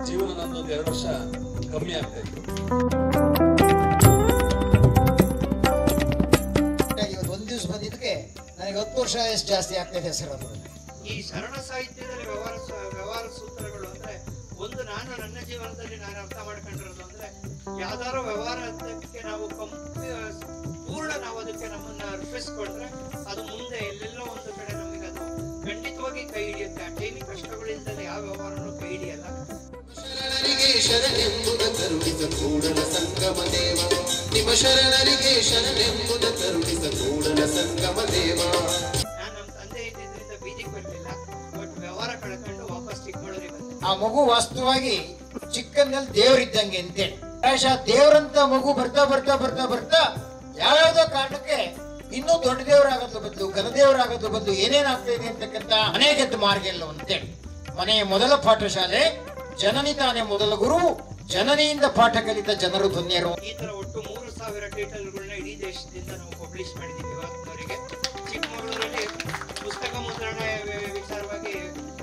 ಜೀವನ ನಂದೊಂದು 2 ವರ್ಷ ಕಮ್ಮಿ ಆಗ್ತಾ ಇತ್ತು. ಇವತ್ತು ಒಂದ್ ದಿವಸ ಬಂದಿದ್ದಕ್ಕೆ ನನಗೆ 10 ವರ್ಷ ಎಷ್ಟು ಜಾಸ್ತಿ ಆಗ್ತದೆ ಸರ್. ಅದು ಈ ಶರಣ ಸಾಹಿತ್ಯದಲ್ಲಿ ವ್ಯವಹಾರ ಸೂತ್ರಗಳು ಅಂದ್ರೆ ಒಂದು ನಾನು ನನ್ನ ಜೀವನದಲ್ಲಿ ನಾನು ಅರ್ಥ ಮಾಡ್ಕೊಂಡಿರೋದು ಅಂದ್ರೆ ಯಾವ್ದಾರು ವ್ಯವಹಾರಕ್ಕೆ ನಾವು ಪೂರ್ಣ ನಾವು ಅದಕ್ಕೆ ನಮ್ಮನ್ನ ಅರ್ಪಿಸ್ಕೊಂಡ್ರೆ ಅದು ಮುಂದೆ ಎಲ್ಲೆಲ್ಲೋ ಒಂದು ಕಡೆ ನಮಗೆ ಅದು ಖಂಡಿತವಾಗಿ ಕೈ ಹಿಡಿಯುತ್ತೆ. ಅಟೇನಿ ಕಷ್ಟಗಳಿಂದಲೇ ಯಾವ ವ್ಯವಹಾರನೂ ಕೈ ಹಿಡಿಯಲ್ಲ. ಶರಣರಿಗೆ ಶರಣೆಂಬುದ ಕರುಣಿಸ ಕೂಡಲ ಸಂಗಮ ದೇವ, ನಿಮ್ಮ ಶರಣರಿಗೆ ಶರಣೆಂಬುದ ಕರುಣಿಸ ಕೂಡಲ ಸಂಗಮ ದೇವ. ನಾನು ನಮ್ಮ ತಂದೆ ಇದ್ದಿದ್ರಿಂದ ಬೀದಿಗೆ ಬರ್ಲಿಲ್ಲ, ಬಟ್ ವ್ಯವಹಾರ ಕಳ್ಕೊಂಡು ವಾಪಸ್ ಚಿಕ್ಕಮಗಳೂರಿಗೆ ಬಂದೆ. ಆ ಮಗು ವಾಸ್ತವವಾಗಿ ಚಿಕ್ಕಂದಲ್ಲಿ ದೇವರಿದ್ದಂಗೆ ಅಂತೇಳಿ ಪ್ರಾಯಶಃ ದೇವರಂತ ಮಗು ಬರ್ತಾ ಬರ್ತಾ ಬರ್ತಾ ಬರ್ತಾ ಯಾವ್ಯಾವ್ದೋ ಕಾರಣಕ್ಕೆ ಇನ್ನೂ ದೊಡ್ಡ ದೇವರಾಗೋದ್ರ ಬದಲು ಘನದೇವರಾಗೋದ್ರ ಬದಲು ಏನೇನಾಗ್ತಾ ಇದೆ ಅಂತಕ್ಕಂಥ ಅನೇಕ ಮಾರ್ಗ ಇಲ್ಲ ಅಂತೇಳಿ ಮನೆಯ ಮೊದಲ ಪಾಠಶಾಲೆ ಜನನಿ ತಾನೇ ಮೊದಲ ಗುರು, ಜನನಿಯಿಂದ ಪಾಠ ಕಲಿತ ಜನರು ಧನ್ಯರು. ಈ ತರ ಒಟ್ಟು 3000 ಟೈಟಲ್ಗಳನ್ನ ಇಡೀ ದೇಶದಿಂದ ನಾವು ಪಬ್ಲಿಷ್ ಮಾಡಿದ್ದೀವಿ ಇವತ್ತಿನವರೆಗೆ. ಚಿಕ್ಕಮಗಳೂರಲ್ಲಿ ಪುಸ್ತಕ ಮುದ್ರಣ ವಿಚಾರವಾಗಿ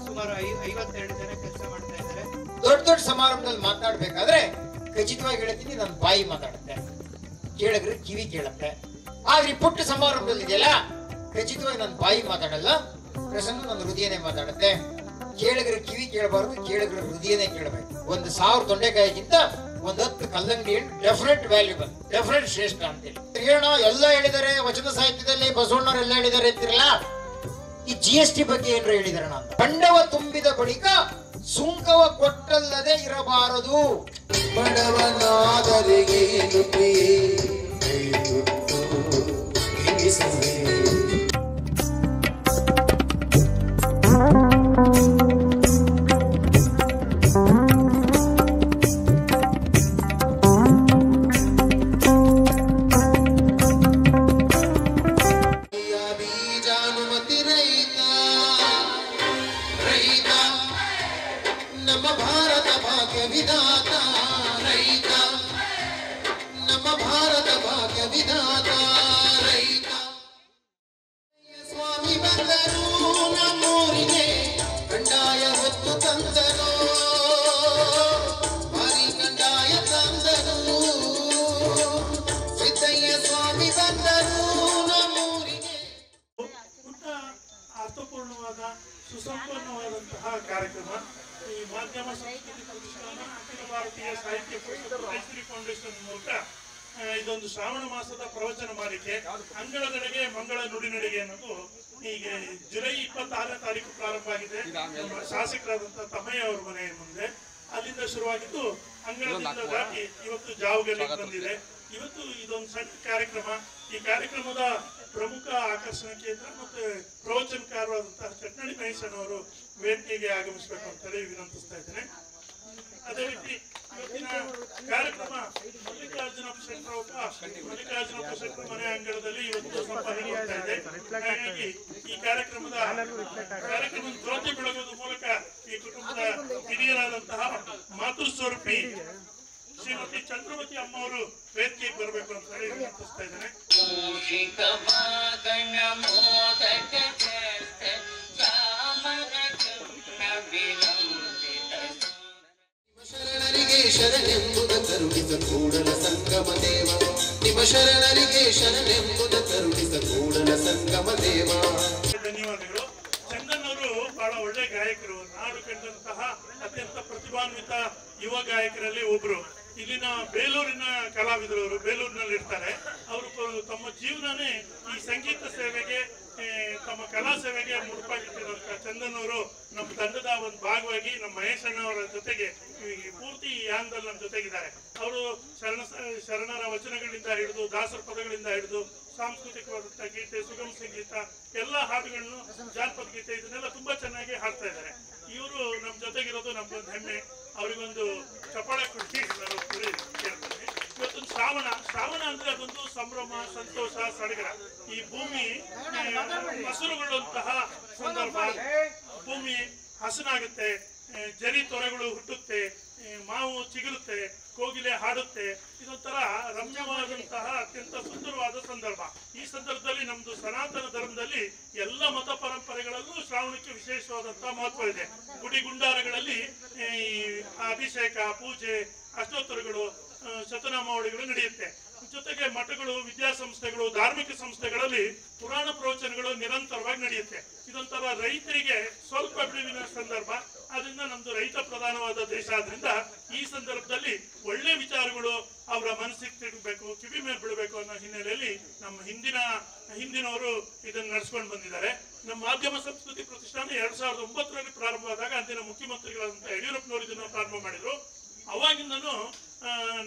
ಸುಮಾರು 52 ಜನ ಕೆಲಸ ಮಾಡ್ತಾ ಇದ್ದಾರೆ. ದೊಡ್ಡ ದೊಡ್ಡ ಸಮಾರಂಭದಲ್ಲಿ ಮಾತಾಡ್ಬೇಕಾದ್ರೆ ಖಚಿತವಾಗಿ ಹೇಳ್ತೀನಿ, ನನ್ನ ಬಾಯಿ ಮಾತಾಡುತ್ತೆ, ಕೇಳಿದ್ರೆ ಕಿವಿ ಕೇಳುತ್ತೆ. ಆದ್ರೆ ಈ ಪುಟ್ಟ ಸಮಾರಂಭದಲ್ಲಿ ಇದೆಯಲ್ಲ, ಖಚಿತವಾಗಿ ನನ್ನ ಬಾಯಿ ಮಾತಾಡಲ್ಲ, ಪ್ರಸಂಗ ನನ್ನ ಹೃದಯನೇ ಮಾತಾಡುತ್ತೆ. ಕೇಳಿದ್ರೆ ಕಿವಿ ಕೇಳಬಾರ್ದು, ಕೇಳಿದ್ರೆ ಹೃದಯನೇ ಕೇಳಬೇಕು. 1000 ತೊಂಡೆಕಾಯಿಗಿಂತ 10 ಕಲ್ಲಂಗಡಿ ಹಣ್ಣು ಡೆಫಿನೆಟ್ ವ್ಯಾಲ್ಯೂಬಲ್, ಡೆಫಿನೆಟ್ ಶ್ರೇಷ್ಠ ಅಂತೇಳಿ ಹೇಳೋಣ. ಎಲ್ಲ ಹೇಳಿದ್ದಾರೆ ವಚನ ಸಾಹಿತ್ಯದಲ್ಲಿ, ಬಸವಣ್ಣವ್ರು ಎಲ್ಲ ಹೇಳಿದ್ದಾರೆ ಅಂತಿರಲ್ಲ. ಈ GST ಬಗ್ಗೆ ಏನ್ರ ಹೇಳಿದಾರೆ ಅಂತ. ಖಂಡವ ತುಂಬಿದ ಬಳಿಕ ಸುಂಕವ ಕೊಟ್ಟಲ್ಲದೆ ಇರಬಾರದು. ಬಡವನಾದರಿಗೆ ಬೀಜಾನುಮತಿ ರೈತ ರೈತ ನಮ್ಮ ಭಾರತ ಭಾಗ್ಯ ವಿಧಾತ, ರೈತ ನಮ್ಮ ಭಾರತ ಭಾಗ್ಯ ವಿಧಾತ, ರೈತ. ಸ್ವಾಮಿ ಬಂದರು ನಮ್ಮೂರಿಗೆ, ಕಂದಾಯ ಹೊತ್ತು ತಂದರು, ಭಾರಿ ಕಂದಾಯ ತಂದರು. ಸಿದ್ದಯ್ಯ ಸ್ವಾಮಿ ಬಂದರು ನಮ್ಮೂರಿಗೆ. ಅರ್ಥಪೂರ್ಣವಾದ ಸುಸಂಪನ್ನವಾದಂತಹ ಕಾರ್ಯಕ್ರಮ. ಈ ಮಾಧ್ಯಮ ಸಂಸ್ಕೃತಿ ಪ್ರತಿಷ್ಠಾನ ಅಖಿಲ ಭಾರತೀಯ ಸಾಹಿತ್ಯ ಪರಿಷತ್ ಮೈತ್ರಿ ಫೌಂಡೇಶನ್ ಮೂಲಕ ಇದೊಂದು ಶ್ರಾವಣ ಮಾಸದ ಪ್ರವಚನ ಮಾಲಿಕೆ ಅಂಗಳದೆಡೆಗೆ ಮಂಗಳ ನುಡಿನಡೆಗೆ ಅನ್ನೋದು ಈಗ ಜುಲೈ 26ನೇ ತಾರೀಕು ಪ್ರಾರಂಭ ಆಗಿದೆ. ನಮ್ಮ ಶಾಸಕರಾದಂತಹ ತಮ್ಮಯ್ಯ ಅವರ ಮನೆಯ ಮುಂದೆ ಅಲ್ಲಿಂದ ಶುರುವಾಗಿದ್ದು ಅಂಗಳದಿಂದ ದಾಟಿ ಇವತ್ತು ಜಾವಗಲ್ಲಿ ಬಂದಿದೆ. ಇವತ್ತು ಇದೊಂದು ಸಣ್ಣ ಕಾರ್ಯಕ್ರಮ. ಈ ಕಾರ್ಯಕ್ರಮದ ಪ್ರಮುಖ ಆಕರ್ಷಣಾ ಕೇಂದ್ರ ಮತ್ತು ಪ್ರವಚನಕಾರರಾದಂತಹ ಚಟ್ನಳ್ಳಿ ಮಹೇಶನವರು ವೇದಿಕೆಗೆ ಆಗಮಿಸಬೇಕು ಅಂತೇಳಿ ವಿನಂತಿಸ್ತಾ ಇದ್ದೇನೆ. ಅದೇ ರೀತಿ ಇವತ್ತಿನ ಕಾರ್ಯಕ್ರಮ ಮಲ್ಲಿಕಾರ್ಜುನಪ್ಪ ಶೆಟ್ಟರ ಮನೆ ಅಂಗಳದಲ್ಲಿ ಇವತ್ತು ಸಂಪಾದನೆ ಆಗ್ತಾ ಇದೆ. ಹಾಗಾಗಿ ಈ ಕಾರ್ಯಕ್ರಮದ ಜ್ಯೋತಿ ಬೆಳಗುವ ಮೂಲಕ ಈ ಕುಟುಂಬದ ಹಿರಿಯರಾದಂತಹ ಮಾತೃಸ್ವರೂಪಿ ಶ್ರೀಮತಿ ಚಂದ್ರವತಿ ಅಮ್ಮ ಅವರು ವೇದಿಕೆಗೆ ಬರಬೇಕು ಅಂತ ಹೇಳಿ ವಿನಂತಿಸ್ತಾ ಇದ್ದೇನೆ. ಶರಣರಿಗೆ ಶರಣೆಂಬುದ ಕರುಣಿಸ ಕೂಡಲ ಸಂಗಮ ದೇವ, ನಿಮ್ಮ ಶರಣರಿಗೆ ಶರಣೆಂಬುದ ಕರುಣಿಸ ಕೂಡಲ ಸಂಗಮ ದೇವ. ಧನ್ಯವಾದಗಳು. ಚಂದನ್ ಅವರು ಬಹಳ ಒಳ್ಳೆ ಗಾಯಕರು, ನಾಡು ಕಂಡಂತಹ ಅತ್ಯಂತ ಪ್ರತಿಭಾನ್ವಿತ ಯುವ ಗಾಯಕರಲ್ಲಿ ಒಬ್ರು. ಇಲ್ಲಿನ ಬೇಲೂರಿನ ಕಲಾವಿದರು, ಅವರು ಬೇಲೂರಿನಲ್ಲಿ ಇರ್ತಾರೆ. ಅವರು ತಮ್ಮ ಜೀವನನೇ ಈ ಸಂಗೀತ ಸೇವೆಗೆ, ತಮ್ಮ ಕಲಾ ಸೇವೆಗೆ ಮುಡುಪಾಗಿಟ್ಟಿರುವಂತಹ ಚಂದನ್ ಅವರು ನಮ್ಮ ತಂಡದ ಒಂದು ಭಾಗವಾಗಿ ನಮ್ಮ ಮಹೇಶಣ್ಣ ಅವರ ಜೊತೆಗೆ ಪೂರ್ತಿ ಯಾನದಲ್ಲಿ ನಮ್ಮ ಜೊತೆಗಿದ್ದಾರೆ. ಅವರು ಶರಣರ ವಚನಗಳಿಂದ ಹಿಡಿದು ದಾಸರ ಪದಗಳಿಂದ ಹಿಡಿದು ಸಾಂಸ್ಕೃತಿಕವಾದಂತಹ ಗೀತೆ, ಸುಗಮ ಸಂಗೀತ, ಎಲ್ಲ ಹಾಡುಗಳನ್ನು, ಜಾನಪದ ಗೀತೆ, ಇದನ್ನೆಲ್ಲ ತುಂಬಾ ಚೆನ್ನಾಗಿ ಹಾಡ್ತಾ ಇದ್ದಾರೆ. ಇವರು ನಮ್ಮ ಜೊತೆಗಿರೋದು ನಮ್ಗೊಂದು ಹೆಮ್ಮೆ. ಅವರಿಗೊಂದು ಚಪ್ಪಾಳೆ ಕೊಡಿ ನಾನು ಕೇಳ್ತೇನೆ. ಇವತ್ತೊಂದು ಶ್ರಾವಣ ಅಂದ್ರೆ ಅದೊಂದು ಸಂಭ್ರಮ, ಸಂತೋಷ, ಸಡಗರ. ಈ ಭೂಮಿ ಹಸುರುಗೊಳ್ಳುವಂತಹ ಸಂದರ್ಭ. ಭೂಮಿ ಹಸನಾಗುತ್ತೆ, ಜರಿ ತೊರೆಗಳು ಹುಟ್ಟುತ್ತೆ, ಮಾವು ಚಿಗುರುತ್ತೆ, ಕೋಗಿಲೆ ಹಾಡುತ್ತೆ. ಇದೊಂಥರ ರಮ್ಯವಾದಂತಹ ಅತ್ಯಂತ ಸುಂದರವಾದ ಸಂದರ್ಭ. ಈ ಸಂದರ್ಭದಲ್ಲಿ ನಮ್ದು ಸನಾತನ ಧರ್ಮದಲ್ಲಿ ಎಲ್ಲ ಮತ ಪರಂಪರೆಗಳಲ್ಲೂ ಶ್ರಾವಣಕ್ಕೆ ವಿಶೇಷವಾದಂತಹ ಮಹತ್ವ ಇದೆ. ಗುಡಿ ಗುಂಡಾರಗಳಲ್ಲಿ ಅಭಿಷೇಕ, ಪೂಜೆ, ಅಷ್ಟೋತ್ತರಗಳು, ಶತನಾಮಾವಳಿಗಳು ನಡೆಯುತ್ತೆ. ಜೊತೆಗೆ ಮಠಗಳು, ವಿದ್ಯಾಸಂಸ್ಥೆಗಳು, ಧಾರ್ಮಿಕ ಸಂಸ್ಥೆಗಳಲ್ಲಿ ಪುರಾಣ ಪ್ರವಚನಗಳು ನಿರಂತರವಾಗಿ ನಡೆಯುತ್ತೆ. ಇದೊಂಥರ ರೈತರಿಗೆ ಸ್ವಲ್ಪ ಬಿಡುವಿನ ಸಂದರ್ಭ. ಆದ್ರಿಂದ ನಮ್ದು ರೈತ ಪ್ರಧಾನವಾದ ದೇಶ ಆದ್ರಿಂದ ಈ ಸಂದರ್ಭದಲ್ಲಿ ಒಳ್ಳೆ ವಿಚಾರಗಳು ಅವರ ಮನಸ್ಸಿಗೆ ತಿರುಗಬೇಕು, ಕಿವಿ ಮೇಲೆ ಬಿಡಬೇಕು ಅನ್ನೋ ಹಿನ್ನೆಲೆಯಲ್ಲಿ ನಮ್ಮ ಹಿಂದಿನವರು ಇದನ್ನು ನಡೆಸ್ಕೊಂಡು ಬಂದಿದ್ದಾರೆ. ನಮ್ಮ ಮಾಧ್ಯಮ ಸಂಸ್ಕೃತಿ ಪ್ರತಿಷ್ಠಾನ 2009ರಲ್ಲಿ ಪ್ರಾರಂಭವಾದಾಗ ಅಂದಿನ ಮುಖ್ಯಮಂತ್ರಿಗಳಾದಂಥ ಯಡಿಯೂರಪ್ಪನವರು ಇದನ್ನು ಪ್ರಾರಂಭ ಮಾಡಿದ್ರು. ಅವಾಗಿಂದನೂ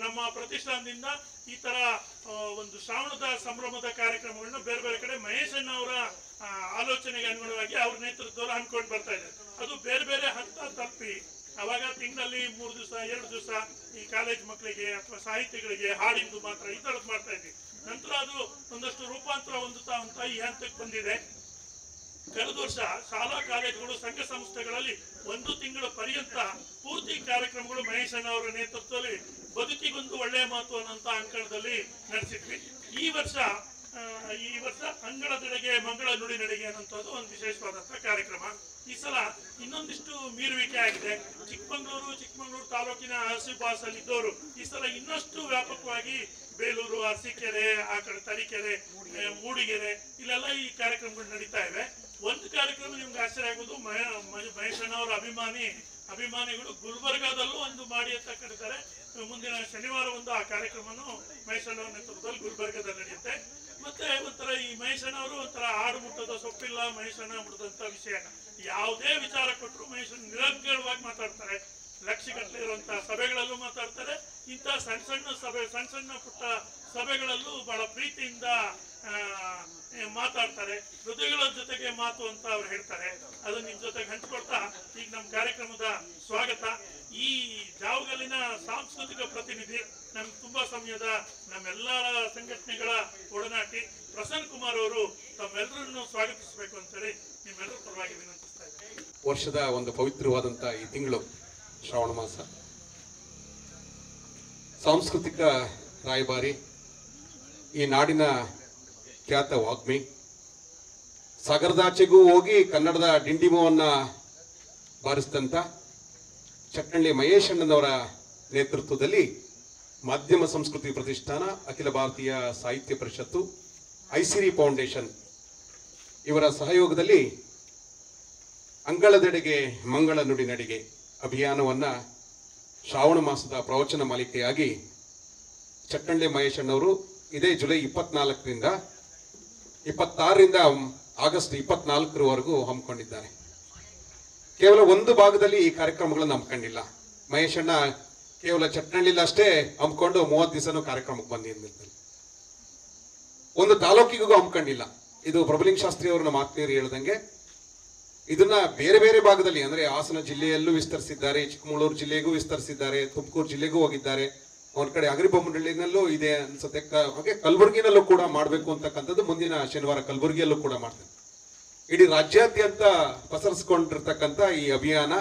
ನಮ್ಮ ಪ್ರತಿಷ್ಠಾನದಿಂದ ಈ ತರ ಒಂದು ಶ್ರಾವಣದ ಸಂಭ್ರಮದ ಕಾರ್ಯಕ್ರಮಗಳನ್ನ ಬೇರೆ ಬೇರೆ ಕಡೆ ಮಹೇಶಣ್ಣ ಅವರ ಆಲೋಚನೆಗೆ ಅನುಗುಣವಾಗಿ ಅವ್ರ ನೇತೃತ್ವದಲ್ಲಿ ಹಮ್ಮಿಕೊಂಡು ಬರ್ತಾ ಇದೆ. ಅದು ಬೇರೆ ಬೇರೆ ಹಂತ ತಲುಪಿ ಅವಾಗ ತಿಂಗಳಲ್ಲಿ 3 ದಿವಸ 2 ದಿವಸ ಈ ಕಾಲೇಜ್ ಮಕ್ಕಳಿಗೆ ಅಥವಾ ಸಾಹಿತಿಗಳಿಗೆ ಹಾಡಿಂದು ಮಾತ್ರ ಈ ತರದ್ ಮಾಡ್ತಾ ಇದ್ವಿ. ನಂತರ ಅದು ಒಂದಷ್ಟು ರೂಪಾಂತರ ಹೊಂದುತ್ತಾ ಅಂತ ಈ ಹಂತಕ್ಕೆ ಬಂದಿದೆ. ಕಳೆದ ವರ್ಷ ಶಾಲಾ ಕಾಲೇಜುಗಳು, ಸಂಘ ಸಂಸ್ಥೆಗಳಲ್ಲಿ 1 ತಿಂಗಳ ಪರ್ಯಂತ ಪೂರ್ತಿ ಕಾರ್ಯಕ್ರಮಗಳು ಮಹೇಶಣ್ಣ ಅವರ ನೇತೃತ್ವದಲ್ಲಿ ಬದುಕಿಗೊಂದು ಒಳ್ಳೆಯ ಮಾತು ಅನ್ನೋಂಥ ಅಂಕಣದಲ್ಲಿ ನಡೆಸಿದ್ವಿ. ಈ ವರ್ಷ ಅಂಗಳದೆಡೆಗೆ ಮಂಗಳ ನುಡಿ ನಡಿಗೆ ಅನ್ನೋಂಥದ್ದು ಒಂದು ವಿಶೇಷವಾದಂಥ ಕಾರ್ಯಕ್ರಮ. ಈ ಸಲ ಇನ್ನೊಂದಿಷ್ಟು ಮೀರುವಿಕೆ ಆಗಿದೆ. ಚಿಕ್ಕಮಗಳೂರು ತಾಲೂಕಿನ ಹಸಿಬಾಸಲ್ಲಿ ಇದ್ದವರು ಈ ಸಲ ಇನ್ನಷ್ಟು ವ್ಯಾಪಕವಾಗಿ ಬೇಲೂರು, ಅರಸೀಕೆರೆ, ಆ ಕಡೆ ತರೀಕೆರೆ, ಮೂಡಿಗೆರೆ ಇಲ್ಲೆಲ್ಲ ಈ ಕಾರ್ಯಕ್ರಮಗಳು ನಡೀತಾ ಇವೆ. ಒಂದು ಕಾರ್ಯಕ್ರಮ ನಿಮ್ಗೆ ಆಶ್ಚರ್ಯ ಆಗೋದು, ಮಹೇಶಣ್ಣ ಅವರ ಅಭಿಮಾನಿಗಳು ಗುಲ್ಬರ್ಗಾದಲ್ಲೂ ಒಂದು ಮಾಡಿ ಅಂತ ಕರೀತಾರೆ. ಮುಂದಿನ ಶನಿವಾರ ಒಂದು ಆ ಕಾರ್ಯಕ್ರಮನು ಮಹೇಶಣ್ಣ ಅವರ ನೇತೃತ್ವದಲ್ಲಿ ಗುಲ್ಬರ್ಗಾದಲ್ಲಿ ನಡೆಯುತ್ತೆ. ಮತ್ತೆ ಒಂಥರ ಈ ಮಹೇಶಣ್ಣ ಅವರು ಒಂಥರ ಹಾಡು ಮುಟ್ಟದ ಸೊಪ್ಪಿಲ್ಲ, ಮಹೇಶಣ್ಣ ಮುಟ್ಟದಂತ ವಿಷಯ ಯಾವುದೇ ವಿಚಾರ ಕೊಟ್ಟರು ಮಹೇಶಣ್ಣ ನಿರರ್ಗಳವಾಗಿ ಮಾತಾಡ್ತಾರೆ. ಲಕ್ಷಗಟ್ಟಲೆ ಇರುವಂತಹ ಸಭೆಗಳಲ್ಲೂ ಮಾತಾಡ್ತಾರೆ. ಇಂಥ ಸಣ್ಣ ಪುಟ್ಟ ಸಭೆಗಳಲ್ಲೂ ಬಹಳ ಪ್ರೀತಿಯಿಂದ ಮಾತಾಡ್ತಾರೆ. ಹೃದಯಗಳ ಜೊತೆಗೆ ಮಾತು ಅಂತ ಅವ್ರು ಹೇಳ್ತಾರೆ. ಅದು ನಿಮ್ ಜೊತೆಗೆ ಹಂಚ್ಕೊಳ್ತಾ ಈಗ ನಮ್ಮ ಕಾರ್ಯಕ್ರಮದ ಸ್ವಾಗತ. ಈ ಜಾವಗಲ್ಲಿನ ಸಾಂಸ್ಕೃತಿಕ ಪ್ರತಿನಿಧಿ, ನಮ್ಗೆ ತುಂಬಾ ಸಮಯದ ನಮ್ಮೆಲ್ಲರ ಸಂಘಟನೆಗಳ ಒಡನಾಟಿ ಪ್ರಸನ್ನ ಕುಮಾರ್ ಅವರು ತಮ್ಮೆಲ್ಲರನ್ನು ಸ್ವಾಗತಿಸಬೇಕು ಅಂತೇಳಿ ನಿಮ್ಮೆಲ್ಲರ ಪರವಾಗಿ ವಿನಂತಿಸ್ತಾ ಇದ್ದಾರೆ. ವರ್ಷದ ಒಂದು ಪವಿತ್ರವಾದಂಥ ಈ ತಿಂಗಳು ಶ್ರಾವಣ ಮಾಸ, ಸಾಂಸ್ಕೃತಿಕ ರಾಯಭಾರಿ, ಈ ನಾಡಿನ ಖ್ಯಾತ ವಾಗ್ಮಿ, ಸಾಗರದಾಚೆಗೂ ಹೋಗಿ ಕನ್ನಡದ ಡಿಂಡಿಮವನ್ನ ಬಾರಿಸಿದಂಥ ಚಟ್ಟಳ್ಳಿ ಮಹೇಶಣ್ಣನವರ ನೇತೃತ್ವದಲ್ಲಿ ಮಾಧ್ಯಮ ಸಂಸ್ಕೃತಿ ಪ್ರತಿಷ್ಠಾನ, ಅಖಿಲ ಭಾರತೀಯ ಸಾಹಿತ್ಯ ಪರಿಷತ್ತು, ಐಸಿರಿ ಫೌಂಡೇಶನ್ ಇವರ ಸಹಯೋಗದಲ್ಲಿ ಅಂಗಳದೆಡೆಗೆ ಮಂಗಳ ನುಡಿ ನಡಿಗೆ ಅಭಿಯಾನವನ್ನ ಶ್ರಾವಣ ಮಾಸದ ಪ್ರವಚನ ಮಾಲಿಕೆಯಾಗಿ ಚಟ್ಟಳ್ಳಿ ಮಹೇಶಣ್ಣವರು ಇದೇ ಜುಲೈ 24ರಿಂದ 26ರಿಂದ ಆಗಸ್ಟ್ 24ರವರೆಗೂ ಹಮ್ಮಿಕೊಂಡಿದ್ದಾರೆ. ಕೇವಲ ಒಂದು ಭಾಗದಲ್ಲಿ ಈ ಕಾರ್ಯಕ್ರಮಗಳನ್ನು ಹಮ್ಮಿಕೊಂಡಿಲ್ಲ. ಮಹೇಶಣ್ಣ ಕೇವಲ ಚಟ್ಟಳ್ಳಿಲಿ ಅಷ್ಟೇ ಹಮ್ಮಿಕೊಂಡು 30 ದಿವಸನೂ ಕಾರ್ಯಕ್ರಮಕ್ಕೆ ಬಂದಿದ್ದಲ್ಲಿ ಒಂದು ತಾಲೂಕಿಗೂ ಹಮ್ಮಿಕೊಂಡಿಲ್ಲ. ಇದು ಪ್ರಭುಲಿಂಗ ಶಾಸ್ತ್ರಿ ಅವರು ನಮ್ಮ ಆತ್ಮೀಯರು ಹೇಳ್ದಂಗೆ ಇದನ್ನ ಬೇರೆ ಬೇರೆ ಭಾಗದಲ್ಲಿ, ಅಂದ್ರೆ ಹಾಸನ ಜಿಲ್ಲೆಯಲ್ಲೂ ವಿಸ್ತರಿಸಿದ್ದಾರೆ, ಚಿಕ್ಕಮಗಳೂರು ಜಿಲ್ಲೆಗೂ ವಿಸ್ತರಿಸಿದ್ದಾರೆ, ತುಮಕೂರು ಜಿಲ್ಲೆಗೂ ಹೋಗಿದ್ದಾರೆ, ಒಂದ್ ಕಡೆ ಅಗ್ರಿಬೊಮ್ಮನಹಳ್ಳಿನಲ್ಲೂ ಇದೆ ಅನ್ಸುತ್ತೆ, ಹಾಗೆ ಕಲಬುರಗಿನಲ್ಲೂ ಕೂಡ ಮಾಡಬೇಕು ಅಂತಕ್ಕಂಥದ್ದು ಮುಂದಿನ ಶನಿವಾರ ಕಲಬುರಗಿಯಲ್ಲೂ ಕೂಡ ಮಾಡ್ತಾರೆ. ಇಡೀ ರಾಜ್ಯಾದ್ಯಂತ ಪಸರಿಸಿಕೊಂಡಿರ್ತಕ್ಕಂಥ ಈ ಅಭಿಯಾನ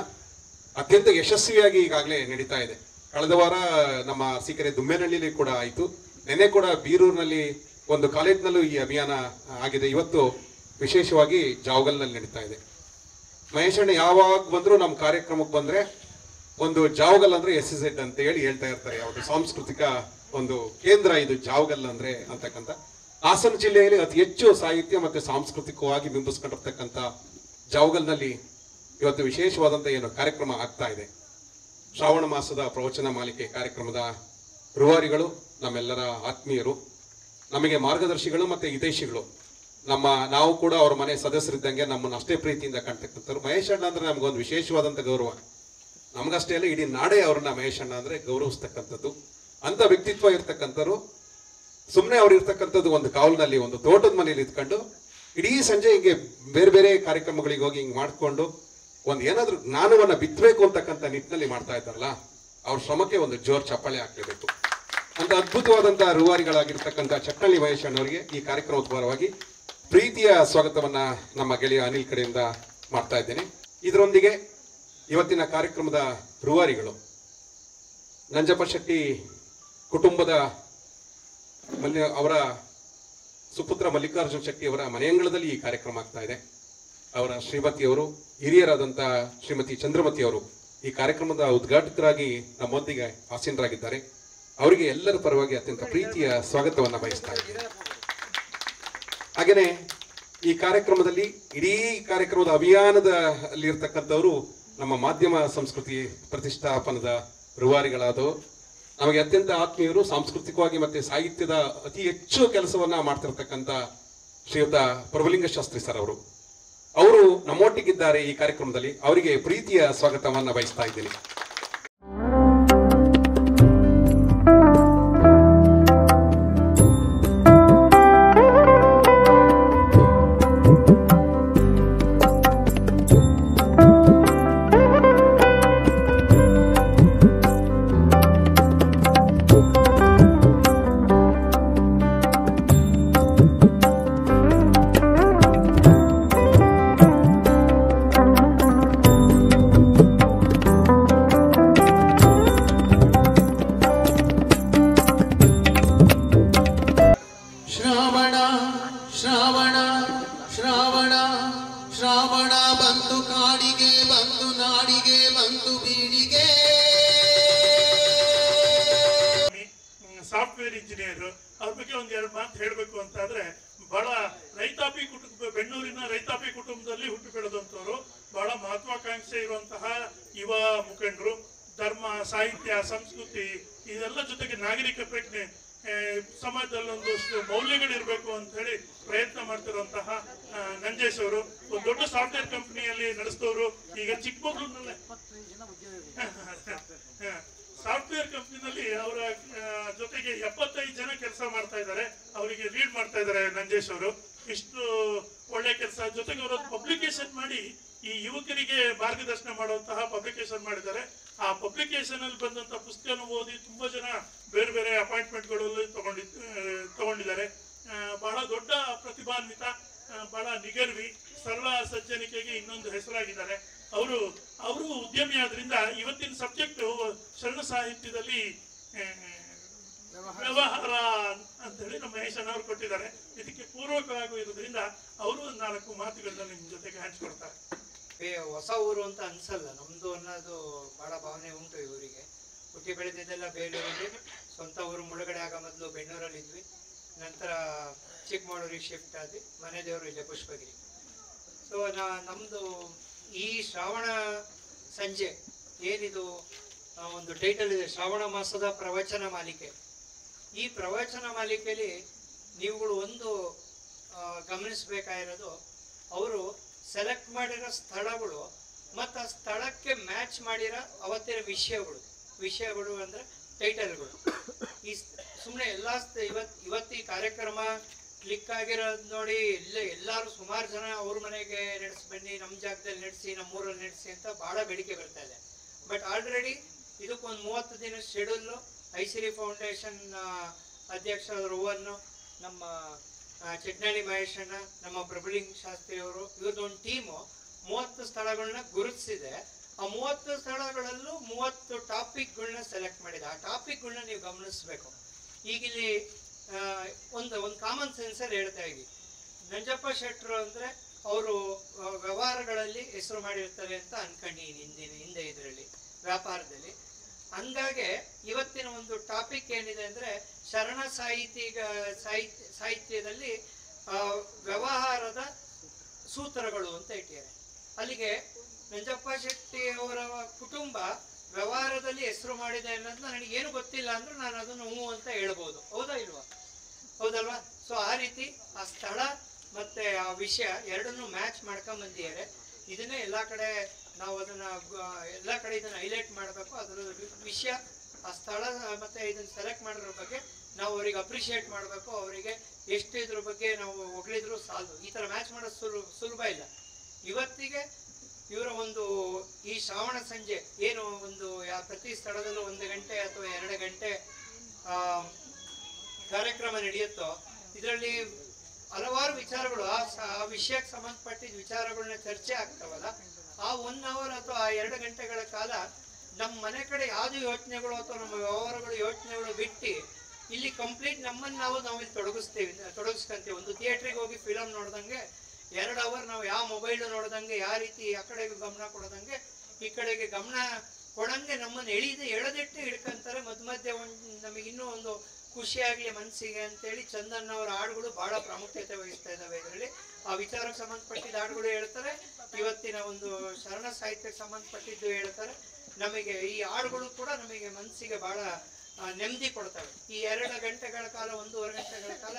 ಅತ್ಯಂತ ಯಶಸ್ವಿಯಾಗಿ ಈಗಾಗಲೇ ನಡೀತಾ ಇದೆ. ಕಳೆದ ವಾರ ನಮ್ಮ ಅರಸೀಕೆರೆ ದುಮ್ಮೇನಹಳ್ಳಿಲಿ ಕೂಡ ಆಯಿತು. ನೆನ್ನೆ ಕೂಡ ಬೀರೂರಿನಲ್ಲಿ ಒಂದು ಕಾಲೇಜ್ನಲ್ಲೂ ಈ ಅಭಿಯಾನ ಆಗಿದೆ. ಇವತ್ತು ವಿಶೇಷವಾಗಿ ಜಾವಗಲ್ನಲ್ಲಿ ನಡೀತಾ ಇದೆ. ಮಹೇಶಣ್ಣ ಯಾವಾಗ ಬಂದ್ರು ನಮ್ಮ ಕಾರ್ಯಕ್ರಮಕ್ಕೆ ಬಂದ್ರೆ ಒಂದು ಜಾವಗಲ್ ಅಂದ್ರೆ SZ ಅಂತ ಹೇಳಿ ಹೇಳ್ತಾ ಇರ್ತಾರೆ. ಯಾವುದು ಸಾಂಸ್ಕೃತಿಕ ಒಂದು ಕೇಂದ್ರ ಇದು ಜಾವಗಲ್ ಅಂದ್ರೆ ಅಂತಕ್ಕಂಥ. ಹಾಸನ ಜಿಲ್ಲೆಯಲ್ಲಿ ಅತಿ ಹೆಚ್ಚು ಸಾಹಿತ್ಯ ಮತ್ತೆ ಸಾಂಸ್ಕೃತಿಕವಾಗಿ ಬಿಂಬಿಸ್ಕೊಂಡಿರ್ತಕ್ಕಂಥ ಜಾವಗಲ್ನಲ್ಲಿ ಇವತ್ತು ವಿಶೇಷವಾದಂಥ ಏನು ಕಾರ್ಯಕ್ರಮ ಆಗ್ತಾ ಇದೆ. ಶ್ರಾವಣ ಮಾಸದ ಪ್ರವಚನ ಮಾಲಿಕೆ ಕಾರ್ಯಕ್ರಮದ ರೂವಾರಿಗಳು, ನಮ್ಮೆಲ್ಲರ ಆತ್ಮೀಯರು, ನಮಗೆ ಮಾರ್ಗದರ್ಶಿಗಳು ಮತ್ತೆ ಹಿತೈಷಿಗಳು, ನಾವು ಕೂಡ ಅವ್ರ ಮನೆ ಸದಸ್ಯರಿದ್ದಂಗೆ ನಮ್ಮನ್ನು ಅಷ್ಟೇ ಪ್ರೀತಿಯಿಂದ ಕಾಣ್ತಕ್ಕಂಥವ್ರು. ಮಹೇಶಣ್ಣ ಅಂದ್ರೆ ನಮ್ಗೊಂದು ವಿಶೇಷವಾದಂಥ ಗೌರವ. ನಮಗಷ್ಟೇ ಅಲ್ಲ, ಇಡೀ ನಾಡೇ ಅವ್ರನ್ನ ಮಹೇಶಣ್ಣ ಅಂದ್ರೆ ಗೌರವಿಸ್ತಕ್ಕಂಥದ್ದು. ಅಂತ ವ್ಯಕ್ತಿತ್ವ ಇರ್ತಕ್ಕಂಥವ್ರು. ಸುಮ್ಮನೆ ಅವ್ರು ಇರ್ತಕ್ಕಂಥದ್ದು ಒಂದು ಕಾವಲಿನಲ್ಲಿ, ಒಂದು ತೋಟದ ಮನೇಲಿ ಇದ್ಕೊಂಡು ಇಡೀ ಸಂಜೆ ಹಿಂಗೆ ಬೇರೆ ಬೇರೆ ಕಾರ್ಯಕ್ರಮಗಳಿಗೆ ಹೋಗಿ ಹಿಂಗೆ ಮಾಡ್ಕೊಂಡು ಒಂದು ಏನಾದ್ರೂ ಜ್ಞಾನವನ್ನ ಬಿತ್ತಬೇಕು ಅಂತಕ್ಕಂಥ ನಿಟ್ಟಿನಲ್ಲಿ ಮಾಡ್ತಾ ಇದ್ದಾರಲ್ಲ, ಅವ್ರ ಶ್ರಮಕ್ಕೆ ಒಂದು ಜೋರ್ ಚಪ್ಪಾಳೆ ಹಾಕಲೇಬೇಕು. ಅಂತ ಅದ್ಭುತವಾದಂತಹ ರೂವಾರಿಗಳಾಗಿರ್ತಕ್ಕಂಥ ಚಟ್ಟಳ್ಳಿ ಮಹೇಶಣ್ಣವರಿಗೆ ಈ ಕಾರ್ಯಕ್ರಮದ ಪರವಾಗಿ ಪ್ರೀತಿಯ ಸ್ವಾಗತವನ್ನ ನಮ್ಮ ಗೆಳೆಯ ಅನಿಲ್ ಕಡೆಯಿಂದ ಮಾಡ್ತಾ ಇದ್ದೇನೆ. ಇದರೊಂದಿಗೆ ಇವತ್ತಿನ ಕಾರ್ಯಕ್ರಮದ ರೂವಾರಿಗಳು ನಂಜಪ್ಪ ಶೆಟ್ಟಿ ಕುಟುಂಬದ ಅವರ ಸುಪುತ್ರ ಮಲ್ಲಿಕಾರ್ಜುನ್ ಶೆಟ್ಟಿ ಅವರ ಮನೆಯಂಗಳದಲ್ಲಿ ಈ ಕಾರ್ಯಕ್ರಮ ಆಗ್ತಾ ಇದೆ. ಅವರ ಶ್ರೀಮತಿಯವರು, ಹಿರಿಯರಾದಂತಹ ಶ್ರೀಮತಿ ಚಂದ್ರಮತಿ ಅವರು ಈ ಕಾರ್ಯಕ್ರಮದ ಉದ್ಘಾಟಕರಾಗಿ ನಮ್ಮೊಂದಿಗೆ ಆಸೀನರಾಗಿದ್ದಾರೆ. ಅವರಿಗೆ ಎಲ್ಲರ ಪರವಾಗಿ ಅತ್ಯಂತ ಪ್ರೀತಿಯ ಸ್ವಾಗತವನ್ನು ಬಯಸ್ತಾ ಇದ್ದೀನಿ. ಹಾಗೆಯೇ ಈ ಕಾರ್ಯಕ್ರಮದಲ್ಲಿ ಇಡೀ ಕಾರ್ಯಕ್ರಮದ ಅಭಿಯಾನದಲ್ಲಿ ಇರ್ತಕ್ಕಂಥವರು ನಮ್ಮ ಮಾಧ್ಯಮ ಸಂಸ್ಕೃತಿ ಪ್ರತಿಷ್ಠಾಪನದ ರೂವಾರಿಗಳಾದವು, ನಮಗೆ ಅತ್ಯಂತ ಆತ್ಮೀಯರು, ಸಾಂಸ್ಕೃತಿಕವಾಗಿ ಮತ್ತೆ ಸಾಹಿತ್ಯದ ಅತಿ ಹೆಚ್ಚು ಕೆಲಸವನ್ನ ಮಾಡ್ತಿರ್ತಕ್ಕಂಥ ಶ್ರೀಯುತ ಪ್ರಭುಲಿಂಗ ಶಾಸ್ತ್ರಿ ಸರ್ ಅವರು ನಮ್ಮೊಟ್ಟಿಗಿದ್ದಾರೆ ಈ ಕಾರ್ಯಕ್ರಮದಲ್ಲಿ. ಅವರಿಗೆ ಪ್ರೀತಿಯ ಸ್ವಾಗತವನ್ನ ಬಯಸ್ತಾ ಇದ್ದೀನಿ. ಶ್ರಾವಣ ಬಂತು ಕಾಡಿಗೆ, ಬಂತು ನಾಡಿಗೆ, ಬಂತು ಬೀಡಿಗೆ. ಸಾಫ್ಟ್ವೇರ್ ಇಂಜಿನಿಯರ್ ಅವ್ರ ಬಗ್ಗೆ ಒಂದೆರಡು ಮಾತು ಹೇಳಬೇಕು ಅಂತಾದ್ರೆ, ಬಹಳ ರೈತಾಪಿ ಕುಟುಂಬ, ಬೆಂಗಳೂರಿನ ರೈತಾಪಿ ಕುಟುಂಬದಲ್ಲಿ ಹುಟ್ಟು ಬೆಳೆದಂತವರು, ಬಹಳ ಮಹತ್ವಾಕಾಂಕ್ಷೆ ಇರುವಂತಹ ಯುವ ಮುಖಂಡರು. ಧರ್ಮ, ಸಾಹಿತ್ಯ, ಸಂಸ್ಕೃತಿ ಇದೆಲ್ಲ ಜೊತೆಗೆ ನಾಗರಿಕ ಪ್ರಜ್ಞೆ, ಸಮಾಜದಲ್ಲಿ ಒಂದಷ್ಟು ಮೌಲ್ಯಗಳಿರ್ಬೇಕು ಅಂತ ಹೇಳಿ ಪ್ರಯತ್ನ ಮಾಡ್ತಿರುವಂತಹ ನಂಜೇಶ್ ಅವರು ಒಂದು ದೊಡ್ಡ ಸಾಫ್ಟ್ವೇರ್ ಕಂಪನಿಯಲ್ಲಿ ನಡೆಸಿದವರು. ಈಗ ಚಿಕ್ಕಮಗಳೂರಿನಲ್ಲೇ ಸಾಫ್ಟ್ವೇರ್ ಕಂಪನಿನಲ್ಲಿ ಅವರ ಜೊತೆಗೆ 75 ಜನ ಕೆಲಸ ಮಾಡ್ತಾ ಇದ್ದಾರೆ. ಅವರಿಗೆ ಲೀಡ್ ಮಾಡ್ತಾ ಇದ್ದಾರೆ ನಂಜೇಶ್ ಅವರು. ಇಷ್ಟು ಒಳ್ಳೆ ಕೆಲಸ, ಜೊತೆಗೆ ಅವರು ಪಬ್ಲಿಕೇಶನ್ ಮಾಡಿ ಈ ಯುವಕರಿಗೆ ಮಾರ್ಗದರ್ಶನ ಮಾಡುವಂತಹ ಪಬ್ಲಿಕೇಶನ್ ಮಾಡಿದ್ದಾರೆ. ಆ ಪಬ್ಲಿಕೇಶನ್ ಅಲ್ಲಿ ಬಂದಂತ ಪುಸ್ತಕನ ಓದಿ ತುಂಬಾ ಜನ ಬೇರೆ ಬೇರೆ ಅಪಾಯಿಂಟ್ಮೆಂಟ್ಗಳಲ್ಲಿ ತಗೊಂಡಿದ್ದಾರೆ. ಬಹಳ ದೊಡ್ಡ ಪ್ರತಿಭಾನ್ವಿತ, ಬಹಳ ನಿಗರ್ವಿ, ಸರಳ ಸಜ್ಜನಿಕೆಗೆ ಇನ್ನೊಂದು ಹೆಸರಾಗಿದ್ದಾರೆ. ಅವರು ಉದ್ಯಮಿ ಆದ್ರಿಂದ ಇವತ್ತಿನ ಸಬ್ಜೆಕ್ಟ್ ಶರಣ ಸಾಹಿತ್ಯದಲ್ಲಿ ವ್ಯವಹಾರ ಅಂತ ಹೇಳಿ ನಮ್ಮ ಮಹೇಶನ್ ಅವರು ಕೊಟ್ಟಿದ್ದಾರೆ. ಇದಕ್ಕೆ ಪೂರ್ವಕವಾಗಿ ಇರೋದ್ರಿಂದ ಅವರು 4 ಮಾತುಗಳನ್ನ ನಿಮ್ ಜೊತೆಗೆ ಹಂಚ್ಕೊಡ್ತಾರೆ. ಹೊಸ ಊರು ಅಂತ ಅನ್ಸಲ್ಲ, ನಮ್ದು ಅನ್ನೋದು ಬಹಳ ಭಾವನೆ ಉಂಟು ಇವರಿಗೆ. ಹುಟ್ಟಿ ಬೆಳೆದಿದ್ದೆಲ್ಲ ಬೇಲೂರಲ್ಲಿ, ಸ್ವಂತ ಊರು ಮುಳುಗಡೆ ಆಗ ಮೊದಲು ಬೆಂಗಳೂರಲ್ಲಿ ಇದ್ವಿ, ನಂತರ ಚಿಕ್ಕಮಗಳೂರಿಗೆ ಶಿಫ್ಟ್ ಆದ್ವಿ, ಮನೆ ದೇವರು ಇಲ್ಲೇ ಪುಷ್ಪಗಿರಿ. ಸೊ ನಮ್ದು ಈ ಶ್ರಾವಣ ಸಂಜೆ ಏನಿದು ಒಂದು ಟೈಟಲ್ ಇದೆ, ಶ್ರಾವಣ ಮಾಸದ ಪ್ರವಚನ ಮಾಲಿಕೆ. ಈ ಪ್ರವಚನ ಮಾಲಿಕೆಯಲ್ಲಿ ನೀವುಗಳು ಒಂದು ಗಮನಿಸಬೇಕಾಗಿರೋದು, ಅವರು ಸೆಲೆಕ್ಟ್ ಮಾಡಿರೋ ಸ್ಥಳಗಳು ಮತ್ತು ಆ ಸ್ಥಳಕ್ಕೆ ಮ್ಯಾಚ್ ಮಾಡಿರೋ ಅವತ್ತಿನ ವಿಷಯಗಳು ಅಂದ್ರೆ ಟೈಟಲ್ಗಳು. ಈ ಸುಮ್ಮನೆ ಎಲ್ಲ ಇವತ್ತು ಈ ಕಾರ್ಯಕ್ರಮ ಕ್ಲಿಕ್ ಆಗಿರೋದು ನೋಡಿ ಎಲ್ಲರೂ ಸುಮಾರು ಜನ ಅವ್ರ ಮನೆಗೆ ನಡೆಸಿ ಬನ್ನಿ, ನಮ್ಮ ಜಾಗದಲ್ಲಿ ನಡೆಸಿ, ನಮ್ಮೂರಲ್ಲಿ ನಡೆಸಿ ಅಂತ ಬಹಳ ಬೇಡಿಕೆ ಬರ್ತಾ ಇದೆ. ಬಟ್ ಆಲ್ರೆಡಿ ಇದಕ್ಕೊಂದು 30 ದಿನ ಶೆಡ್ಯೂಲ್ ಐಸಿರಿ ಫೌಂಡೇಶನ್ ಅಧ್ಯಕ್ಷ ರೋವನ್ನು, ನಮ್ಮ ಚಿಟ್ನಾಡಿ ಮಹೇಶಣ್ಣ, ನಮ್ಮ ಪ್ರಭುಲಿಂಗ ಶಾಸ್ತ್ರಿ ಅವರು, ಇವ್ರದ್ದೊಂದು ಟೀಮು 30 ಸ್ಥಳಗಳನ್ನ ಗುರುತಿಸಿದೆ. ಆ 30 ಸ್ಥಳಗಳಲ್ಲೂ 30 ಟಾಪಿಕ್ಗಳನ್ನ ಸೆಲೆಕ್ಟ್ ಮಾಡಿದೆ. ಆ ಟಾಪಿಕ್ಗಳನ್ನ ನೀವು ಗಮನಿಸ್ಬೇಕು. ಈಗ ಇಲ್ಲಿ ಒಂದು ಕಾಮನ್ ಸೆನ್ಸಲ್ಲಿ ಹೇಳ್ತಾ ಇದ್ದೀವಿ, ನಂಜಪ್ಪ ಶೆಟ್ರು ಅಂದ್ರೆ ಅವರು ವ್ಯವಹಾರಗಳಲ್ಲಿ ಹೆಸರು ಮಾಡಿರ್ತಾರೆ ಅಂತ ಅನ್ಕೊಂಡಿದ್ದೀನಿ ಹಿಂದೆ ಇದರಲ್ಲಿ ವ್ಯಾಪಾರದಲ್ಲಿ. ಹಂಗಾಗಿ ಇವತ್ತಿನ ಒಂದು ಟಾಪಿಕ್ ಏನಿದೆ ಅಂದ್ರೆ ಶರಣ ಸಾಹಿತ್ಯದಲ್ಲಿ ವ್ಯವಹಾರದ ಸೂತ್ರಗಳು ಅಂತ ಇಟ್ಟಿದ್ದಾರೆ. ಅಲ್ಲಿಗೆ ನಂಜಪ್ಪ ಶೆಟ್ಟಿ ಅವರ ಕುಟುಂಬ ವ್ಯವಹಾರದಲ್ಲಿ ಹೆಸರು ಮಾಡಿದೆ ಅನ್ನೋದನ್ನ ನನಗೆ ಏನು ಗೊತ್ತಿಲ್ಲ ಅಂದ್ರೆ ನಾನು ಅದನ್ನು ಹ್ಞೂ ಅಂತ ಹೇಳ್ಬೋದು. ಹೌದಾ ಇಲ್ವಾ? ಹೌದಲ್ವಾ? ಸೊ ಆ ರೀತಿ ಆ ಸ್ಥಳ ಮತ್ತೆ ಆ ವಿಷಯ ಎರಡನ್ನೂ ಮ್ಯಾಚ್ ಮಾಡ್ಕೊಂಡ್ ಬಂದಿದ್ದಾರೆ. ಇದನ್ನೇ ಎಲ್ಲ ಕಡೆ ನಾವು ಎಲ್ಲ ಕಡೆ ಇದನ್ನ ಹೈಲೈಟ್ ಮಾಡಬೇಕು. ಅದರ ವಿಷಯ, ಆ ಸ್ಥಳ ಮತ್ತೆ ಇದನ್ನ ಸೆಲೆಕ್ಟ್ ಮಾಡಿರೋ ಬಗ್ಗೆ ನಾವು ಅವರಿಗೆ ಅಪ್ರಿಷಿಯೇಟ್ ಮಾಡಬೇಕು. ಅವರಿಗೆ ಎಷ್ಟು ಇದ್ರ ಬಗ್ಗೆ ನಾವು ಹೊಗಳಿದ್ರು ಸಾಲದು. ಈ ತರ ಮ್ಯಾಚ್ ಮಾಡೋದು ಸುಲಭ ಇಲ್ಲ. ಇವತ್ತಿಗೆ ಇವರ ಒಂದು ಈ ಶ್ರಾವಣ ಸಂಜೆ ಏನು ಒಂದು ಪ್ರತಿ ಸ್ಥಳದಲ್ಲೂ 1 ಗಂಟೆ ಅಥವಾ 2 ಗಂಟೆ ಕಾರ್ಯಕ್ರಮ ನಡೆಯುತ್ತೋ, ಇದರಲ್ಲಿ ಹಲವಾರು ವಿಚಾರಗಳು, ಆ ವಿಷಯಕ್ಕೆ ಸಂಬಂಧಪಟ್ಟಿದ ವಿಚಾರಗಳನ್ನ ಚರ್ಚೆ ಆಗ್ತಾವಲ್ಲ, ಆ 1 ಅವರ್ ಅಥವಾ 2 ಗಂಟೆಗಳ ಕಾಲ ನಮ್ಮ ಮನೆ ಕಡೆ ಯಾವ್ದು ಯೋಚನೆಗಳು ಅಥವಾ ನಮ್ಮ ವ್ಯವಹಾರಗಳು ಯೋಚನೆಗಳು ಬಿಟ್ಟು ಇಲ್ಲಿ ಕಂಪ್ಲೀಟ್ ನಮ್ಮನ್ನು ನಾವು ಇಲ್ಲಿ ತೊಡಗಿಸ್ಕೊಂತೀವಿ. ಒಂದು ಥಿಯೇಟ್ರಿಗೆ ಹೋಗಿ ಫಿಲಮ್ ನೋಡ್ದಂಗೆ 2 ಅವರ್ ನಾವು ಯಾವ ಮೊಬೈಲ್ ನೋಡ್ದಂಗೆ, ಯಾವ ರೀತಿ ಆ ಕಡೆ ಗಮನ ಕೊಡೋದಂಗೆ ಈ ಕಡೆಗೆ ಗಮನ ಕೊಡಂಗೆ ನಮ್ಮನ್ನು ಎಳೆದಿಟ್ಟು ಹಿಡ್ಕೊಂತಾರೆ. ಮಧ್ಯೆ ನಮಗೆ ಇನ್ನೂ ಒಂದು ಖುಷಿ ಆಗ್ಲಿ ಮನಸ್ಸಿಗೆ ಅಂತೇಳಿ ಚಂದನ್ ಅವರ ಹಾಡುಗಳು ಬಹಳ ಪ್ರಾಮುಖ್ಯತೆ ವಹಿಸ್ತಾ ಇದ್ದಾವೆ. ಇದರಲ್ಲಿ ಆ ವಿಚಾರಕ್ಕೆ ಸಂಬಂಧಪಟ್ಟಿದ್ದ ಹಾಡುಗಳು ಹೇಳ್ತಾರೆ, ಇವತ್ತಿನ ಒಂದು ಶರಣ ಸಾಹಿತ್ಯಕ್ಕೆ ಸಂಬಂಧಪಟ್ಟಿದ್ದು ಹೇಳ್ತಾರೆ. ನಮಗೆ ಈ ಹಾಡುಗಳು ಕೂಡ ನಮಗೆ ಮನಸ್ಸಿಗೆ ಬಹಳ ನೆಮ್ಮದಿ ಕೊಡ್ತವೆ. ಈ 2 ಗಂಟೆಗಳ ಕಾಲ 1.5 ಗಂಟೆಗಳ ಕಾಲ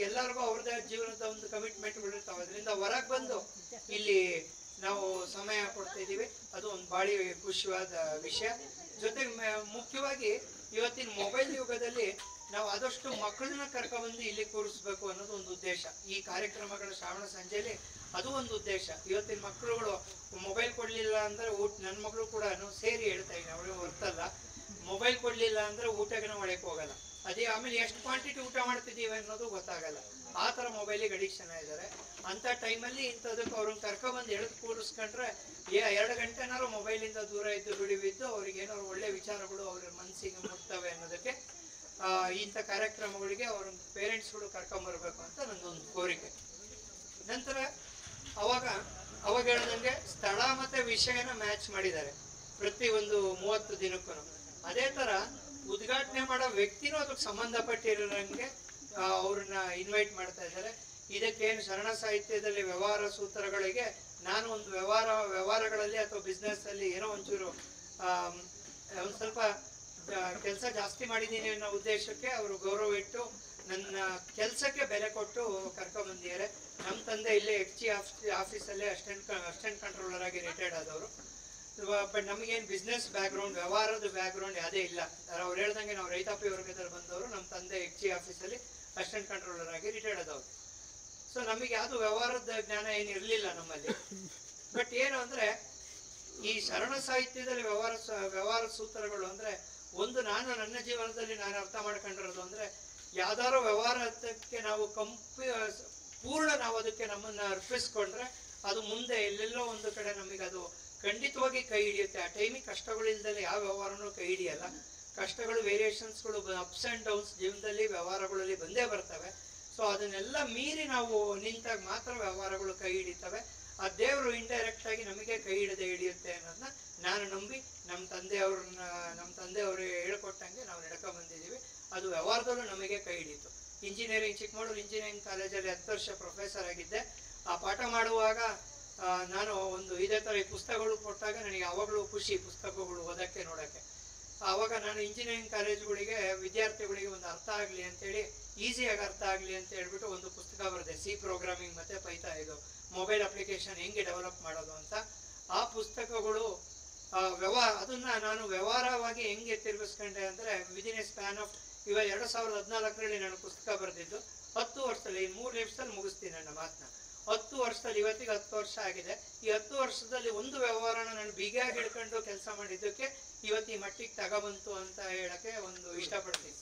ಎಲ್ಲರಿಗೂ ಅವ್ರದೇ ಜೀವನದ ಒಂದು ಕಮಿಟ್ಮೆಂಟ್ಗಳು ಇರ್ತಾವೆ. ಅದರಿಂದ ಹೊರಗೆ ಬಂದು ಇಲ್ಲಿ ನಾವು ಸಮಯ ಕೊಡ್ತಾ ಇದ್ದೀವಿ. ಅದು ಒಂದು ಭಾಳ ಖುಷಿಯಾದ ವಿಷಯ. ಜೊತೆಗೆ ಮುಖ್ಯವಾಗಿ ಇವತ್ತಿನ ಮೊಬೈಲ್ ಯುಗದಲ್ಲಿ ನಾವು ಆದಷ್ಟು ಮಕ್ಕಳನ್ನ ಕರ್ಕೊಂಡ್ಬಂದು ಇಲ್ಲಿ ಕೂರಿಸ್ಬೇಕು ಅನ್ನೋದು ಒಂದು ಉದ್ದೇಶ. ಈ ಕಾರ್ಯಕ್ರಮಗಳ ಶ್ರಾವಣ ಸಂಜೆಯಲ್ಲಿ ಅದು ಒಂದು ಉದ್ದೇಶ. ಇವತ್ತಿನ ಮಕ್ಕಳುಗಳು ಮೊಬೈಲ್ ಕೊಡ್ಲಿಲ್ಲ ಅಂದ್ರೆ ನನ್ನ ಮಗಳು ಕೂಡ ಸೇರಿ ಹೇಳ್ತಾ ಇದ್ದೀನಿ, ಅವಳಿಗೆ ಹೊರ್ತಲ್ಲ, ಮೊಬೈಲ್ ಕೊಡ್ಲಿಲ್ಲ ಅಂದ್ರೆ ಊಟಕ್ಕೆ ನಾವು ಒಳಗೆ ಹೋಗಲ್ಲ. ಅದೇ ಆಮೇಲೆ ಎಷ್ಟು ಕ್ವಾಂಟಿಟಿ ಊಟ ಮಾಡ್ತಿದ್ದೀವಿ ಅನ್ನೋದು ಗೊತ್ತಾಗಲ್ಲ. ಆ ಥರ ಮೊಬೈಲಿಗೆ ಅಡಿಕ್ಷನ್ ಆಗಿದ್ದಾರೆ. ಅಂಥ ಟೈಮಲ್ಲಿ ಇಂಥದಕ್ಕೆ ಅವ್ರನ್ನ ಕರ್ಕೊಂಡ್ಬಂದು ಎಳೆದು ಕೂರಿಸ್ಕೊಂಡ್ರೆ 2 ಗಂಟೆನಾರು ಮೊಬೈಲಿಂದ ದೂರ ಇದ್ದು ಬಿಡುವಿದ್ದು ಅವ್ರಿಗೆ ಏನಾದ್ರು ಒಳ್ಳೆ ವಿಚಾರಗಳು ಅವ್ರ ಮನಸ್ಸಿಗೆ ಮುಟ್ತವೆ ಅನ್ನೋದಕ್ಕೆ ಇಂಥ ಕಾರ್ಯಕ್ರಮಗಳಿಗೆ ಅವ್ರ ಪೇರೆಂಟ್ಸ್ಗಳು ಕರ್ಕೊಂಬರ್ಬೇಕು ಅಂತ ನನ್ನೊಂದು ಕೋರಿಕೆ. ನಂತರ ಅವಾಗ ಹೇಳ್ದಂಗೆ ಸ್ಥಳ ಮತ್ತು ವಿಷಯನ ಮ್ಯಾಚ್ ಮಾಡಿದ್ದಾರೆ ಪ್ರತಿ ಒಂದು 30 ದಿನಕ್ಕೂ. ಅದೇ ಥರ ಉದ್ಘಾಟನೆ ಮಾಡೋ ವ್ಯಕ್ತಿನೂ ಅದಕ್ಕೆ ಸಂಬಂಧಪಟ್ಟಿರೋಂಗೆ ಅವ್ರನ್ನ ಇನ್ವೈಟ್ ಮಾಡ್ತಾ ಇದ್ದಾರೆ. ಇದಕ್ಕೇನು ಶರಣ ಸಾಹಿತ್ಯದಲ್ಲಿ ವ್ಯವಹಾರ ಸೂತ್ರಗಳಿಗೆ ನಾನು ಒಂದು ವ್ಯವಹಾರಗಳಲ್ಲಿ ಅಥವಾ ಬಿಸ್ನೆಸ್ ಅಲ್ಲಿ ಏನೋ ಒಂಚೂರು ಒಂದು ಸ್ವಲ್ಪ ಕೆಲಸ ಜಾಸ್ತಿ ಮಾಡಿದ್ದೀನಿ ಅನ್ನೋ ಉದ್ದೇಶಕ್ಕೆ ಅವರು ಗೌರವ ಇಟ್ಟು ನನ್ನ ಕೆಲಸಕ್ಕೆ ಬೆಲೆ ಕೊಟ್ಟು ಕರ್ಕೊಂಡ್ಬಂದಿದ್ದಾರೆ. ನಮ್ಮ ತಂದೆ ಇಲ್ಲೇ HG ಆಫೀಸಲ್ಲೇ ಅಸಿಸ್ಟೆಂಟ್ ಕಂಟ್ರೋಲರ್ ಆಗಿ ರಿಟೈರ್ಡ್ ಆದವರು. ಬಟ್ ನಮಗೇನು ಬಿಸ್ನೆಸ್ ಬ್ಯಾಕ್ಗ್ರೌಂಡ್, ವ್ಯವಹಾರದ ಬ್ಯಾಕ್ಗ್ರೌಂಡ್ ಯಾವುದೇ ಇಲ್ಲ. ಅವ್ರು ಹೇಳ್ದಂಗೆ ನಾವು ರೈತಾಪಿ ವರ್ಗದಲ್ಲಿ ಬಂದವರು. ನಮ್ಮ ತಂದೆ HG ಆಫೀಸಲ್ಲಿ ಅಸಿಸ್ಟೆಂಟ್ ಕಂಟ್ರೋಲರ್ ಆಗಿ ರಿಟೈರ್ಡ್ ಆದವರು. ಸೊ ನಮಗೆ ಯಾವುದು ವ್ಯವಹಾರದ ಜ್ಞಾನ ಏನು ಇರಲಿಲ್ಲ ನಮ್ಮಲ್ಲಿ. ಬಟ್ ಏನು ಅಂದರೆ ಈ ಶರಣ ಸಾಹಿತ್ಯದಲ್ಲಿ ವ್ಯವಹಾರ ಸೂತ್ರಗಳು ಅಂದರೆ ನಾನು ನನ್ನ ಜೀವನದಲ್ಲಿ ನಾನು ಅರ್ಥ ಮಾಡ್ಕೊಂಡಿರೋದು ಅಂದರೆ ಯಾವ್ದಾರೋ ವ್ಯವಹಾರಕ್ಕೆ ನಾವು ಪೂರ್ಣ ನಾವು ಅದಕ್ಕೆ ನಮ್ಮನ್ನು ಅರ್ಪಿಸ್ಕೊಂಡ್ರೆ ಅದು ಮುಂದೆ ಎಲ್ಲೆಲ್ಲೋ ಒಂದು ಕಡೆ ನಮಗೆ ಅದು ಖಂಡಿತವಾಗಿ ಕೈ ಹಿಡಿಯುತ್ತೆ. ಆ ಟೈಮಿಗೆ ಕಷ್ಟಗಳಿಲ್ದಲ್ಲಿ ಯಾವ ವ್ಯವಹಾರನೂ ಕೈ ಹಿಡಿಯಲ್ಲ. ಕಷ್ಟಗಳು, ವೇರಿಯೇಷನ್ಸ್ಗಳು, ಅಪ್ಸ್ ಆ್ಯಂಡ್ ಡೌನ್ಸ್ ಜೀವನದಲ್ಲಿ ವ್ಯವಹಾರಗಳಲ್ಲಿ ಬಂದೇ ಬರ್ತವೆ. ಸೊ ಅದನ್ನೆಲ್ಲ ಮೀರಿ ನಾವು ನಿಂತಾಗ ಮಾತ್ರ ವ್ಯವಹಾರಗಳು ಕೈ ಹಿಡಿತವೆ. ಆ ದೇವರು ಇಂಡೈರೆಕ್ಟ್ ಆಗಿ ನಮಗೆ ಕೈ ಹಿಡಿಯುತ್ತೆ ಅನ್ನೋದನ್ನ ನಾನು ನಂಬಿ ನಮ್ಮ ತಂದೆಯವರು ಹೇಳ್ಕೊಟ್ಟಂಗೆ ನಾವು ನಡ್ಕೊಂಡ್ಬಂದಿದ್ದೀವಿ. ಅದು ವ್ಯವಹಾರದಲ್ಲೂ ನಮಗೆ ಕೈ ಹಿಡಿಯಿತು. ಚಿಕ್ಕಮಗಳೂರು ಇಂಜಿನಿಯರಿಂಗ್ ಕಾಲೇಜಲ್ಲಿ 10 ವರ್ಷ ಪ್ರೊಫೆಸರ್ ಆಗಿದ್ದೆ. ಆ ಪಾಠ ಮಾಡುವಾಗ ನಾನು ಒಂದು ಇದೇ ಥರ ಪುಸ್ತಕಗಳು ಕೊಟ್ಟಾಗ ನನಗೆ ಯಾವಾಗಲೂ ಖುಷಿ ಪುಸ್ತಕಗಳು ಓದೋಕ್ಕೆ ನೋಡೋಕ್ಕೆ. ಆವಾಗ ನಾನು ಇಂಜಿನಿಯರಿಂಗ್ ಕಾಲೇಜುಗಳಿಗೆ ವಿದ್ಯಾರ್ಥಿಗಳಿಗೆ ಒಂದು ಅರ್ಥ ಆಗಲಿ ಅಂತೇಳಿ, ಈಸಿಯಾಗಿ ಅರ್ಥ ಆಗಲಿ ಅಂತ ಹೇಳ್ಬಿಟ್ಟು ಒಂದು ಪುಸ್ತಕ ಬರೆದೆ, C ಪ್ರೋಗ್ರಾಮಿಂಗ್ ಮತ್ತು ಪೈಥಾನ್, ಇದು ಮೊಬೈಲ್ ಅಪ್ಲಿಕೇಶನ್ ಹೆಂಗೆ ಡೆವಲಪ್ ಮಾಡೋದು ಅಂತ. ಆ ಪುಸ್ತಕಗಳು ಅದನ್ನು ನಾನು ವ್ಯವಹಾರವಾಗಿ ಹೆಂಗೆ ತಿರುಗಿಸ್ಕೊಂಡೆ ಅಂದರೆ ವಿದಿನ್ ಎ ಸ್ಪ್ಯಾನ್ ಆಫ್ 2014ರಲ್ಲಿ ನಾನು ಪುಸ್ತಕ ಬರೆದಿದ್ದು 10 ವರ್ಷದಲ್ಲಿ 3 ನಿಮಿಷದಲ್ಲಿ ಮುಗಿಸ್ತೀನಿ ನನ್ನ ಮಾತನ್ನ. 10 ವರ್ಷದಲ್ಲಿ ಇವತ್ತಿಗೆ 10 ವರ್ಷ ಆಗಿದೆ. ಈ 10 ವರ್ಷದಲ್ಲಿ ಒಂದು ವ್ಯವಹಾರನ ನಾನು ಬಿಗಿಯಾಗಿ ಹಿಡ್ಕೊಂಡು ಕೆಲಸ ಮಾಡಿದ್ದಕ್ಕೆ ಇವತ್ತು ಈ ಮಟ್ಟಿಗೆ ತಗೊಬಂತು ಅಂತ ಹೇಳಕ್ಕೆ ಒಂದು ಇಷ್ಟಪಡ್ತೀನಿ.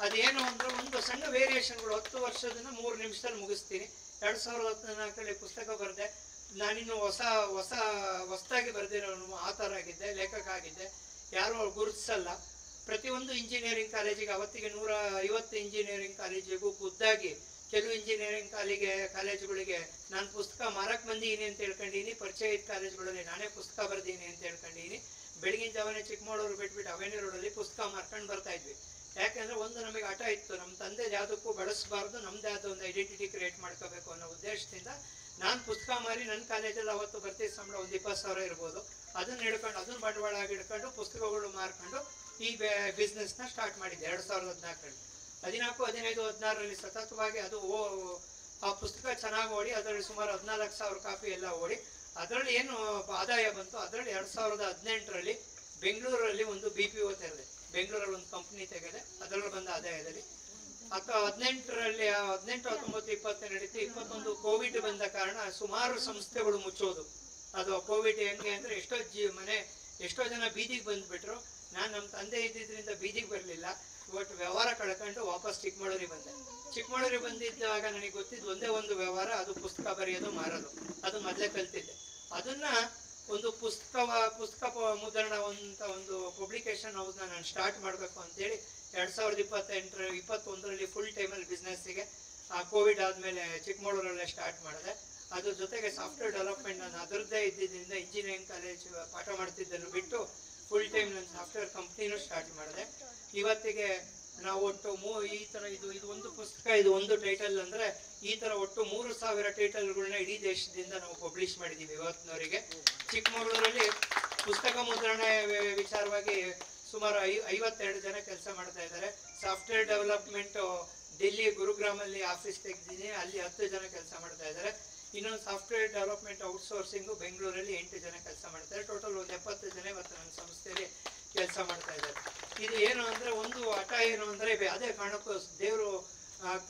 ಅದೇನು ಅಂದರೆ ಒಂದು ಸಣ್ಣ ವೇರಿಯೇಷನ್ಗಳು. 10 ವರ್ಷದನ್ನ 3 ನಿಮಿಷದಲ್ಲಿ ಮುಗಿಸ್ತೀನಿ. 2014ರಲ್ಲಿ ಪುಸ್ತಕ ಬರೆದೆ. ನಾನಿನ್ನು ಹೊಸದಾಗಿ ಬರೆದಿರೋ ಆಥರ್ ಆಗಿದ್ದೆ, ಲೇಖಕ ಆಗಿದ್ದೆ. ಯಾರೂ ಗುರುತಿಸಲ್ಲ. ಪ್ರತಿಯೊಂದು ಇಂಜಿನಿಯರಿಂಗ್ ಕಾಲೇಜಿಗೆ, ಅವತ್ತಿಗೆ 150 ಇಂಜಿನಿಯರಿಂಗ್ ಕಾಲೇಜಿಗೂ ಖುದ್ದಾಗಿ ಕೆಲವು ಇಂಜಿನಿಯರಿಂಗ್ ಕಾಲೇಜುಗಳಿಗೆ ನಾನು ಪುಸ್ತಕ ಮಾರಕ್ಕೆ ಬಂದೀನಿ ಅಂತ ಹೇಳ್ಕೊಂಡಿನಿ. ಪರಿಚಯ ಇದ್ದ ಕಾಲೇಜುಗಳಲ್ಲಿ ನಾನೇ ಪುಸ್ತಕ ಬರ್ದೀನಿ ಅಂತ ಹೇಳ್ಕೊಂಡಿನಿ. ಬೆಳಗಿನ ಜಾವನೆ ಚಿಕ್ಕಮಗಳೂರು ಬಿಟ್ಬಿಟ್ಟು ಅವೆನ್ಯೂ ರೋಡಲ್ಲಿ ಪುಸ್ತಕ ಮಾರ್ಕೊಂಡು ಬರ್ತಾ ಇದ್ವಿ. ಯಾಕೆಂದರೆ ಒಂದು ನಮಗೆ ಹಠ ಇತ್ತು, ನಮ್ಮ ತಂದೆ ಯಾವುದಕ್ಕೂ ಬಳಸಬಾರ್ದು, ನಮ್ಮದೇ ಆದ ಒಂದು ಐಡೆಂಟಿಟಿ ಕ್ರಿಯೇಟ್ ಮಾಡ್ಕೋಬೇಕು ಅನ್ನೋ ಉದ್ದೇಶದಿಂದ ನಾನು ಪುಸ್ತಕ ಮಾರಿ ನನ್ನ ಕಾಲೇಜಲ್ಲಿ ಅವತ್ತು ಬರ್ತಿದ್ದ ಸಂಬಳ ಒಂದು 20,000 ಇರ್ಬೋದು. ಅದನ್ನು ಹಿಡ್ಕೊಂಡು, ಅದನ್ನು ಬಂಡವಾಳ ಆಗಿ ಹಿಡ್ಕೊಂಡು ಪುಸ್ತಕಗಳು ಮಾರ್ಕೊಂಡು ಈ ಬಿಸ್ನೆಸ್ನ ಸ್ಟಾರ್ಟ್ ಮಾಡಿದ್ದೆ 2014ರಲ್ಲಿ. 14, 15, 16ರಲ್ಲಿ ಸತತವಾಗಿ ಅದು ಆ ಪುಸ್ತಕ ಚೆನ್ನಾಗಿ ಓಡಿ ಅದರಲ್ಲಿ ಸುಮಾರು 14,000 ಕಾಪಿ ಎಲ್ಲ ಓಡಿ ಅದರಲ್ಲಿ ಏನು ಆದಾಯ ಬಂತು. ಅದರಲ್ಲಿ 2018ರಲ್ಲಿ ಬೆಂಗಳೂರಲ್ಲಿ ಒಂದು BPO ತೆರೆದೆ. ಬೆಂಗಳೂರಲ್ಲಿ ಒಂದು ಕಂಪ್ನಿ ತೆಗೆದೆ. ಅದರಲ್ಲಿ ಬಂದ ಆದಾಯದಲ್ಲಿ 18ರಲ್ಲಿ 18, 19, 20 ನಡೀತು. 21 ಕೋವಿಡ್ ಬಂದ ಕಾರಣ ಸುಮಾರು ಸಂಸ್ಥೆಗಳು ಮುಚ್ಚೋದು. ಅದು ಕೋವಿಡ್ ಹೆಂಗೆ ಅಂದರೆ ಎಷ್ಟೋ ಜನ ಬೀದಿಗೆ ಬಂದುಬಿಟ್ರು. ನಾನು ನಮ್ಮ ತಂದೆ ಇದ್ದಿದ್ದರಿಂದ ಬೀದಿಗೆ ಬರಲಿಲ್ಲ. ಬಟ್ ವ್ಯವಹಾರ ಕಳ್ಕೊಂಡು ವಾಪಸ್ ಚಿಕ್ಕಮಗಳೂರಿಗೆ ಬಂದೆ. ಚಿಕ್ಕಮಗಳೂರಿಗೆ ಬಂದಿದ್ದಾಗ ನನಗೆ ಗೊತ್ತಿದ್ದು ಒಂದೇ ಒಂದು ವ್ಯವಹಾರ, ಅದು ಪುಸ್ತಕ ಬರೆಯೋದು, ಮಾರೋದು. ಅದು ಮೊದಲೇ ಕಲ್ತಿದ್ದೆ. ಅದನ್ನು ಒಂದು ಪುಸ್ತಕ ಮುದ್ರಣ ಅಂತ ಒಂದು ಪಬ್ಲಿಕೇಶನ್ ಹೌಸ್ನ ನಾನು ಸ್ಟಾರ್ಟ್ ಮಾಡಬೇಕು ಅಂತೇಳಿ 2021ರಲ್ಲಿ ಫುಲ್ ಟೈಮಲ್ಲಿ ಬಿಸ್ನೆಸ್ಸಿಗೆ ಕೋವಿಡ್ ಆದಮೇಲೆ ಚಿಕ್ಕಮಗಳೂರಲ್ಲೇ ಸ್ಟಾರ್ಟ್ ಮಾಡಿದೆ. ಅದ್ರ ಜೊತೆಗೆ ಸಾಫ್ಟ್ವೇರ್ ಡೆವಲಪ್ಮೆಂಟ್ ನಾನು ಅದರದ್ದೇ ಇದ್ದಿದ್ದರಿಂದ ಇಂಜಿನಿಯರಿಂಗ್ ಕಾಲೇಜ್ ಪಾಠ ಮಾಡ್ತಿದ್ದನ್ನು ಬಿಟ್ಟು ಫುಲ್ ಟೈಮ್ ನಾನು ಸಾಫ್ಟ್ವೇರ್ ಕಂಪ್ನಿನೂ ಸ್ಟಾರ್ಟ್ ಮಾಡಿದೆ. ಇವತ್ತಿಗೆ ನಾವು ಒಟ್ಟು ಈ ಥರ ಇದು ಒಂದು ಪುಸ್ತಕ, ಇದು ಒಂದು ಟೈಟಲ್ ಅಂದರೆ ಈ ಥರ ಒಟ್ಟು 3000 ಟೈಟಲ್ಗಳನ್ನ ಇಡೀ ದೇಶದಿಂದ ನಾವು ಪಬ್ಲಿಷ್ ಮಾಡಿದ್ದೀವಿ ಇವತ್ತಿನವರೆಗೆ. ಚಿಕ್ಕಮಗಳೂರಲ್ಲಿ ಪುಸ್ತಕ ಮುದ್ರಣ ವಿಚಾರವಾಗಿ ಸುಮಾರು 52 ಜನ ಕೆಲಸ ಮಾಡ್ತಾ ಇದ್ದಾರೆ. ಸಾಫ್ಟ್ವೇರ್ ಡೆವಲಪ್ಮೆಂಟ್ ಡೆಲ್ಲಿ ಗುರುಗ್ರಾಮಲ್ಲಿ ಆಫೀಸ್ ತೆಗೆದಿದ್ದೀನಿ, ಅಲ್ಲಿ 10 ಜನ ಕೆಲಸ ಮಾಡ್ತಾ ಇದ್ದಾರೆ. ಇನ್ನೊಂದು ಸಾಫ್ಟ್ವೇರ್ ಡೆವಲಪ್ಮೆಂಟ್ ಔಟ್ಸೋರ್ಸಿಂಗು ಬೆಂಗಳೂರಲ್ಲಿ 8 ಜನ ಕೆಲಸ ಮಾಡ್ತಾರೆ. ಟೋಟಲ್ ಒಂದು 70 ಜನ ಇವತ್ತು ನನ್ನ ಸಂಸ್ಥೆಯಲ್ಲಿ ಕೆಲಸ ಮಾಡ್ತಾ ಇದ್ದಾರೆ. ಇದು ಏನು ಅಂದರೆ ಒಂದು ಹಠ ಏನು ಅಂದರೆ ಅದೇ ಕಾರಣಕ್ಕೂ ದೇವರು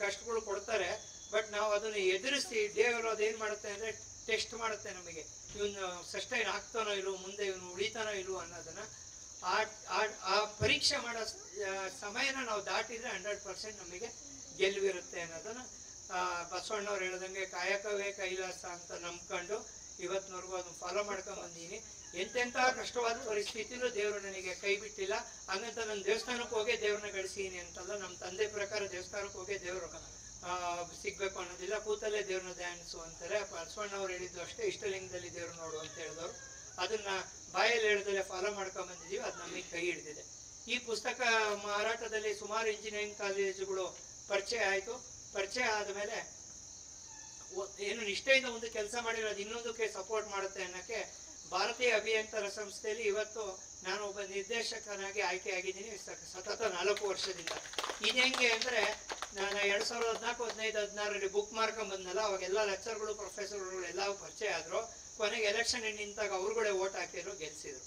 ಕಷ್ಟಗಳು ಕೊಡ್ತಾರೆ, ಬಟ್ ನಾವು ಅದನ್ನು ಎದುರಿಸಿ ದೇವರು ಅದೇನು ಮಾಡುತ್ತೆ ಅಂದರೆ ಟೆಸ್ಟ್ ಮಾಡುತ್ತೆ ನಮಗೆ. ಇವನು ಸಸ್ಟೈನ್ ಆಗ್ತಾನೋ ಇಲ್ವೋ, ಮುಂದೆ ಇವನು ಉಳಿತಾನೋ ಇಲ್ವೋ ಅನ್ನೋದನ್ನು ಆ ಪರೀಕ್ಷೆ ಮಾಡೋ ಸಮಯನ ನಾವು ದಾಟಿದರೆ 100% ನಮಗೆ ಗೆಲುವಿರುತ್ತೆ ಅನ್ನೋದನ್ನು ಬಸವಣ್ಣವ್ರು ಹೇಳ್ದಂಗೆ ಕಾಯಕವೇ ಕೈಲಾಸ ಅಂತ ನಂಬ್ಕೊಂಡು ಇವತ್ತಿನವರೆಗೂ ಅದನ್ನು ಫಾಲೋ ಮಾಡ್ಕೊಂಡು ಬಂದೀನಿ. ಎಂತೆಂಥ ಕಷ್ಟವಾದ ಪರಿಸ್ಥಿತಿಲೂ ದೇವರು ನನಗೆ ಕೈ ಬಿಟ್ಟಿಲ್ಲ. ಹಂಗಂತ ನಾನು ದೇವಸ್ಥಾನಕ್ಕೆ ಹೋಗೇ ದೇವ್ರನ್ನ ಗಳಿಸೀನಿ ಅಂತಲ್ಲ. ನಮ್ಮ ತಂದೆ ಪ್ರಕಾರ ದೇವಸ್ಥಾನಕ್ಕೆ ಹೋಗೇ ದೇವರು ಸಿಗ್ಬೇಕು ಅನ್ನೋದಿಲ್ಲ, ಕೂತಲ್ಲೇ ದೇವ್ರನ್ನ ಧ್ಯಾನಿಸು ಅಂತಾರೆ. ಬಸವಣ್ಣವ್ರು ಹೇಳಿದ್ದು ಅಷ್ಟೇ, ಇಷ್ಟಲಿಂಗದಲ್ಲಿ ದೇವ್ರು ನೋಡು ಅಂತ ಹೇಳಿದವರು. ಅದನ್ನ ಬಾಯಲ್ಲಿ ಹೇಳ್ದಲ್ಲೇ ಫಾಲೋ ಮಾಡ್ಕೊಂಡು ಬಂದಿದ್ದೀವಿ, ಅದು ನಮಗೆ ಕೈ ಹಿಡಿದಿದೆ. ಈ ಪುಸ್ತಕ ಮಾರಾಟದಲ್ಲಿ ಸುಮಾರು ಇಂಜಿನಿಯರಿಂಗ್ ಕಾಲೇಜುಗಳು ಪರಿಚಯ ಆಯಿತು. ಪರಿಚಯ ಆದಮೇಲೆ ಏನು ನಿಷ್ಠೆಯಿಂದ ಒಂದು ಕೆಲಸ ಮಾಡಿರೋದು ಇನ್ನೊಂದಕ್ಕೆ ಸಪೋರ್ಟ್ ಮಾಡುತ್ತೆ ಅನ್ನೋಕ್ಕೆ ಭಾರತೀಯ ಅಭಿಯಂತರ ಸಂಸ್ಥೆಯಲ್ಲಿ ಇವತ್ತು ನಾನು ಒಬ್ಬ ನಿರ್ದೇಶಕನಾಗಿ ಆಯ್ಕೆಯಾಗಿದ್ದೀನಿ ಸತತ 4 ವರ್ಷದಿಂದ. ಇದು ಹೆಂಗೆ ಅಂದರೆ ನಾನು 2014, 15, 16ರಲ್ಲಿ ಬುಕ್ ಮಾಡ್ಕೊಂಡು ಬಂದಲ್ಲ, ಅವಾಗೆಲ್ಲ ಲೆಕ್ಚರ್ಗಳು ಪ್ರೊಫೆಸರ್ಗಳು ಎಲ್ಲ ಪರಿಚಯ ಆದರು. ಕೊನೆಗೆ ಎಲೆಕ್ಷನ್ ನಿಂತಾಗ ಅವ್ರುಗಳೇ ಓಟ್ ಹಾಕಿದ್ರು, ಗೆಲ್ಸಿದ್ರು.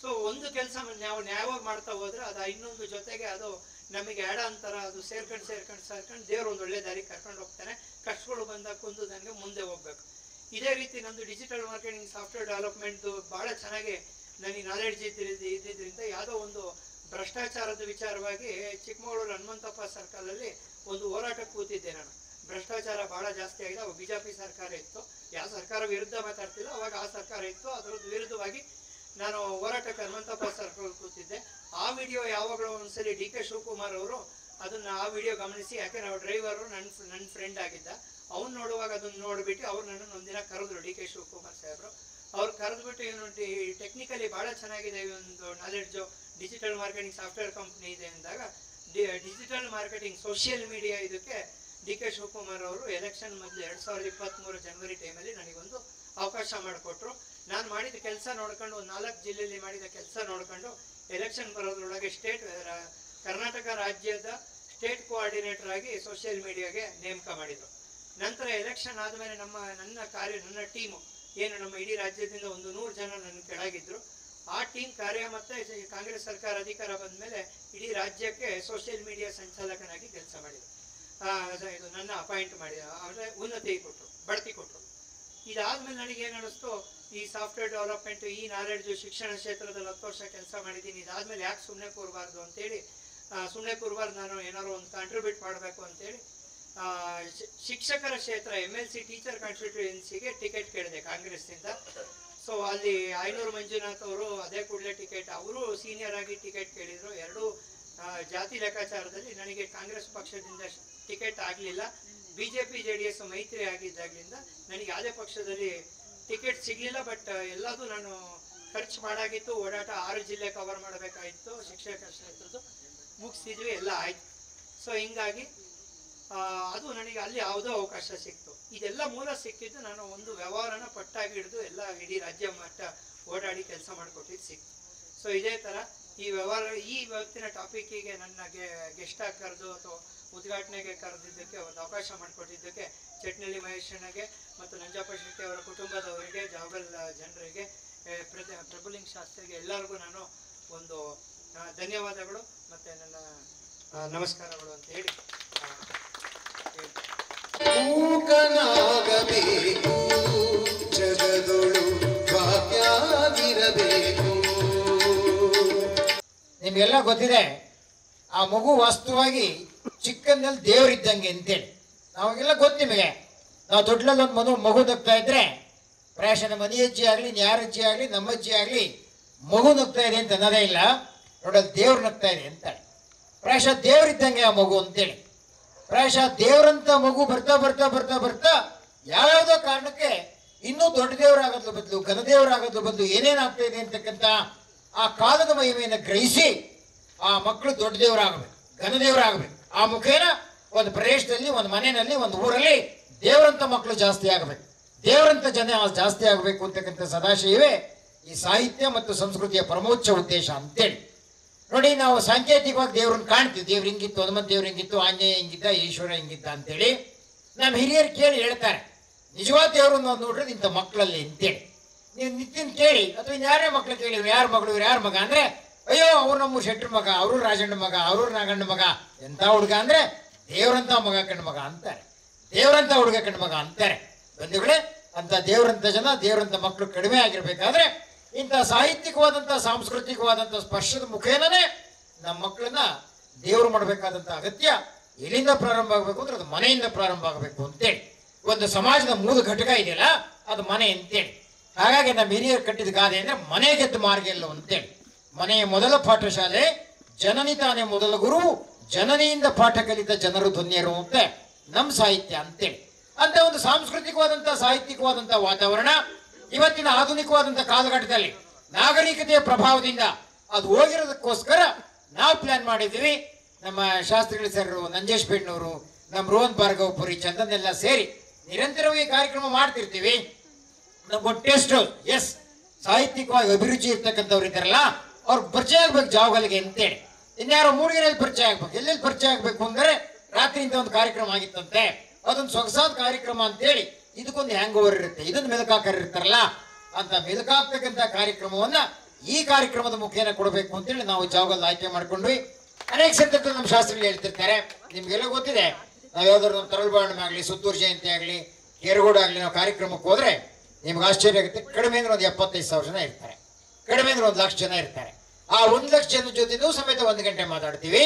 ಸೊ ಒಂದು ಕೆಲಸ ನಾವು ನ್ಯಾಯವಾಗಿ ಮಾಡ್ತಾ ಹೋದ್ರೆ ಅದು ಇನ್ನೊಂದು ಜೊತೆಗೆ ಅದು ನಮಗೆ ಆಡ ಅಂತಾರ, ಅದು ಸೇರ್ಕೊಂಡು ದೇವ್ರು ಒಂದು ಒಳ್ಳೆ ದಾರಿ ಕರ್ಕೊಂಡು ಹೋಗ್ತಾನೆ. ಕಷ್ಟಗಳು ಬಂದಾಗ ಕುಂದು ನನಗೆ ಮುಂದೆ ಹೋಗ್ಬೇಕು. ಇದೇ ರೀತಿ ನಮ್ಮದು ಡಿಜಿಟಲ್ ಮಾರ್ಕೆಟಿಂಗ್ ಸಾಫ್ಟ್ವೇರ್ ಡೆವಲಪ್ಮೆಂಟ್ದು ಭಾಳ ಚೆನ್ನಾಗಿ ನನಗೆ ನಾಲೆಡ್ಜ್ ಇದ್ದಿದ್ದರಿಂದ ಯಾವುದೋ ಒಂದು ಭ್ರಷ್ಟಾಚಾರದ ವಿಚಾರವಾಗಿ ಚಿಕ್ಕಮಗಳೂರು ಹನುಮಂತಪ್ಪ ಸರ್ಕಲಲ್ಲಿ ಒಂದು ಹೋರಾಟಕ್ಕೆ ಕೂತಿದ್ದೆ ನಾನು. ಭ್ರಷ್ಟಾಚಾರ ಭಾಳ ಜಾಸ್ತಿ ಆಗಿದೆ. ಅವಾಗ ಬಿಜೆಪಿ ಸರ್ಕಾರ ಇತ್ತು, ಯಾವ ಸರ್ಕಾರ ವಿರುದ್ಧ ಮಾತಾಡ್ತಿಲ್ಲ, ಅವಾಗ ಆ ಸರ್ಕಾರ ಇತ್ತು. ಅದರದ್ದು ವಿರುದ್ಧವಾಗಿ ನಾನು ಹೋರಾಟಕ್ಕೆ ಹನುಮಂತಪ್ಪ ಸರ್ಕಲ್ ಕೂತಿದ್ದೆ. ಆ ವಿಡಿಯೋ ಯಾವಾಗಲೂ ಒಂದ್ಸಲಿ ಡಿ ಕೆ ಶಿವಕುಮಾರ್ ಅವರು ಅದನ್ನು ಆ ವಿಡಿಯೋ ಗಮನಿಸಿ, ಯಾಕೆ ನಾವು ಡ್ರೈವರು ನನ್ನ ಫ್ರೆಂಡ್ ಆಗಿದ್ದ, ಅವ್ನು ನೋಡುವಾಗ ಅದನ್ನು ನೋಡಿಬಿಟ್ಟು ಅವ್ರು ನನ್ನನ್ನು ಒಂದಿನ ಕರೆದ್ರು, ಡಿ ಕೆ ಶಿವಕುಮಾರ್ ಸಾಹೇಬರು. ಅವ್ರು ಕರೆದ್ಬಿಟ್ಟು ಇವನು ಟೆಕ್ನಿಕಲಿ ಭಾಳ ಚೆನ್ನಾಗಿದೆ, ಒಂದು knowledge digital marketing software company ಇದೆ ಅಂದಾಗ ಡಿಜಿಟಲ್ ಮಾರ್ಕೆಟಿಂಗ್ ಸೋಷಿಯಲ್ ಮೀಡಿಯಾ ಇದಕ್ಕೆ ಡಿ ಕೆ ಶಿವಕುಮಾರ್ ಅವರು ಎಲೆಕ್ಷನ್ ಮೊದಲು 2023 ಜನವರಿ ಟೈಮಲ್ಲಿ ನನಗೊಂದು ಅವಕಾಶ ಮಾಡಿಕೊಟ್ರು. ನಾನು ಮಾಡಿದ ಕೆಲಸ ನೋಡ್ಕೊಂಡು, ಒಂದು 4 ಜಿಲ್ಲೆಯಲ್ಲಿ ಮಾಡಿದ ಕೆಲಸ ನೋಡ್ಕೊಂಡು ಎಲೆಕ್ಷನ್ ಬರೋದ್ರೊಳಗೆ ಕರ್ನಾಟಕ ರಾಜ್ಯದ ಸ್ಟೇಟ್ ಕೋಆರ್ಡಿನೇಟರ್ ಆಗಿ ಸೋಷಿಯಲ್ ಮೀಡಿಯಾಗೆ ನೇಮಕ ಮಾಡಿದರು. ನಂತರ ಎಲೆಕ್ಷನ್ ಆದಮೇಲೆ ನನ್ನ ಟೀಮು ಏನು ನಮ್ಮ ಇಡೀ ರಾಜ್ಯದಿಂದ ಒಂದು 100 ಜನ ನನ್ನ ಕೆಳಗಿದ್ರು. ಆ ಟೀಮ್ ಕಾರ್ಯ ಮತ್ತೆ ಕಾಂಗ್ರೆಸ್ ಸರ್ಕಾರ ಅಧಿಕಾರ ಬಂದ ಮೇಲೆ ಇಡೀ ರಾಜ್ಯಕ್ಕೆ ಸೋಷಿಯಲ್ ಮೀಡಿಯಾ ಸಂಚಾಲಕನಾಗಿ ಕೆಲಸ ಮಾಡಿದರು. ಇದು ನನ್ನ ಅಪಾಯಿಂಟ್ ಮಾಡಿ ಅಂದರೆ ಉನ್ನತಿ ಕೊಟ್ಟರು, ಬಡ್ತಿ ಕೊಟ್ಟರು. ಇದಾದ್ಮೇಲೆ ನನಗೆ ಏನು ಅನ್ನಿಸ್ತು, ಈ ಸಾಫ್ಟ್ವೇರ್ ಡೆವಲಪ್ಮೆಂಟ್, ಈ ನಾಲೆಡ್ಜು, ಶಿಕ್ಷಣ ಕ್ಷೇತ್ರದಲ್ಲಿ 10 ವರ್ಷ ಕೆಲಸ ಮಾಡಿದ್ದೀನಿ. ಇದಾದ್ಮೇಲೆ ಯಾಕೆ ಸುಮ್ಮನೆ ಕೂರಬಾರ್ದು ಅಂತೇಳಿ, ಸುಮ್ಮನೆ ಕೂರಬಾರ್ದು, ನಾನು ಏನಾದ್ರು ಒಂದು ಕಾಂಟ್ರಿಬ್ಯೂಟ್ ಮಾಡಬೇಕು ಅಂತೇಳಿ ಶಿಕ್ಷಕರ ಕ್ಷೇತ್ರ MLC ಟೀಚರ್ ಕಾನ್ಸ್ಟಿಟ್ಯೂಯೆನ್ಸಿಗೆ ಟಿಕೆಟ್ ಕೇಳಿದೆ ಕಾಂಗ್ರೆಸ್ನಿಂದ. ಸೊ ಅಲ್ಲಿ ಆಯನೂರು ಮಂಜುನಾಥ್ ಅವರು ಅದೇ ಕೂಡಲೇ ಟಿಕೆಟ್, ಅವರು ಸೀನಿಯರ್ ಆಗಿ ಟಿಕೆಟ್ ಕೇಳಿದರು. 2 ಜಾತಿ ಲೆಕ್ಕಾಚಾರದಲ್ಲಿ ನನಗೆ ಕಾಂಗ್ರೆಸ್ ಪಕ್ಷದಿಂದ ಟಿಕೆಟ್ ಆಗಲಿಲ್ಲ. BJP JDS ಮೈತ್ರಿ ಆಗಿದ್ದಾಗಲಿಂದ ನನಗೆ ಯಾವುದೇ ಪಕ್ಷದಲ್ಲಿ ಟಿಕೆಟ್ ಸಿಗಲಿಲ್ಲ. ಬಟ್ ಎಲ್ಲದೂ ನಾನು ಖರ್ಚು ಮಾಡಾಗಿತ್ತು, ಓಡಾಟ 6 ಜಿಲ್ಲೆ ಕವರ್ ಮಾಡಬೇಕಾಗಿತ್ತು, ಶಿಕ್ಷಕ ಕ್ಷೇತ್ರದ್ದು ಮುಗಿಸಿದ್ವಿ, ಎಲ್ಲ ಆಯ್ತು. ಸೊ ಹಿಂಗಾಗಿ ಅದು ನನಗೆ ಅಲ್ಲಿ ಯಾವುದೋ ಅವಕಾಶ ಸಿಕ್ತು. ಇದೆಲ್ಲ ಮೂಲ ಸಿಕ್ಕಿದ್ದು ನಾನು ಒಂದು ವ್ಯವಹಾರನ ಪಟ್ಟಾಗಿ ಹಿಡಿದು ಎಲ್ಲ ಇಡೀ ರಾಜ್ಯ ಮಟ್ಟ ಓಡಾಡಿ ಕೆಲಸ ಮಾಡಿಕೊಟ್ಟಿದ್ದು ಸಿಕ್ತು. ಸೊ ಇದೇ ಥರ ಈ ವ್ಯವಹಾರ, ಈ ಇವತ್ತಿನ ಟಾಪಿಕ್ಕಿಗೆ ನನ್ನ ಗೆಸ್ಟ್ ಆಗಿ ಕರೆದು ಅಥವಾ ಉದ್ಘಾಟನೆಗೆ ಕರೆದಿದ್ದಕ್ಕೆ, ಒಂದು ಅವಕಾಶ ಮಾಡಿಕೊಟ್ಟಿದ್ದಕ್ಕೆ ಚಟ್ನಳ್ಳಿ ಮಹೇಶನಿಗೆ ಮತ್ತು ನಂಜಪ್ಪ ಶೆಟ್ಟಿ ಅವರ ಕುಟುಂಬದವರಿಗೆ, ಜಾಗಲ್ ಜನರಿಗೆ, ಪ್ರಭುಲಿಂಗ ಶಾಸ್ತ್ರಿಗೆ ಎಲ್ಲರಿಗೂ ನಾನು ಒಂದು ಧನ್ಯವಾದಗಳು ಮತ್ತು ನನ್ನ ನಮಸ್ಕಾರಗಳು ಅಂತ ಹೇಳಿ ಮೂಕನಾಗಬೇಕು, ಜಗದೊಳು ಭಾಗ್ಯವಿರಬೇಕು. ನಿಮಗೆಲ್ಲ ಗೊತ್ತಿದೆ, ಆ ಮಗು ವಾಸ್ತವವಾಗಿ ಚಿಕ್ಕಂದಲ್ಲಿ ದೇವರಿದ್ದಂಗೆ ಅಂತೇಳಿ ನಮಗೆಲ್ಲ ಗೊತ್ತು. ನಿಮಗೆ ನಾವು ದೊಡ್ಡಲ್ಲಿ ಒಂದು ಮಗು ನಗ್ತಾ ಇದ್ರೆ ಪ್ರಾಯಶಃ ನಮ್ಮ ಮನೆ ಅಜ್ಜಿ ಆಗಲಿ, ಯಾರ ಅಜ್ಜಿ ಆಗಲಿ, ನಮ್ಮ ಅಜ್ಜಿ ಆಗಲಿ ಮಗು ನಗ್ತಾ ಇದೆ ಅಂತ ಅನ್ನೋದೇ ಇಲ್ಲ, ನೋಡಲ್ಲಿ ದೇವ್ರು ನಗ್ತಾ ಇದೆ ಅಂತಾಳೆ. ಪ್ರಾಯಶಃ ದೇವರಿದ್ದಂಗೆ ಆ ಮಗು ಅಂತೇಳಿ. ಪ್ರಾಯಶಃ ದೇವರಂತ ಮಗು ಬರ್ತಾ ಬರ್ತಾ ಬರ್ತಾ ಬರ್ತಾ ಯಾವ್ಯಾವುದೋ ಕಾರಣಕ್ಕೆ ಇನ್ನೂ ದೊಡ್ಡ ದೇವರಾಗೋದ್ರ ಬದಲು ಘನದೇವರಾಗೋದ್ರ ಬದಲು ಏನೇನಾಗ್ತಾ ಇದೆ ಅಂತಕ್ಕಂಥ ಆ ಕಾಲದ ಮಹಿಮೆಯನ್ನು ಗ್ರಹಿಸಿ ಆ ಮಕ್ಕಳು ದೊಡ್ಡ ದೇವರಾಗಬೇಕು, ಘನದೇವರಾಗಬೇಕು. ಆ ಮುಖೇನ ಒಂದು ಪ್ರದೇಶದಲ್ಲಿ, ಒಂದು ಮನೆಯಲ್ಲಿ, ಒಂದು ಊರಲ್ಲಿ ದೇವರಂತ ಮಕ್ಕಳು ಜಾಸ್ತಿ ಆಗಬೇಕು, ದೇವರಂತ ಜನ ಜಾಸ್ತಿ ಆಗಬೇಕು ಅಂತಕ್ಕಂಥ ಸದಾಶಯವೇ ಈ ಸಾಹಿತ್ಯ ಮತ್ತು ಸಂಸ್ಕೃತಿಯ ಪರಮೋಚ್ಚ ಉದ್ದೇಶ ಅಂತೇಳಿ. ನೋಡಿ, ನಾವು ಸಾಂಕೇತಿಕವಾಗಿ ದೇವ್ರನ್ನ ಕಾಣ್ತೀವಿ, ದೇವ್ರು ಹಿಂಗಿತ್ತು, ಹನುಮಂತ ದೇವ್ರು ಹಿಂಗಿತ್ತು, ಆಂಜನೇಯ ಹಿಂಗಿದ್ದ, ಈಶ್ವರ ಹಿಂಗಿದ್ದ ಅಂತೇಳಿ ನಮ್ಮ ಹಿರಿಯರು ಕೇಳಿ ಹೇಳ್ತಾರೆ. ನಿಜವಾದ ದೇವ್ರನ್ನ ನೋಡ್ರಿ ಇಂಥ ಮಕ್ಕಳಲ್ಲಿ ಅಂತೇಳಿ ನೀವು ನಿತ್ಯನ್ ಕೇಳಿ, ಅಥವಾ ಯಾರೇ ಮಕ್ಳು ಕೇಳಿ, ಯಾರ ಮಗಳು ಇವ್ರು ಯಾರ ಮಗ ಅಂದ್ರೆ, ಅಯ್ಯೋ ಅವ್ರು ನಮ್ಮ ಶೆಟ್ರ ಮಗ, ಅವರು ರಾಜಣ್ಣ ಮಗ, ಅವರು ನಾಗಣ್ಣ ಮಗ, ಎಂತ ಹುಡುಗ ಅಂದ್ರೆ ದೇವ್ರಂತ ಮಗ ಕಂಡ ಮಗ ಅಂತಾರೆ, ದೇವ್ರಂತ ಹುಡುಗ ಕಂಡ ಮಗ ಅಂತಾರೆ. ಬಂಧುಗಳೇ, ಅಂತ ದೇವ್ರಂತ ಜನ, ದೇವ್ರಂತ ಮಕ್ಕಳು ಕಡಿಮೆ ಆಗಿರ್ಬೇಕಾದ್ರೆ ಇಂಥ ಸಾಹಿತ್ಯಿಕವಾದಂಥ ಸಾಂಸ್ಕೃತಿಕವಾದಂಥ ಸ್ಪರ್ಶದ ಮುಖೇನನೇ ನಮ್ಮ ಮಕ್ಕಳನ್ನ ದೇವ್ರು ಮಾಡಬೇಕಾದಂಥ ಅಗತ್ಯ ಎಲ್ಲಿಂದ ಪ್ರಾರಂಭ ಆಗಬೇಕು ಅಂದ್ರೆ ಅದು ಮನೆಯಿಂದ ಪ್ರಾರಂಭ ಆಗಬೇಕು ಅಂತೇಳಿ. ಒಂದು ಸಮಾಜದ ಮೂಲ ಘಟಕ ಇದೆಯಲ್ಲ, ಅದು ಮನೆ ಅಂತೇಳಿ. ಹಾಗಾಗಿ ನಮ್ಮ ಹಿರಿಯರು ಕಟ್ಟಿದ ಗಾದೆ ಅಂದ್ರೆ ಮನೆ ಗೆದ್ದು ಮಾರ್ಗೆಲ್ಲು ಅಂತೇಳಿ. ಮನೆಯ ಮೊದಲ ಪಾಠಶಾಲೆ, ಜನನಿ ತಾನೇ ಮೊದಲ ಗುರು, ಜನನಿಯಿಂದ ಪಾಠ ಕಲಿತ ಜನರು ಧನ್ಯರು ಅಂತ ನಮ್ಮ ಸಾಹಿತ್ಯ ಅಂತೇಳಿ. ಅಂತ ಒಂದು ಸಾಂಸ್ಕೃತಿಕವಾದಂಥ ಸಾಹಿತ್ಯಿಕವಾದಂಥ ವಾತಾವರಣ ಇವತ್ತಿನ ಆಧುನಿಕವಾದಂಥ ಕಾಲಘಟ್ಟದಲ್ಲಿ ನಾಗರಿಕತೆಯ ಪ್ರಭಾವದಿಂದ ಅದು ಹೋಗಿರೋದಕ್ಕೋಸ್ಕರ ನಾವು ಪ್ಲಾನ್ ಮಾಡಿದ್ದೀವಿ. ನಮ್ಮ ಶಾಸ್ತ್ರಿಗಳ ಸರ್, ನಂಜೇಶ್ ಬೆಣ್ಣೂರು, ನಮ್ಮ ರೋಹನ್ ಭಾರ್ಗವ್ ಪುರಿ, ಚಂದನ್ ಎಲ್ಲ ಸೇರಿ ನಿರಂತರವಾಗಿ ಕಾರ್ಯಕ್ರಮ ಮಾಡ್ತಿರ್ತೀವಿ. ನಮ್ಗೊಂದು ಟೇಸ್ಟ್, ಎಸ್, ಸಾಹಿತ್ಯಿಕವಾಗಿ ಅಭಿರುಚಿ ಇರ್ತಕ್ಕಂಥವ್ರು ಇದ್ದಾರಲ್ಲ, ಅವ್ರಿಗೆ ಪರಿಚಯ ಆಗ್ಬೇಕು ಜಾವಗಲಿಗೆ ಅಂತೇಳಿ. ಇನ್ಯಾರೋ ಮೂಡಿಗೆರೆಯಲ್ಲಿ ಪರಿಚಯ ಆಗ್ಬೇಕು, ಎಲ್ಲೆಲ್ಲಿ ಪರಿಚಯ ಆಗ್ಬೇಕು ಅಂದರೆ ರಾತ್ರಿಯಿಂದ ಒಂದು ಕಾರ್ಯಕ್ರಮ ಆಗಿತ್ತಂತೆ, ಅದೊಂದು ಸೊಗಸಾದ ಕಾರ್ಯಕ್ರಮ ಅಂತೇಳಿ. ಇದಕ್ಕೊಂದು ಹ್ಯಾಂಗ್ ಓವರ್ ಇರುತ್ತೆ, ಇದೊಂದು ಮೆಲುಕಾಕರ್ ಇರ್ತಾರಲ್ಲ, ಅಂತ ಮೆಲುಕಾಗ್ತಕ್ಕಂಥ ಕಾರ್ಯಕ್ರಮವನ್ನ ಈ ಕಾರ್ಯಕ್ರಮದ ಮುಖೇನ ಕೊಡಬೇಕು ಅಂತೇಳಿ ನಾವು ಜಾವಗಲ್ ಆಯ್ಕೆ ಮಾಡ್ಕೊಂಡ್ವಿ. ಅನೇಕ ಸಂದರ್ಭದಲ್ಲಿ ನಮ್ಮ ಶಾಸ್ತ್ರಿಗಳು ಹೇಳ್ತಿರ್ತಾರೆ, ನಿಮ್ಗೆಲ್ಲ ಗೊತ್ತಿದೆ, ನಾವು ಯಾವ್ದಾದ್ರು ನಮ್ಮ ತರಳಬಾಣೆ ಆಗಲಿ, ಸುತ್ತೂರು ಜಯಂತಿ ಆಗಲಿ, ಕೇರಗೋಡು ಆಗಲಿ, ನಾವು ಕಾರ್ಯಕ್ರಮಕ್ಕೆ ಹೋದ್ರೆ ನಿಮ್ಗೆ ಆಶ್ಚರ್ಯ ಆಗುತ್ತೆ. ಕಡಿಮೆ ಅಂದ್ರೆ ಒಂದು 75,000 ಜನ ಇರ್ತಾರೆ, ಕಡಿಮೆ ಅಂದ್ರೆ 1 ಲಕ್ಷ ಜನ ಇರ್ತಾರೆ. ಆ 1 ಲಕ್ಷ ಜನ ಜೊತೆನೂ ಸಮೇತ 1 ಗಂಟೆ ಮಾತಾಡ್ತೀವಿ.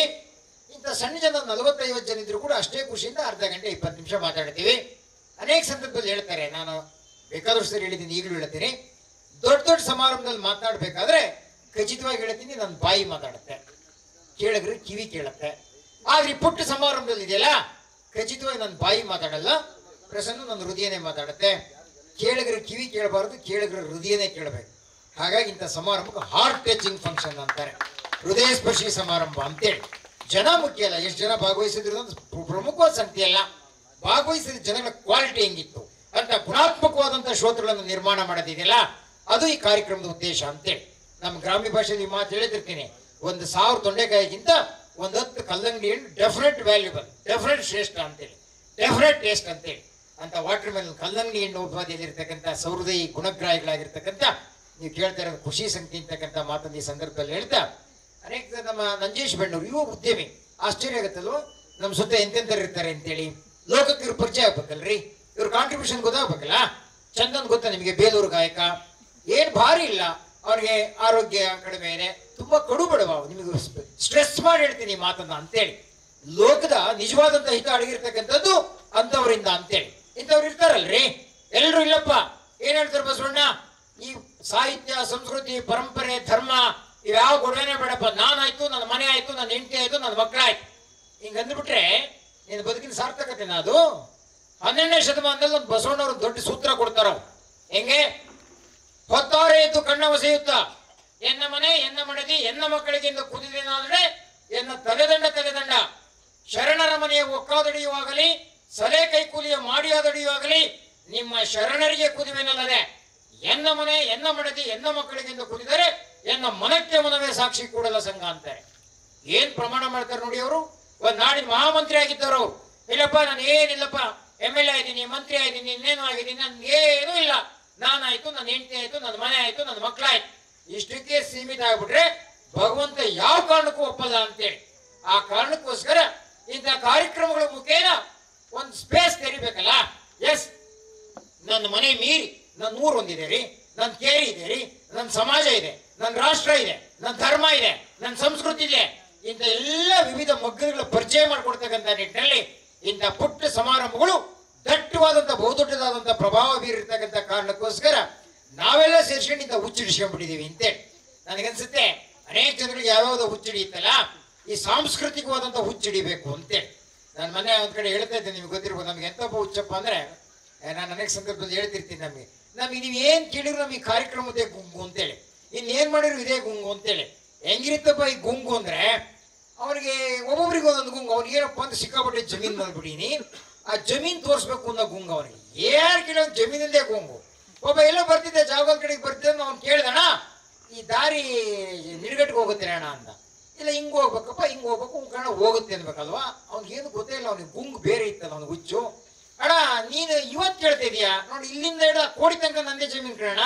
ಇಂಥ ಸಣ್ಣ ಜನ 40-50 ಜನ ಇದ್ರು ಕೂಡ ಅಷ್ಟೇ ಖುಷಿಯಿಂದ ಅರ್ಧ ಗಂಟೆ 20 ನಿಮಿಷ ಮಾತಾಡ್ತೀವಿ. ಅನೇಕ ಸಂದರ್ಭದಲ್ಲಿ ಹೇಳ್ತಾರೆ, ನಾನು ಬೇಕಾದಷ್ಟು ಸರಿ ಹೇಳಿದ್ದೀನಿ, ಈಗಲೂ ಹೇಳ್ತೀನಿ, ದೊಡ್ಡ ದೊಡ್ಡ ಸಮಾರಂಭದಲ್ಲಿ ಮಾತಾಡ್ಬೇಕಾದ್ರೆ ಖಚಿತವಾಗಿ ಹೇಳ್ತೀನಿ, ನನ್ನ ಬಾಯಿ ಮಾತಾಡುತ್ತೆ, ಕೇಳಿದ್ರೆ ಕಿವಿ ಕೇಳುತ್ತೆ. ಆದ್ರೆ ಈ ಪುಟ್ಟ ಸಮಾರಂಭದಲ್ಲಿ ಇದೆಯಲ್ಲ, ಖಚಿತವಾಗಿ ನನ್ನ ಬಾಯಿ ಮಾತಾಡಲ್ಲ, ಪ್ರಸನ್ನ ನನ್ನ ಹೃದಯನೇ ಮಾತಾಡುತ್ತೆ. ಕೇಳಿದ್ರೆ ಕಿವಿ ಕೇಳಬಾರ್ದು, ಕೇಳಿದ್ರೆ ಹೃದಯನೇ ಕೇಳಬೇಕು. ಹಾಗಾಗಿ ಇಂಥ ಸಮಾರಂಭಕ್ಕೆ ಹಾರ್ಟ್ ಟಚಿಂಗ್ ಫಂಕ್ಷನ್ ಅಂತಾರೆ, ಹೃದಯ ಸ್ಪರ್ಶಿ ಸಮಾರಂಭ ಅಂತೇಳಿ. ಜನ ಮುಖ್ಯ ಅಲ್ಲ, ಎಷ್ಟು ಜನ ಭಾಗವಹಿಸಿದ್ರು ಪ್ರಮುಖವಾದ ಸಂಗತಿ ಅಲ್ಲ, ಭಾಗವಹಿಸಿದ ಜನಗಳ ಕ್ವಾಲಿಟಿ ಹೆಂಗಿತ್ತು ಅಂತ ಗುಣಾತ್ಮಕವಾದಂಥ ಶ್ರೋತೃಗಳನ್ನು ನಿರ್ಮಾಣ ಮಾಡೋದಿದೆಯಲ್ಲ, ಅದು ಈ ಕಾರ್ಯಕ್ರಮದ ಉದ್ದೇಶ ಅಂತೇಳಿ. ನಮ್ಮ ಗ್ರಾಮ್ಯ ಭಾಷೆಯಲ್ಲಿ ಈ ಮಾತು ಹೇಳಿದಿರ್ತೀನಿ, 1,000 ತೊಂಡೆಕಾಯಿಗಿಂತ 10 ಕಲ್ಲಂಗಡಿ ಹಣ್ಣು ಡೆಫಿನೆಟ್ ವ್ಯಾಲ್ಯೂಬಲ್, ಡೆಫಿನೆಟ್ ಶ್ರೇಷ್ಠ ಅಂತೇಳಿ, ಡೆಫಿನೆಟ್ ಟೇಸ್ಟ್ ಅಂತೇಳಿ. ಅಂತ ವಾಟರ್ ಮೆಲನ್, ಕಲ್ಲಂಗಡಿ ಹಣ್ಣು ಉತ್ಪಾದನೆಯಲ್ಲಿರ್ತಕ್ಕಂಥ ಸಹೃದಯಿ ಗುಣಗ್ರಾಹಿಗಳಾಗಿರ್ತಕ್ಕಂಥ ನೀವು ಕೇಳ್ತಾ ಇರೋದು ಖುಷಿ ಸಂಖ್ಯೆ ಅಂತಕ್ಕಂಥ ಮಾತನ್ನು ಈ ಸಂದರ್ಭದಲ್ಲಿ ಹೇಳ್ತಾ, ಅನೇಕ ನಮ್ಮ ನಂಜೇಶ್ ಬೆಣ್ಣೂರು ಇವು ಉದ್ಯಮಿ. ಆಶ್ಚರ್ಯ ಆಗುತ್ತಲ್ವ, ನಮ್ಮ ಸುತ್ತ ಎಂತೆಂಥವ್ರು ಇರ್ತಾರೆ ಅಂತೇಳಿ. ಲೋಕಕ್ಕೆ ಇವ್ರು ಪರಿಚಯ ಆಗ್ಬೇಕಲ್ರಿ, ಇವ್ರ ಕಾಂಟ್ರಿಬ್ಯೂಷನ್ ಗೊತ್ತಾಗ್ಬೇಕಲ್ಲ. ಚಂದನ್ ಗೊತ್ತಾ ನಿಮಗೆ, ಬೇಲೂರು ಗಾಯಕ, ಏನ್ ಭಾರಿ ಇಲ್ಲ, ಅವ್ರಿಗೆ ಆರೋಗ್ಯ ಕಡಿಮೆ ಇದೆ, ತುಂಬಾ ಕಡು ಬಡವ, ನಿಮಗೆ ಸ್ಟ್ರೆಸ್ ಮಾಡಿ ಹೇಳ್ತೀನಿ ಈ ಮಾತನ್ನ ಅಂತೇಳಿ. ಲೋಕದ ನಿಜವಾದಂತ ಹಿತ ಅಡಗಿರ್ತಕ್ಕಂಥದ್ದು ಅಂತವರಿಂದ ಅಂತೇಳಿ. ಇಂಥವ್ರು ಇರ್ತಾರಲ್ರಿ, ಎಲ್ರು ಇಲ್ಲಪ್ಪ, ಏನ್ ಹೇಳ್ತಾರೆ ಬಸವಣ್ಣ, ಈ ಸಾಹಿತ್ಯ, ಸಂಸ್ಕೃತಿ, ಪರಂಪರೆ, ಧರ್ಮ ಇವ್ಯಾವ ಗೊಡವೆನೇ ಬೇಡಪ್ಪ, ನಾನಾಯ್ತು, ನನ್ನ ಮನೆ ಆಯ್ತು, ನನ್ನ ಹೆಂಡತಿ ಆಯ್ತು, ನನ್ನ ಮಕ್ಕಳಾಯ್ತು, ಹಿಂಗ ಅಂದ್ಬಿಟ್ರೆ ನಿನ್ನ ಬದುಕಿನ ಸಾರ್ಥಕತೆನಾ ಅದು? 12ನೇ ಶತಮಾನದಲ್ಲಿ ಒಂದು ಬಸವಣ್ಣವ್ರು ದೊಡ್ಡ ಸೂತ್ರ ಕೊಡ್ತಾರ. ಹೆಂಗೆ? ಹೊತ್ತಾರೆ ಎದ್ದು ಕಣ್ಣ ಒಸೆಯುತ್ತ, ಎನ್ನ ಮನೆ, ಎನ್ನ ಮಡದಿ, ಎನ್ನ ಮಕ್ಕಳಿಗೆ ಎಂದು ಕುದಿದೇನಾದ್ರೆ ಎನ್ನ ತಲೆದಂಡ ಶರಣರ ಮನೆಯ ಒಕ್ಕಾದಡಿಯುವಾಗಲಿ, ಸಲೆ ಕೈಕೂಲಿಯ ಮಾಡಿಯಾದಡಿಯುವಾಗಲಿ ನಿಮ್ಮ ಶರಣರಿಗೆ ಕುದಿವೆನಲ್ಲದೆ, ಎನ್ನ ಮನೆ, ಎನ್ನ ಮಡದಿ, ಎನ್ನ ಮಕ್ಕಳಿಗೆಂದು ಕುದಿದರೆ ಎನ್ನ ಮನಕ್ಕೆ ಮನವೇ ಸಾಕ್ಷಿ ಕೂಡಲ ಸಂಘ ಅಂತಾರೆ. ಏನ್ ಪ್ರಮಾಣ ಮಾಡ್ತಾರೆ ನೋಡಿ ಅವರು. ಒಂದ್ ನಾಡಿನ ಮಹಾಮಂತ್ರಿ ಆಗಿದ್ದವರು, ಇಲ್ಲಪ್ಪ ನಾನು ಏನಿಲ್ಲಪ್ಪ, MLA ಆಗಿದ್ದೀನಿ, ಮಂತ್ರಿ ಆಗಿದ್ದೀನಿ, ಇನ್ನೇನು ಆಗಿದ್ದೀನಿ, ನನ್ಗೇನು ಇಲ್ಲ, ನಾನಾಯ್ತು, ನನ್ನ ಹೆಂಡತಿ ಆಯ್ತು, ನನ್ನ ಮನೆ ಆಯ್ತು, ನನ್ನ ಮಕ್ಕಳಾಯ್ತು, ಇಷ್ಟಕ್ಕೆ ಸೀಮಿತ ಆಗ್ಬಿಟ್ರೆ ಭಗವಂತ ಯಾವ ಕಾರಣಕ್ಕೂ ಒಪ್ಪಲ್ಲ ಅಂತೇಳಿ. ಆ ಕಾರಣಕ್ಕೋಸ್ಕರ ಇಂಥ ಕಾರ್ಯಕ್ರಮಗಳ ಮುಖೇನ ಒಂದು ಸ್ಪೇಸ್ ತೆರಿಬೇಕಲ್ಲ. ಎಸ್, ನನ್ನ ಮನೆ ಮೀರಿ ನನ್ನ ಊರು ಒಂದಿದೆ ರೀ, ನನ್ನ ಕೇರಿ ಇದೆ ರೀ, ನನ್ನ ಸಮಾಜ ಇದೆ, ನನ್ನ ರಾಷ್ಟ್ರ ಇದೆ, ನನ್ನ ಧರ್ಮ ಇದೆ, ನನ್ನ ಸಂಸ್ಕೃತಿ ಇದೆ. ಇಂಥ ಎಲ್ಲ ವಿವಿಧ ಮಗ್ಗಗಳ ಪರಿಚಯ ಮಾಡಿಕೊಡ್ತಕ್ಕಂಥ ನಿಟ್ಟಿನಲ್ಲಿ ಇಂಥ ಪುಟ್ಟ ಸಮಾರಂಭಗಳು ದಟ್ಟವಾದಂಥ ಬಹುದೊಡ್ಡದಾದಂಥ ಪ್ರಭಾವ ಬೀರಿರ್ತಕ್ಕಂಥ ಕಾರಣಕ್ಕೋಸ್ಕರ ನಾವೆಲ್ಲ ಸೇರ್ಸ್ಕೊಂಡು ಇಂಥ ಹುಚ್ಚಿಡಿಸ್ಕೊಂಡ್ಬಿಟ್ಟಿದ್ದೀವಿ ಅಂತೇಳಿ. ನನಗನ್ಸುತ್ತೆ ಅನೇಕ ಜನಗಳಿಗೆ ಯಾವ್ಯಾವ್ದೋ ಹುಚ್ಚಿಡಿಯುತ್ತಲ್ಲ, ಈ ಸಾಂಸ್ಕೃತಿಕವಾದಂಥ ಹುಚ್ಚಿಡಿಬೇಕು ಅಂತೇಳಿ. ನಾನು ಮೊನ್ನೆ ಒಂದ್ ಕಡೆ ಹೇಳ್ತಾ ಇದ್ದೆ, ನಿಮ್ಗೆ ಗೊತ್ತಿರ್ಬೋದು, ನಮ್ಗೆ ಎಂತಪ್ಪ ಹುಚ್ಚಪ್ಪ ಅಂದ್ರೆ ನಾನು ಅನೇಕ ಸಂದರ್ಭದಲ್ಲಿ ಹೇಳ್ತಿರ್ತೀನಿ ನಮಗೆ ನೀವು ಏನು ಕೇಳಿದ್ರು ನಮಗೆ ಕಾರ್ಯಕ್ರಮದೇ ಗುಂಗು ಅಂತೇಳಿ, ಇನ್ನೇನು ಮಾಡಿದ್ರು ಇದೇ ಗುಂಗು ಅಂತೇಳಿ. ಹೆಂಗಿರುತ್ತಪ್ಪ ಈ ಗುಂಗು ಅಂದರೆ ಅವ್ರಿಗೆ ಒಬ್ಬೊಬ್ರಿಗೆ ಒಂದೊಂದು ಗುಂಗು. ಅವ್ನಿಗೆ ಏನಪ್ಪ ಅಂತ ಸಿಕ್ಕಾಪಟ್ಟೆ ಜಮೀನು ಬಂದ್ಬಿಡೀನಿ, ಆ ಜಮೀನು ತೋರಿಸ್ಬೇಕು ಅನ್ನೋ ಗುಂಗು ಅವನಿಗೆ. ಯಾರು ಕೇಳೋ ಜಮೀನಿಂದೇ ಗುಂಗು. ಒಬ್ಬ ಎಲ್ಲೋ ಬರ್ತಿದ್ದೆ ಜಾಗದ ಕಡೆಗೆ ಬರ್ತಿದ್ದ, ಅವ್ನು ಕೇಳ್ದಣ ಈ ದಾರಿ ನಿಡ್ಗಟ್ಟಿಗೆ ಹೋಗುತ್ತೆ ಅಣ್ಣ ಅಂತ. ಇಲ್ಲ ಹಿಂಗೆ ಹೋಗ್ಬೇಕಪ್ಪ, ಹಿಂಗೆ ಹೋಗ್ಬೇಕು ಕಣ ಹೋಗುತ್ತೆ ಅನ್ಬೇಕಲ್ವಾ. ಅವ್ನಿಗೇನು ಗೊತ್ತೇ ಇಲ್ಲ, ಅವ್ನಿಗೆ ಗುಂಗು ಬೇರೆ ಇತ್ತಲ್ಲ ಅವ್ನಿಗೆ ಹುಚ್ಚು. ಅಣ್ಣ ನೀನು ಇವತ್ತು ಕೇಳ್ತಾ ಇದೀಯಾ ನೋಡಿ, ಇಲ್ಲಿಂದ ಹಿಡಿದ ಕೋಡಿ ತನಕ ನಂದೇ ಜಮೀನು ಕೇಳೋಣ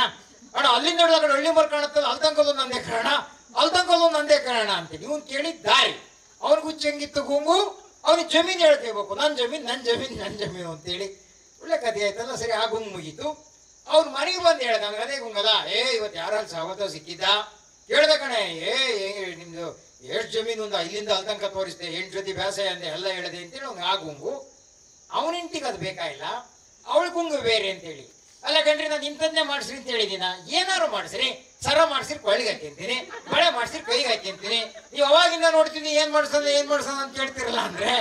ಅಣ್ಣ, ಅಲ್ಲಿಂದ ಹಿಡಿದ ಕಡೆ ಹಳ್ಳಿ ಮರ ಕಾಣುತ್ತಲ್ಲ ಅಲ್ಲಿ ತನಕದು ನಂದೇ ಕೇಳೋಣ, ಅಲ್ಲಿ ತನಕದು ನಂದೇ ಕೇಳೋಣ ಅಂತೇಳಿ ಇವ್ನು ಕೇಳಿದ ದಾರಿ. ಅವ್ನಿಗೆ ಹುಚ್ಚು ಹೆಂಗಿತ್ತು ಗುಂಗು, ಅವ್ನಿಗೆ ಜಮೀನು ಹೇಳ್ತೇಬೇಕು, ನನ್ನ ಜಮೀನು ನನ್ನ ಜಮೀನು ನನ್ನ ಜಮೀನು ಅಂತೇಳಿ. ಒಳ್ಳೆ ಕಥೆ ಆಯ್ತಲ್ಲ. ಸರಿ, ಆ ಗುಂಗು ಮುಗೀತು. ಅವ್ನು ಮನೆಗೆ ಬಂದು ಹೇಳ್ದ, ನನಗೆ ಅದೇ ಗುಂಗದ, ಇವತ್ತು ಯಾರಲ್ಲಿ ಸಾವತ್ತ ಸಿಕ್ಕಿದ್ದ ಕೇಳ್ದೆ ಕಣೆ, ನಿಮ್ದು ಎಷ್ಟು ಜಮೀನು ಒಂದು ಇಲ್ಲಿಂದ ಅಲ್ಲಿ ತನಕ ತೋರಿಸ್ದೆ, 8 ಜೊತೆ ಬೇಸಾಯ ಅಂದೆ ಎಲ್ಲ ಹೇಳಿದೆ ಅಂತೇಳಿ ಅವ್ನಿಗೆ ಆ ಗುಂಗು. ಅವನ ಹೆಂಡತಿಗೆ ಅದು ಬೇಕಾಗಿಲ್ಲ, ಅವಳ ಗುಂಗು ಬೇರೆ ಅಂತೇಳಿ. ಅಲ್ಲ ಕಣ್ರಿ, ನಾನು ಇಂಥದ್ದೇ ಮಾಡಿಸ್ರಿ ಅಂತ ಹೇಳಿದಿನ, ಏನಾರು ಮಾಡಿಸ್ರಿ, ಸರ ಮಾಡಿಸ್ರಿ ಕೊಳ್ಳಿಗೆ ಹಾಕ್ಯಂತೀನಿ, ಬಳೆ ಮಾಡಿಸ್ರಿ ಕೈಗೆ ಹಾಕ್ಯಂತೀನಿ. ನೀವು ಅವಾಗಿಂದ ನೋಡ್ತೀನಿ ಏನ್ ಮಾಡ್ಸೋದು ಅಂತ ಕೇಳ್ತಿರಲ್ಲ ಅಂದ್ರೆ,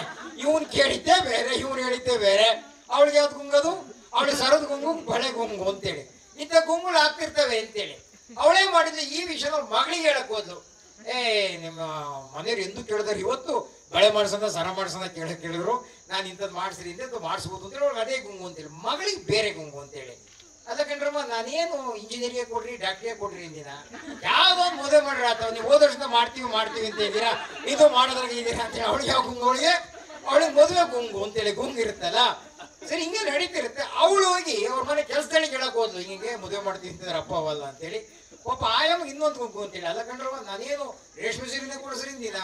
ಇವನ್ ಕೇಳಿದ್ದೆ ಬೇರೆ, ಇವ್ನು ಹೇಳಿದ್ದೆ ಬೇರೆ. ಅವಳಿಗೆ ಯಾವ್ದು ಗುಂಗದು, ಅವಳಿಗೆ ಸರದ ಗುಂಗು ಬಳೆ ಗುಂಗು ಅಂತೇಳಿ. ಇಂಥ ಗುಂಗುಗಳು ಆಗ್ತಿರ್ತವೆ ಅಂತೇಳಿ ಅವಳೇ ಮಾಡಿದ್ಲು. ಈ ವಿಷಯ ಅವ್ರ ಮಗಳಿಗೆ ಹೇಳಕ್ ಹೋದ್ಲು, ನಿಮ್ಮ ಮನೆಯವ್ರು ಎಂದು ಕೇಳಿದ್ರು, ಇವತ್ತು ಬಳೆ ಮಾಡ್ಸೋದ ಸರ ಮಾಡ್ಸೋದ ಕೇಳಿದ್ರು, ನಾನು ಇಂಥದ್ದು ಮಾಡಿಸ್ರಿ ಅಂತ ಮಾಡಿಸ್ಬೋದು ಅಂತೇಳಿ ಅವ್ಳಿಗೆ ಅದೇ ಗುಂಗು ಅಂತೇಳಿ. ಮಗಳಿಗೆ ಬೇರೆ ಗುಂಗು ಅಂತೇಳಿ. ಅಲ್ಲ ಕಣ್ರಮ್ಮ, ನಾನೇನು ಇಂಜಿನಿಯರಿಗೆ ಕೊಡ್ರಿ ಡಾಕ್ಟ್ರಿಗೆ ಕೊಡ್ರಿ ಅಂದಿನ, ಯಾವ್ದೋ ಒಂದು ಮದುವೆ ಮಾಡ್ರಿ ಆತ, ನೀವು ಹೋದ ವರ್ಷದಿಂದ ಮಾಡ್ತೀವಿ ಅಂತ ಇದ್ದೀರಾ, ಇದು ಮಾಡೋದ್ರಾಗ ಇದ್ದೀರಾ ಅಂತೇಳಿ. ಅವಳಿಗೆ ಯಾವ ಗುಂಗು, ಅವಳಿಗೆ ಮದುವೆ ಗುಂಗು ಅಂತೇಳಿ ಗುಂಗು ಇರುತ್ತಲ್ಲ. ಸರಿ, ಹಿಂಗೆ ನಡೀತಿರುತ್ತೆ. ಅವಳು ಹೋಗಿ ಅವ್ರ ಮನೆ ಕೆಲಸದಳಿಗೆ ಹೇಳಕ್ ಹೋದ್ಲು, ಹಿಂಗೆ ಮದುವೆ ಮಾಡ್ತೀವಿ ಅಂತಿದ್ರೆ ಅಪ್ಪ ಅವಲ್ಲ ಅಂತೇಳಿ. ಪಾಪ ಆಯಮ್ಮಗೆ ಇನ್ನೊಂದು ಗುಂಗು ಅಂತೇಳಿ. ಅಲ್ಲ ಕಣ್ರವ, ನಾನೇನು ರೇಷ್ಮೆ ಸೀರೆನೇ ಕೊಡಿಸ್ರಿಂದಿನ,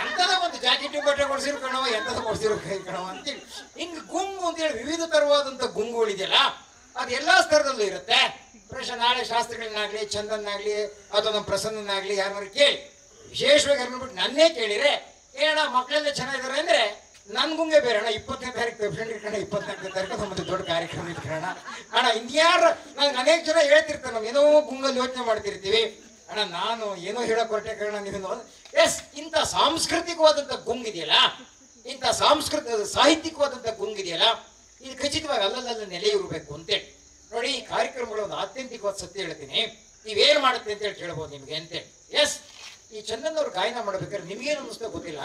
ಎಂಥದ ಒಂದು ಜಾಕೆಟ್ ಬಟ್ಟೆ ಕೊಡಿಸಿರು ಕಣವ, ಎಂಥದ ಕೊಡಿಸಿರು ಕೈ ಕಣವ ಅಂತೇಳಿ. ಹಿಂಗೆ ಗುಂಗು ಅಂತೇಳಿ ವಿವಿಧ ತರವಾದಂಥ ಗುಂಗುಗಳಿದೆಯಲ್ಲ, ಅದು ಎಲ್ಲಾ ಸ್ತರದಲ್ಲೂ ಇರುತ್ತೆ. ಪ್ರಶ್ನೆ ನಾಳೆ ಶಾಸ್ತ್ರಿಗಳನ್ನಾಗ್ಲಿ, ಚಂದನ್ನಾಗ್ಲಿ, ಅಥವಾ ನಮ್ಮ ಪ್ರಸನ್ನನಾಗ್ಲಿ ಯಾರನ್ನಾರು ಕೇಳಿ, ವಿಶೇಷವಾಗಿ ಯಾರನ್ನ ಬಿಟ್ಟು ನನ್ನೇ ಕೇಳಿದ್ರೆ, ಏನಣ್ಣ ಮಕ್ಕಳೆಲ್ಲ ಚೆನ್ನಾಗಿದ್ದಾರೆ ಅಂದ್ರೆ ನನ್ ಗುಂಗೆ ಬೇರೆ ಅಣ್ಣ, 20ನೇ ತಾರೀಕು ಪೇಷಂಟ್ ಇಟ್ಕೊಂಡ, 24ನೇ ತಾರೀಕು ನಮ್ಮದು ದೊಡ್ಡ ಕಾರ್ಯಕ್ರಮ ಇಟ್ಕೊಳ್ಳೋಣ ಅಣ್ಣ. ಇನ್ಯಾರು ನಂಗೆ ಅನೇಕ ಜನ ಹೇಳ್ತಿರ್ತಾರೆ, ನಾವು ಏನೋ ಗುಂಗಲ್ಲಿ ಯೋಚನೆ ಮಾಡ್ತಿರ್ತೀವಿ ಅಣ್ಣ, ನಾನು ಏನೋ ಹೇಳಕ್ ಹೊರಟೆ ಕಾರಣ ನೀವು. ಎಸ್, ಇಂಥ ಸಾಂಸ್ಕೃತಿಕವಾದಂಥ ಗುಂಗಿದೆಯಲ್ಲ, ಇಂಥ ಸಾಹಿತ್ಯಿಕವಾದಂಥ ಗುಂಗಿದೆಯಲ್ಲ, ಇದು ಖಚಿತವಾಗಿ ಅಲ್ಲಲ್ಲ ನೆಲೆ ಇರಬೇಕು ಅಂತೇಳಿ. ನೋಡಿ, ಈ ಕಾರ್ಯಕ್ರಮಗಳು ಒಂದು ಆತ್ಯಂತಿಕವಾದ ಸತ್ಯ ಹೇಳ್ತೀನಿ, ನೀವೇನು ಮಾಡುತ್ತೆ ಅಂತೇಳಿ ಕೇಳ್ಬೋದು ನಿಮ್ಗೆ ಅಂತೇಳಿ. ಎಸ್, ಈ ಚಂದನ್ನವ್ರು ಗಾಯನ ಮಾಡ್ಬೇಕಾದ್ರೆ ನಿಮ್ಗೇನು ಅನ್ನಿಸ್ತಾ ಗೊತ್ತಿಲ್ಲ.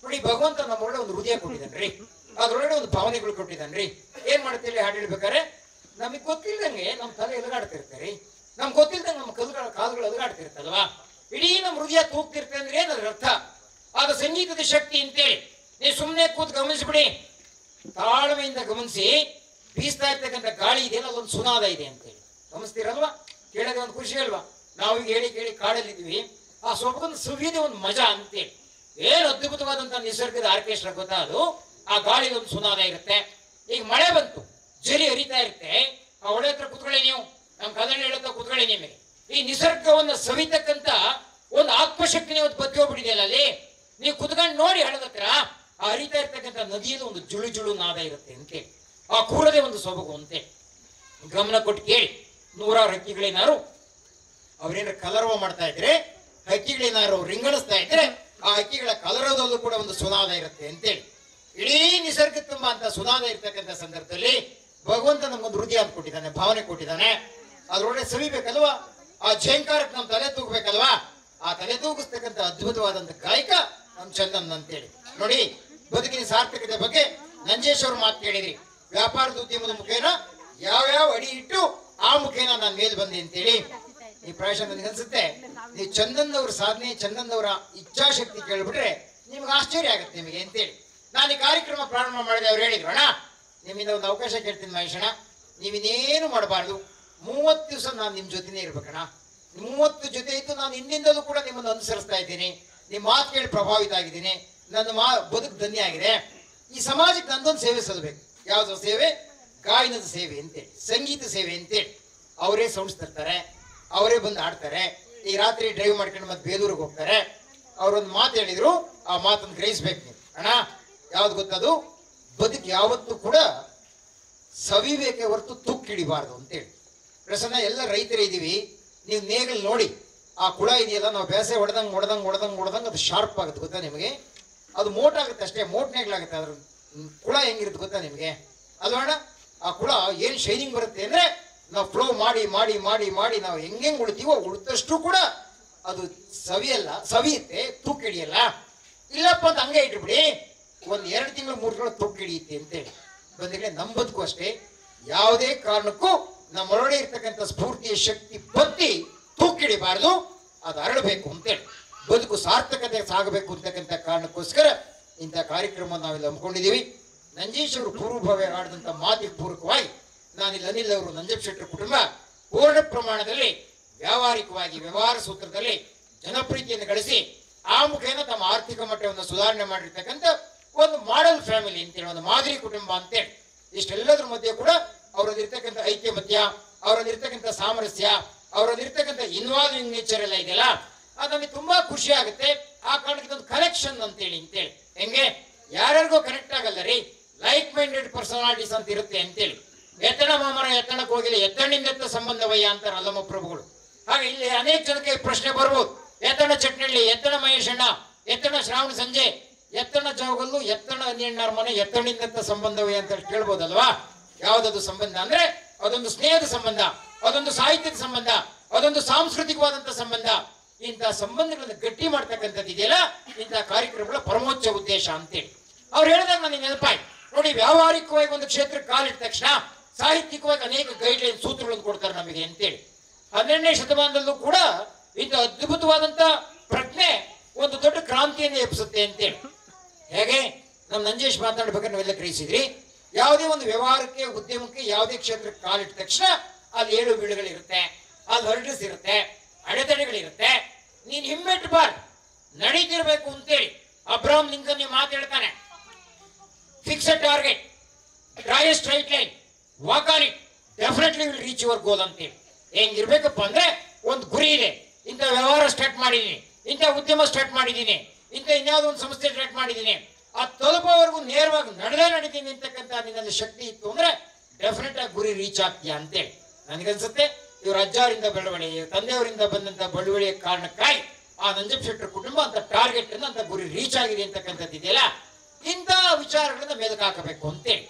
ನೋಡಿ, ಭಗವಂತ ನಮ್ಮೊಳಗೆ ಒಂದು ಹೃದಯ ಕೊಟ್ಟಿದ್ದಾನ್ರಿ, ಅದ್ರೊಳಗಡೆ ಒಂದು ಭಾವನೆಗಳು ಕೊಟ್ಟಿದ್ದಾನ್ರಿ. ಏನ್ ಮಾಡ್ತೀರಿ ಹಾಡು ಹೇಳ್ಬೇಕಾರೆ, ನಮಗ್ ಗೊತ್ತಿಲ್ದಂಗೆ ನಮ್ಮ ತಲೆ ಎಲಗಾಡ್ತಿರ್ತಾರೆ, ನಮ್ಗೆ ಗೊತ್ತಿಲ್ದಂಗೆ ನಮ್ಮ ಕಾಲುಗಳು ಎಲಗಾಡ್ತಿರ್ತಲ್ವಾ, ಇಡೀ ನಮ್ಮ ಹೃದಯ ತೂಗ್ತಿರ್ತದೆ ಅಂದ್ರೆ ಏನದ್ರ ಅರ್ಥ? ಅದು ಸಂಗೀತದ ಶಕ್ತಿ ಅಂತೇಳಿ. ನೀವು ಸುಮ್ಮನೆ ಕೂತ್ ಗಮನಿಸ್ಬಿಡಿ, ತಾಳ್ಮೆಯಿಂದ ಗಮನಿಸಿ. ಬೀಸ್ತಾ ಇರ್ತಕ್ಕಂಥ ಗಾಳಿ ಇದೆಯಲ್ಲ, ಅದೊಂದು ಸುನಾದ ಇದೆ ಅಂತೇಳಿ ಗಮನಿಸ್ತೀರಲ್ವಾ? ಕೇಳೋದೇ ಒಂದು ಖುಷಿ ಅಲ್ವಾ? ನಾವು ಈಗ ಹೇಳಿ ಕಾಡಲ್ಲಿದ್ವಿ, ಆ ಸೊಬಗೊಂದು ಸುವಿದೆ ಒಂದು ಮಜಾ ಅಂತೇಳಿ. ಏನು ಅದ್ಭುತವಾದಂತಹ ನಿಸರ್ಗದ ಆರ್ಕೆಸ್ಟ್ರಾ ಗೊತ್ತಾ ಅದು? ಆ ಗಾಳಿ ಒಂದು ಸುನಾದ ಇರುತ್ತೆ. ಈಗ ಮಳೆ ಬಂತು, ಜರಿ ಹರಿತಾ ಇರುತ್ತೆ, ಆ ಹೊಳೆ ಹತ್ರ ಕುತ್ಕೊಳ್ಳಿ ನೀವು, ನಮ್ಮ ಕದಳಿ ಹೇಳತ್ತ ಕುತ್ಕೊಳ್ಳಿ. ನಿಮಗೆ ಈ ನಿಸರ್ಗವನ್ನು ಸವಿತಕ್ಕಂತ ಒಂದು ಆತ್ಮಶಕ್ತಿ ನೀವು ಬತ್ತಿ ಹೋಗ್ಬಿಟ್ಟಿದೆಯಲ್ಲ, ಅಲ್ಲಿ ನೀವು ಕುತ್ಕೊಂಡು ನೋಡಿ ಹಳದತ್ರ ಆ ಹರಿತಾ ಇರ್ತಕ್ಕಂಥ ನದಿಯಲ್ಲಿ ಒಂದು ಜುಳು ಜುಳು ನಾದ ಇರುತ್ತೆ ಅಂತೆ. ಆ ಕೂರದೆ ಒಂದು ಸೊಬಗು ಅಂತೆ. ಗಮನ ಕೊಟ್ಟು ಕೇಳಿ. 100 ಹಕ್ಕಿಗಳೇನಾರು ಅವ್ರೇನಾರು ಕಲರವ ಮಾಡ್ತಾ ಇದ್ರೆ, ಹಕ್ಕಿಗಳೇನಾರು ರಿಂಗಣಿಸ್ತಾ ಇದ್ರೆ, ಆ ಹಕ್ಕಿಗಳ ಕಲರದಲ್ಲೂ ಕೂಡ ಒಂದು ಸುನಾದ ಇರುತ್ತೆ ಅಂತೇಳಿ. ಇಡೀ ನಿಸರ್ಗ ತುಂಬಾ ಅಂತ ಸುನಾದ ಇರ್ತಕ್ಕಂಥ ಸಂದರ್ಭದಲ್ಲಿ ಭಗವಂತ ನಮ್ಗೊಂದು ಹೃದಯ ಅಂತ ಕೊಟ್ಟಿದ್ದಾನೆ, ಭಾವನೆ ಕೊಟ್ಟಿದ್ದಾನೆ. ಅದ್ರೊಳಗೆ ಸವಿಬೇಕಲ್ವಾ? ಆ ಝೇಂಕಾರಕ್ಕೆ ನಮ್ಮ ತಲೆ ತೂಗ್ಬೇಕಲ್ವಾ? ಆ ತಲೆ ತೂಗಿಸ್ತಕ್ಕಂಥ ಅದ್ಭುತವಾದಂಥ ಗಾಯಕ ನಮ್ ಚಂದನ್ ಅಂತೇಳಿ. ನೋಡಿ, ಬದುಕಿನ ಸಾರ್ಥಕತೆ ಬಗ್ಗೆ ನಂಜೇಶ್ ಅವ್ರ ಮಾತು ಕೇಳಿದ್ರಿ. ವ್ಯಾಪಾರದ ಉದ್ಯಮದ ಮುಖೇನ ಯಾವ್ಯಾವ ಅಡಿ ಇಟ್ಟು ಆ ಮುಖೇನ ನಾನು ಮೇಲ್ ಬಂದೆ ಅಂತೇಳಿ. ಈ ಪ್ರಾಯಶಃ ನನಗನ್ಸುತ್ತೆ, ನೀವು ಚಂದನ್ ಅವ್ರ ಸಾಧನೆ, ಚಂದನ್ ಅವರ ಇಚ್ಛಾಶಕ್ತಿ ಕೇಳ್ಬಿಟ್ರೆ ನಿಮ್ಗೆ ಆಶ್ಚರ್ಯ ಆಗುತ್ತೆ ನಿಮಗೆ ಅಂತೇಳಿ. ನಾನು ಈ ಕಾರ್ಯಕ್ರಮ ಪ್ರಾರಂಭ ಮಾಡಿದೆ, ಅವ್ರು ಹೇಳಿದ್ರು, ಅಣ್ಣ ನಿಮ್ಮಿಂದ ಒಂದು ಅವಕಾಶ ಕೇಳ್ತೀನಿ ಮಹೇಶಣ್ಣ, ನೀವಿನ್ನೇನು ಮಾಡಬಾರ್ದು, 30 ದಿವಸ ನಾನು ನಿಮ್ಮ ಜೊತೆನೇ ಇರ್ಬೇಕಣ್ಣ. 30 ಜೊತೆ ಇದ್ದು ನಾನು ಹಿಂದಿಂದಲೂ ಕೂಡ ನಿಮ್ಮನ್ನು ಅನುಸರಿಸ್ತಾ ಇದ್ದೀನಿ, ನಿಮ್ಮ ಮಾತು ಕೇಳಿ ಪ್ರಭಾವಿತ ಆಗಿದ್ದೀನಿ, ನನ್ನ ಬದುಕು ಧನ್ಯ ಆಗಿದೆ. ಈ ಸಮಾಜಕ್ಕೆ ನಂದೊಂದು ಸೇವೆ ಸಲ್ಲಬೇಕು. ಯಾವ್ದು ಸೇವೆ? ಗಾಯನದ ಸೇವೆ ಅಂತೇಳಿ, ಸಂಗೀತ ಸೇವೆ ಅಂತೇಳಿ. ಅವರೇ ಸೌಂಡ್ಸ್ ತರ್ತಾರೆ, ಅವರೇ ಬಂದು ಆಡ್ತಾರೆ. ಈ ರಾತ್ರಿ ಡ್ರೈವ್ ಮಾಡ್ಕೊಂಡು ಮತ್ತೆ ಬೇಲೂರಿಗೆ ಹೋಗ್ತಾರೆ. ಅವರೊಂದು ಮಾತು ಹೇಳಿದ್ರು, ಆ ಮಾತನ್ನು ಗ್ರಹಿಸ್ಬೇಕು ನೀವು. ಅಣ್ಣ ಯಾವ್ದು ಗೊತ್ತದು? ಬದುಕು ಯಾವತ್ತೂ ಕೂಡ ಸವಿಬೇಕೆ ಹೊರತು ತುಕ್ಕಿಡಿಬಾರ್ದು ಅಂತೇಳಿ. ಪ್ರಸನ್ನ ಎಲ್ಲ ರೈತರೇ ಇದೀವಿ, ನೀವು ನೇಗಲ್ ನೋಡಿ, ಆ ಕುಳ ಇದೆಯಲ್ಲ, ನಾವು ಬೇಸೆ ಹೊಡೆದಂಗೆ ಅದು ಶಾರ್ಪ್ ಆಗುತ್ತೆ ಗೊತ್ತಾ ನಿಮಗೆ? ಅದು ಮೋಟ್ ಆಗುತ್ತೆ ಅಷ್ಟೇ, ಮೋಟ್ ನೇಗ್ಲಾಗುತ್ತೆ. ಅದ್ರ ಕುಳ ಹೆಂಗಿರುತ್ತೆ ಗೊತ್ತಾ ನಿಮಗೆ? ಅಲ್ವಾ ಅಣ್ಣ? ಆ ಕುಳ ಏನ್ ಶೈನಿಂಗ್ ಬರುತ್ತೆ ಅಂದ್ರೆ ನಾವು ಫ್ಲೋ ಮಾಡಿ ಮಾಡಿ ಮಾಡಿ ಮಾಡಿ ನಾವು ಹೆಂಗ್ ಉಳಿತೀವೋ ಉಳಿದಷ್ಟು ಕೂಡ ಅದು ಸವಿಯುತ್ತೆ, ತೂಕಿಡಿಯಲ್ಲ. ಇಲ್ಲಪ್ಪ ಅಂತ ಹಂಗೆ ಇಟ್ಬಿಡಿ, ಒಂದ್ 2 ತಿಂಗಳು 3 ತಿಂಗಳು ತೂಕಿಡಿಯುತ್ತೆ ಅಂತೇಳಿ ಬಂದ್ರೆ ನಮ್ಮ ಬದುಕು ಅಷ್ಟೇ. ಯಾವುದೇ ಕಾರಣಕ್ಕೂ ನಮ್ಮೊಳಗಡೆ ಇರ್ತಕ್ಕಂಥ ಸ್ಫೂರ್ತಿಯ ಶಕ್ತಿ ಬತ್ತಿ ತೂಕಿಡಿಬಾರದು, ಅದು ಹರಡಬೇಕು ಅಂತೇಳಿ ಬದುಕು ಸಾರ್ಥಕತೆ ಸಾಗಬೇಕು ಅಂತಕ್ಕಂಥ ಕಾರಣಕ್ಕೋಸ್ಕರ ಇಂಥ ಕಾರ್ಯಕ್ರಮ ನಾವಿಲ್ಲಿ ಹಮ್ಮಿಕೊಂಡಿದ್ದೀವಿ. ನಂಜೇಶ್ ಅವರು ಪೂರ್ವಭಾವಿ ಆಡಿದಂಥ ಮಾತಿಗೆ ಪೂರಕವಾಗಿ ನಾನಿಲ್ಲಿ ಅನಿಲ್ ಅವರು, ನಂಜಪ್ಪ ಶೆಟ್ಟರ್ ಕುಟುಂಬ ಪೂರ್ಣ ಪ್ರಮಾಣದಲ್ಲಿ ವ್ಯಾವಹಾರಿಕವಾಗಿ ವ್ಯವಹಾರ ಸೂತ್ರದಲ್ಲಿ ಜನಪ್ರೀತಿಯನ್ನು ಗಳಿಸಿ ಆ ಮುಖೇನ ತಮ್ಮ ಆರ್ಥಿಕ ಮಟ್ಟವನ್ನು ಸುಧಾರಣೆ ಮಾಡಿರ್ತಕ್ಕಂಥ ಒಂದು ಮಾಡೆಲ್ ಫ್ಯಾಮಿಲಿ ಅಂತೇಳಿ, ಒಂದು ಮಾದರಿ ಕುಟುಂಬ ಅಂತೇಳಿ ಇಷ್ಟೆಲ್ಲದ್ರ ಮಧ್ಯೆ ಕೂಡ ಅವರಲ್ಲಿರ್ತಕ್ಕಂಥ ಐಕ್ಯಮತ್ಯ, ಅವರಲ್ಲಿರ್ತಕ್ಕಂಥ ಸಾಮರಸ್ಯ, ಅವರಲ್ಲಿರ್ತಕ್ಕಂಥ ಇನ್ವಾಲ್ವಿಂಗ್ ನೇಚರ್ ಎಲ್ಲ ಇದೆಯಲ್ಲ, ಅದು ನಮಗೆ ತುಂಬಾ ಖುಷಿ ಆಗುತ್ತೆ. ಆ ಕಾರಣಕ್ಕೆ ಒಂದು ಕನೆಕ್ಷನ್ ಅಂತೇಳಿ ಹೆಂಗೆ ಯಾರ್ಯಾರಿಗೋ ಕನೆಕ್ಟ್ ಆಗಲ್ಲ ರೀ, ಲೈಕ್ ಮೈಂಡೆಡ್ ಪರ್ಸನಾಲಿಟೀಸ್ ಅಂತ ಇರುತ್ತೆ ಅಂತೇಳಿ. ಎತ್ತಣ ಮಾಮರ ಎತ್ತಣಕ್ಕೆ ಹೋಗಿಲ್ಲ, ಎತ್ತಣಿಂದ ಸಂಬಂಧವಯ್ಯ ಅಂತಾರೆ ಅಲ್ಲಮ್ಮ ಪ್ರಭುಗಳು. ಹಾಗೆ ಇಲ್ಲಿ ಅನೇಕ ಜನಕ್ಕೆ ಪ್ರಶ್ನೆ ಬರ್ಬೋದು, ಎತ್ತಣ ಚಟ್ನಳ್ಳಿ, ಎತ್ತಣ ಮಹೇಶಣ್ಣ, ಎತ್ತಣ ಶ್ರಾವಣ ಸಂಜೆ, ಎತ್ತಣ ಜಾವಗಲ್ಲು, ಎತ್ತಣ ಅನ್ಯಣ್ಣರ ಮನೆ, ಎತ್ತಣಿಂದ ಸಂಬಂಧವೇ ಅಂತ ಕೇಳ್ಬೋದಲ್ವಾ? ಯಾವ್ದದು ಸಂಬಂಧ ಅಂದ್ರೆ ಅದೊಂದು ಸ್ನೇಹದ ಸಂಬಂಧ, ಅದೊಂದು ಸಾಹಿತ್ಯದ ಸಂಬಂಧ, ಅದೊಂದು ಸಾಂಸ್ಕೃತಿಕವಾದಂತ ಸಂಬಂಧ. ಇಂತಹ ಸಂಬಂಧಗಳನ್ನು ಗಟ್ಟಿ ಮಾಡ್ತಕ್ಕಂಥದ್ದು ಇದೆಯಲ್ಲ ಇಂತಹ ಕಾರ್ಯಕ್ರಮಗಳ ಪರಮೋಚ್ಚ ಉದ್ದೇಶ ಅಂತೇಳಿ ಅವ್ರು ಹೇಳಿದಾಗ ನನಗೆ ನೆನಪಾಯ್ತು ನೋಡಿ. ವ್ಯಾವಹಾರಿಕವಾಗಿ ಒಂದು ಕ್ಷೇತ್ರಕ್ಕೆ ಕಾಲಿಟ್ಟ ತಕ್ಷಣ ಸಾಹಿತ್ಯಿಕವಾಗಿ ಅನೇಕ ಗೈಡ್ಲೈನ್ ಸೂತ್ರಗಳನ್ನು ಕೊಡ್ತಾರೆ ನಮಗೆ ಅಂತೇಳಿ. 12ನೇ ಶತಮಾನದಲ್ಲೂ ಕೂಡ ಇಂಥ ಅದ್ಭುತವಾದಂತ ಪ್ರಜ್ಞೆ ಒಂದು ದೊಡ್ಡ ಕ್ರಾಂತಿಯನ್ನು ಎಬ್ಬಿಸುತ್ತೆ ಅಂತೇಳಿ. ಹೇಗೆ ನಮ್ಮ ನಂಜೇಶ್ ಮಾತಾಡ್ಬೇಕಾದ್ರೆ ನಾವೆಲ್ಲ ಗ್ರಹಿಸಿದ್ರಿ, ಯಾವುದೇ ಒಂದು ವ್ಯವಹಾರಕ್ಕೆ ಉದ್ಯಮಕ್ಕೆ ಯಾವುದೇ ಕ್ಷೇತ್ರಕ್ಕೆ ಕಾಲಿಟ್ಟ ತಕ್ಷಣ ಅಲ್ಲಿ 7 ಬೀಳುಗಳಿರುತ್ತೆ, ಅಲ್ಲಿ ಹರ್ಡಲ್ಸ್ ಇರುತ್ತೆ, ಅಡೆತಡೆಗಳಿರುತ್ತೆ. ನೀನ್ ಹಿಮ್ಮೆಟ್ಟಬಾರ್ದು, ನಡೀತಿರ್ಬೇಕು ಅಂತೇಳಿ ಅಬ್ರಾಹಂ ಲಿಂಕನ್ ಮಾತಾಡ್ತಾನೆ. Fix a target, draw a straight line, walk on it, definitely will reach your goal ಅಂತೇಳಿ. ಹೆಂಗಿರ್ಬೇಕಪ್ಪ ಅಂದ್ರೆ ಒಂದು ಗುರಿ ಇದೆ, ಇಂಥ ವ್ಯವಹಾರ ಸ್ಟಾರ್ಟ್ ಮಾಡಿದೀನಿ, ಇಂಥ ಉದ್ಯಮ ಸ್ಟಾರ್ಟ್ ಮಾಡಿದ್ದೀನಿ, ಇಂಥ ಇನ್ಯಾವುದೋ ಒಂದು ಸಂಸ್ಥೆ ಸ್ಟಾರ್ಟ್ ಮಾಡಿದ್ದೀನಿ, ಆ ತಲುಪೋವರೆಗೂ ನೇರವಾಗಿ ನಡೀತೀನಿ ಅಂತಕ್ಕಂಥ ನಿನ್ನಲ್ಲಿ ಶಕ್ತಿ ಇತ್ತು ಅಂದ್ರೆ ಡೆಫಿನೆಟ್ ಆಗಿ ಗುರಿ ರೀಚ್ ಆಗ್ತೀಯಾ ಅಂತೇಳಿ ನನಗನ್ಸುತ್ತೆ. ಇವ್ರ ಅಜ್ಜಾರಿಂದ ಬೆಳವಣಿಗೆ, ತಂದೆಯವರಿಂದ ಬಂದಂತ ಬೆಳವಣಿಗೆ ಕಾರಣಕ್ಕಾಗಿ ಆ ನಂಜಪ್ಪ ಶೆಟ್ಟರ್ ಕುಟುಂಬ ಅಂತ ಟಾರ್ಗೆಟ್ ಅನ್ನು ಅಂತ ಗುರಿ ರೀಚ್ ಆಗಿದೆ ಅಂತಕ್ಕಂಥದ್ದು ಇದೆಯಲ್ಲ, ಇಂಥ ವಿಚಾರಗಳನ್ನ ಮೇಲಕ್ಕೆ ಹಾಕಬೇಕು ಅಂತೇಳಿ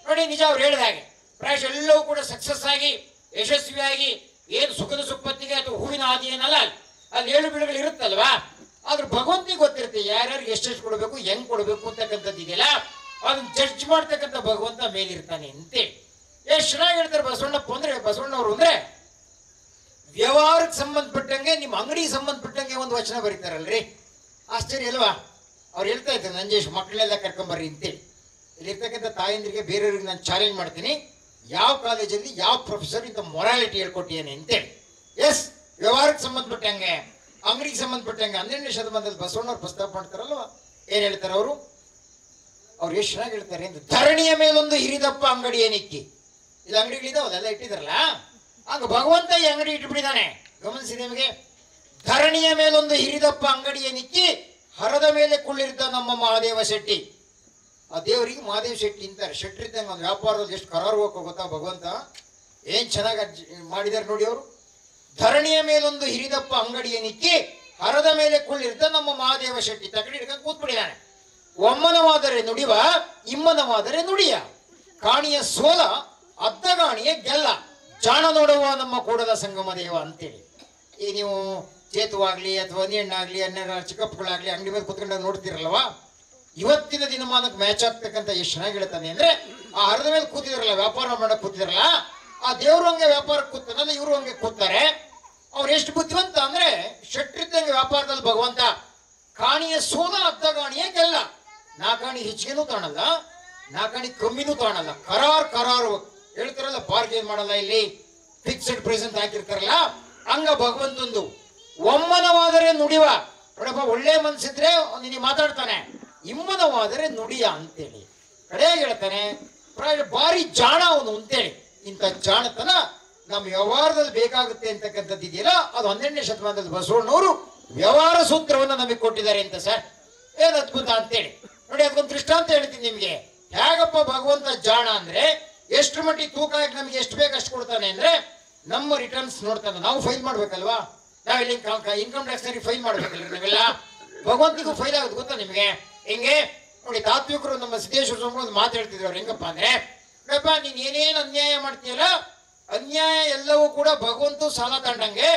ನೋಡಿ. ನಿಜ ಅವ್ರು ಹೇಳಿದ ಹಾಗೆ ಪ್ರಾಯಶಃ ಎಲ್ಲವೂ ಕೂಡ ಸಕ್ಸಸ್ ಆಗಿ ಯಶಸ್ವಿಯಾಗಿ ಏನು ಸುಖದ ಸುಪ್ಪತ್ತಿಗೆ ಅಥವಾ ಹೂವಿನ ಹಾದಿ ಏನಲ್ಲ, ಅಲ್ಲಿ 7 ಬೀಳುಗಳು ಇರುತ್ತಲ್ವಾ, ಆದ್ರೆ ಭಗವಂತಿಗೆ ಗೊತ್ತಿರುತ್ತೆ ಯಾರ್ಯಾರು ಎಷ್ಟೆಷ್ಟು ಕೊಡಬೇಕು, ಹೆಂಗ್ ಕೊಡಬೇಕು ಅಂತಕ್ಕಂಥದ್ದು ಇದೆಯಲ್ಲ, ಅದನ್ನ ಜಡ್ಜ್ ಮಾಡ್ತಕ್ಕಂಥ ಭಗವಂತ ಮೇಲಿರ್ತಾನೆ ಅಂತೇಳಿ. ಎಷ್ಟು ಚೆನ್ನಾಗಿ ಹೇಳ್ತಾರೆ ಬಸವಣ್ಣಪ್ಪ ಅಂದ್ರೆ, ಬಸವಣ್ಣವರು ಅಂದ್ರೆ ವ್ಯವಹಾರಕ್ಕೆ ಸಂಬಂಧಪಟ್ಟಂಗೆ ನಿಮ್ಮ ಅಂಗಡಿಗೆ ಸಂಬಂಧಪಟ್ಟಂಗೆ ಒಂದು ವಚನ ಬರೀತಾರಲ್ರಿ, ಆಶ್ಚರ್ಯ ಅಲ್ವಾ? ಅವ್ರು ಹೇಳ್ತಾ ಇದ್ದಾರೆ ನಂಜೇಶ್ ಮಕ್ಕಳೆಲ್ಲ ಕರ್ಕೊಂಬರ್ರಿ ಅಂತೇಳಿ. ಇಲ್ಲಿರ್ತಕ್ಕಂಥ ತಾಯಂದ್ರಿಗೆ ಬೇರೆಯವ್ರಿಗೆ ನಾನು ಚಾಲೆಂಜ್ ಮಾಡ್ತೀನಿ, ಯಾವ ಕಾಲೇಜಲ್ಲಿ ಯಾವ ಪ್ರೊಫೆಸರ್ ಇಂಥ ಮೊರಾಲಿಟಿ ಹೇಳ್ಕೊಟ್ಟಿದ್ದೇನೆ ಅಂತೇಳಿ. ಎಸ್, ವ್ಯವಹಾರಕ್ಕೆ ಸಂಬಂಧಪಟ್ಟಂಗೆ ಅಂಗಡಿಗೆ ಸಂಬಂಧಪಟ್ಟಂಗೆ 12ನೇ ಶತಮಾನದಲ್ಲಿ ಬಸವಣ್ಣವ್ರು ಪ್ರಸ್ತಾಪ ಮಾಡ್ತಾರಲ್ವಾ, ಏನ್ ಹೇಳ್ತಾರೆ ಅವರು? ಅವ್ರು ಎಷ್ಟು ಚೆನ್ನಾಗಿ ಹೇಳ್ತಾರೆ ಅಂದ್ರೆ, ಧರಣಿಯ ಮೇಲೊಂದು ಹಿರಿದಪ್ಪ ಅಂಗಡಿ ಏನಿಕ್ಕಿ, ಇಲ್ಲಿ ಅಂಗಡಿಗಳಿದಾವಲ್ಲ ಎಲ್ಲ ಇಟ್ಟಿದಾರಲ್ಲ, ಹಂಗ ಭಗವಂತ ಈ ಅಂಗಡಿ ಇಟ್ಬಿಟ್ಟಿದ್ದಾನೆ. ಗಮನಿಸಿ ನಿಮಗೆ, ಧರಣಿಯ ಮೇಲೊಂದು ಹಿರಿದಪ್ಪ ಅಂಗಡಿ ಏನಿಕ್ಕಿ ಹರದ ಮೇಲೆ ಕುಳ್ಳಿರ್ತ ನಮ್ಮ ಮಹಾದೇವ ಶೆಟ್ಟಿ. ಆ ದೇವರಿಗೆ ಮಹಾದೇವ ಶೆಟ್ಟಿ ಅಂತಾರೆ. ಶೆಟ್ಟಿ ಇದ್ದಂಗೆ ಒಂದು ವ್ಯಾಪಾರದಲ್ಲಿ ಎಷ್ಟು ಕರಾರು ಹೋಗೋ ಗೊತ್ತಾ ಭಗವಂತ, ಏನ್ ಚೆನ್ನಾಗಿ ಮಾಡಿದಾರೆ ನೋಡಿ ಅವರು. ಧರಣಿಯ ಮೇಲೊಂದು ಹಿರಿದಪ್ಪ ಅಂಗಡಿಯ ನಿಕ್ಕಿ ಹರದ ಮೇಲೆ ಕುಳ್ಳಿರ್ತ ನಮ್ಮ ಮಹಾದೇವ ಶೆಟ್ಟಿ ತಗಡಿ ಹಿಡ್ಕೊಂಡು ಕೂತ್ಬಿಟ್ಟಿದ್ದಾನೆ. ಒಮ್ಮನವಾದರೆ ನುಡಿವ, ಇಮ್ಮನವಾದರೆ ನುಡಿಯ, ಕಾಣಿಯ ಸೋಲ ಅದ್ದಗಾಣಿಯ ಗೆಲ್ಲ, ಜಾಣ ನೋಡುವ ನಮ್ಮ ಕೂಡದ ಸಂಗಮ ದೇವ ಅಂತೇಳಿ. ಈ ನೀವು ಚೇತುವಾಗ್ಲಿ ಅಥವಾ ಹಣ್ಣಾಗ್ಲಿ ಅನ್ನ ಚಿಕ್ಕಪ್ಪಗಳಾಗ್ಲಿ ಅಂಗಡಿ ಮೇಲೆ ಕೂತ್ಕೊಂಡಾಗ ನೋಡ್ತಿರಲ್ವಾ, ಇವತ್ತಿನ ದಿನಮಾನಕ್ಕೆ ಮ್ಯಾಚ್ ಆಗ್ತಕ್ಕಂಥ ಎಷ್ಟು ಚೆನ್ನಾಗಿ ಹೇಳ್ತಾನೆ ಅಂದ್ರೆ, ಆ ಹರದ ಮೇಲೆ ಕೂತಿದ್ರಲ್ಲ, ವ್ಯಾಪಾರ ಮಾಡಕ್ ಕೂತಿದ್ರಲ್ಲ, ಆ ದೇವ್ರು ಹಂಗೆ ವ್ಯಾಪಾರಕ್ಕೆ ಕೂತಾನಲ್ಲ, ಇವರು ಹಂಗೆ ಕೂತಾರೆ. ಅವ್ರು ಎಷ್ಟು ಬುದ್ಧಿವಂತ ಅಂದ್ರೆ, ಶೆಟ್ರಿದ್ದಂಗೆ ವ್ಯಾಪಾರದಲ್ಲಿ ಭಗವಂತ ಕಾಣಿಯ ಸೋಲ ಅದ್ದಗಾಣಿಯ ಗೆಲ್ಲ, ನಾಕಾಣಿ ಹೆಚ್ಚಿಗೆನೂ ಕಾಣಲ್ಲ, ನಾಕಾಣಿ ಕಮ್ಮಿನೂ ಕಾಣಲ್ಲ, ಕರಾರು ಹೇಳ್ತಾರಲ್ಲ, ಬಾರ್ಗೇನ್ ಮಾಡಲ್ಲ, ಇಲ್ಲಿ ಫಿಕ್ಸ್ಡ್ ಪ್ರೈಸ್ ಅಂತ ಹಾಕಿರ್ತಾರಲ್ಲ, ಹಂಗ ಭಗವಂತಂದು. ಒಮ್ಮನವಾದರೆ ನುಡಿವ, ನೋಡಪ್ಪ ಒಳ್ಳೆ ಮನ್ಸಿದ್ರೆ ನಿನಗೆ ಮಾತಾಡ್ತಾನೆ, ಇಮ್ಮನವಾದರೆ ನುಡಿಯ ಅಂತೇಳಿ ಕಡೆಯಾಗಿ ಹೇಳ್ತಾನೆ. ಭಾರಿ ಜಾಣ ಅವನು ಅಂತೇಳಿ. ಇಂಥ ಜಾಣತನ ನಮ್ಮ ವ್ಯವಹಾರದಲ್ಲಿ ಬೇಕಾಗುತ್ತೆ ಅಂತಕ್ಕಂಥದ್ದು ಇದೆಯಲ್ಲ, ಅದು 12ನೇ ಶತಮಾನದಲ್ಲಿ ಬಸವಣ್ಣವರು ವ್ಯವಹಾರ ಸೂತ್ರವನ್ನು ನಮಗೆ ಕೊಟ್ಟಿದ್ದಾರೆ ಅಂತ. ಸರ್ ಏನ್ ಅದ್ಭುತ ಅಂತೇಳಿ ನೋಡಿ. ಅದಕ್ಕೊಂದು ದೃಷ್ಟಾಂತ ಹೇಳ್ತೀನಿ ನಿಮ್ಗೆ. ಹೇಗಪ್ಪ ಭಗವಂತ ಜಾಣ ಅಂದ್ರೆ, ಎಷ್ಟು ಮಟ್ಟಿಗೆ ತೂಕ ಹಾಕಿ ನಮ್ಗೆ ಎಷ್ಟು ಬೇಕು ಅಷ್ಟು ಕೊಡ್ತಾನೆ ಅಂದ್ರೆ, ನಮ್ಮ ರಿಟರ್ನ್ಸ್ ನೋಡ್ತಾನೆ. ನಾವು ಫೈಲ್ ಮಾಡ್ಬೇಕಲ್ವಾ, ನಾವಿಲ್ಲಿ ಇನ್ಕಮ್ ಟ್ಯಾಕ್ಸ್ ಫೈಲ್ ಮಾಡ್ಬೇಕಲ್ರಿ ನಾವೆಲ್ಲ. ಭಗವಂತಿಗೂ ಫೈಲ್ ಆಗೋದು ಗೊತ್ತಾ ನಿಮ್ಗೆ? ಹೆಂಗೆ ನೋಡಿ, ತಾತ್ವಿಕರು ನಮ್ಮ ಸಿದ್ದೇಶ್ವರ ಸ್ವಾಮಿ ಒಂದು ಮಾತು ಹೇಳ್ತಿದ್ರು. ಅವ್ರು ಹೆಂಗಪ್ಪ ಅಂದ್ರೆ, ಯಪ್ಪ ನೀನ್ ಏನೇನು ಅನ್ಯಾಯ ಮಾಡ್ತೀಯಲ್ಲ, ಅನ್ಯಾಯ ಎಲ್ಲವೂ ಕೂಡ ಭಗವಂತ ಸಾಲ ತಂಡಂಗೆ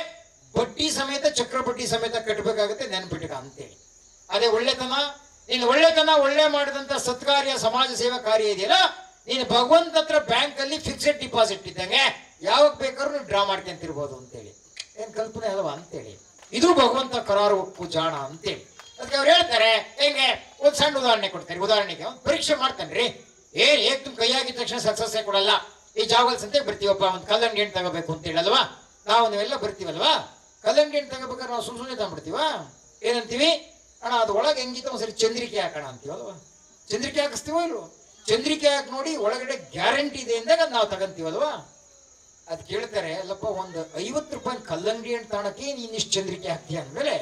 ಬಡ್ಡಿ ಸಮೇತ ಚಕ್ರ ಬಡ್ಡಿ ಸಮೇತ ಕಟ್ಟಬೇಕಾಗುತ್ತೆ, ನೆನ್ಪಿಟ್ಟ ಅಂತೇಳಿ. ಅದೇ ಒಳ್ಳೆತನ, ನೀನು ಒಳ್ಳೆತನ ಒಳ್ಳೆ ಮಾಡಿದಂತ ಸತ್ಕಾರ್ಯ ಸಮಾಜ ಸೇವಾ ಕಾರ್ಯ ಇದೆಯಲ್ಲ, ನೀನು ಭಗವಂತ ಹತ್ರ ಬ್ಯಾಂಕ್ ಅಲ್ಲಿ ಫಿಕ್ಸೆಡ್ ಡಿಪಾಸಿಟ್ ಇದ್ದಂಗೆ ಯಾವಾಗ ಬೇಕಾದ್ರೂ ನೀವು ಡ್ರಾ ಮಾಡ್ಕೊಂತಿರ್ಬೋದು ಅಂತೇಳಿ. ಏನ್ ಕಲ್ಪನೆ ಅಲ್ವಾ ಅಂತೇಳಿ. ಇದು ಭಗವಂತ ಕರಾರು ಒಪ್ಪು ಜಾಣ ಅಂತೇಳಿ. ಅದಕ್ಕೆ ಅವ್ರು ಹೇಳ್ತಾರೆ ಹೆಂಗೆ, ಒಂದು ಸಣ್ಣ ಉದಾಹರಣೆ ಕೊಡ್ತಾರೆ. ಉದಾಹರಣೆಗೆ ಒಂದು ಪರೀಕ್ಷೆ ಮಾಡ್ತಾನ್ರಿ, ಏಕ್ ತುಂಬ ಕೈಯಾಗಿದ ತಕ್ಷಣ ಸಕ್ಸಸ್ಸೇ ಕೊಡಲ್ಲ. ಈ ಜಾಗಲ್ ಸಂತೆಗೆ ಬರ್ತೀವಪ್ಪ, ಒಂದು ಕಲ್ಲಂಗಡಿ ಹಣ್ಣು ತಗೋಬೇಕು ಅಂತೇಳಿ ಅಲ್ವಾ, ನಾವು ನೀವೆಲ್ಲ ಬರ್ತೀವಲ್ವಾ, ಕಲ್ಲಂಗಡಿ ಹಣ್ಣು ತಗೋಬೇಕಾದ್ರೆ ನಾವು ಸುಮ್ಮನೆ ತಗೊಂಡ್ಬಿಡ್ತೀವ. ಏನಂತೀವಿ, ಅಣ್ಣ ಅದು ಒಳಗೆ ಹೆಂಗಿತ್ತು ಒಂದ್ಸರಿ ಚಂದ್ರಿಕೆ ಹಾಕೋಣ ಅಂತೀವಲ್ವಾ. ಚಂದ್ರಿಕೆ ಹಾಕಿಸ್ತೀವೋ ಇಲ್ವೋ, ಚಂದ್ರಿಕೆ ಹಾಕಿ ನೋಡಿ ಒಳಗಡೆ ಗ್ಯಾರಂಟಿ ಇದೆ ಅಂದಾಗ ನಾವು ತಗಂತೀವಲ್ವಾ. ಅದ್ ಕೇಳ್ತಾರೆ, ಅಲ್ಲಪ್ಪ ಒಂದು 50 ರೂಪಾಯಿ ಕಲ್ಲಂಗಡಿ ಹಣ್ಣು ತಾಣಕ್ಕೆ ನೀನ್ ಇಷ್ಟು ಚಂದ್ರಿಕೆ ಹಾಕ್ತೀಯ ಅಂದ್ಮೇಲೆ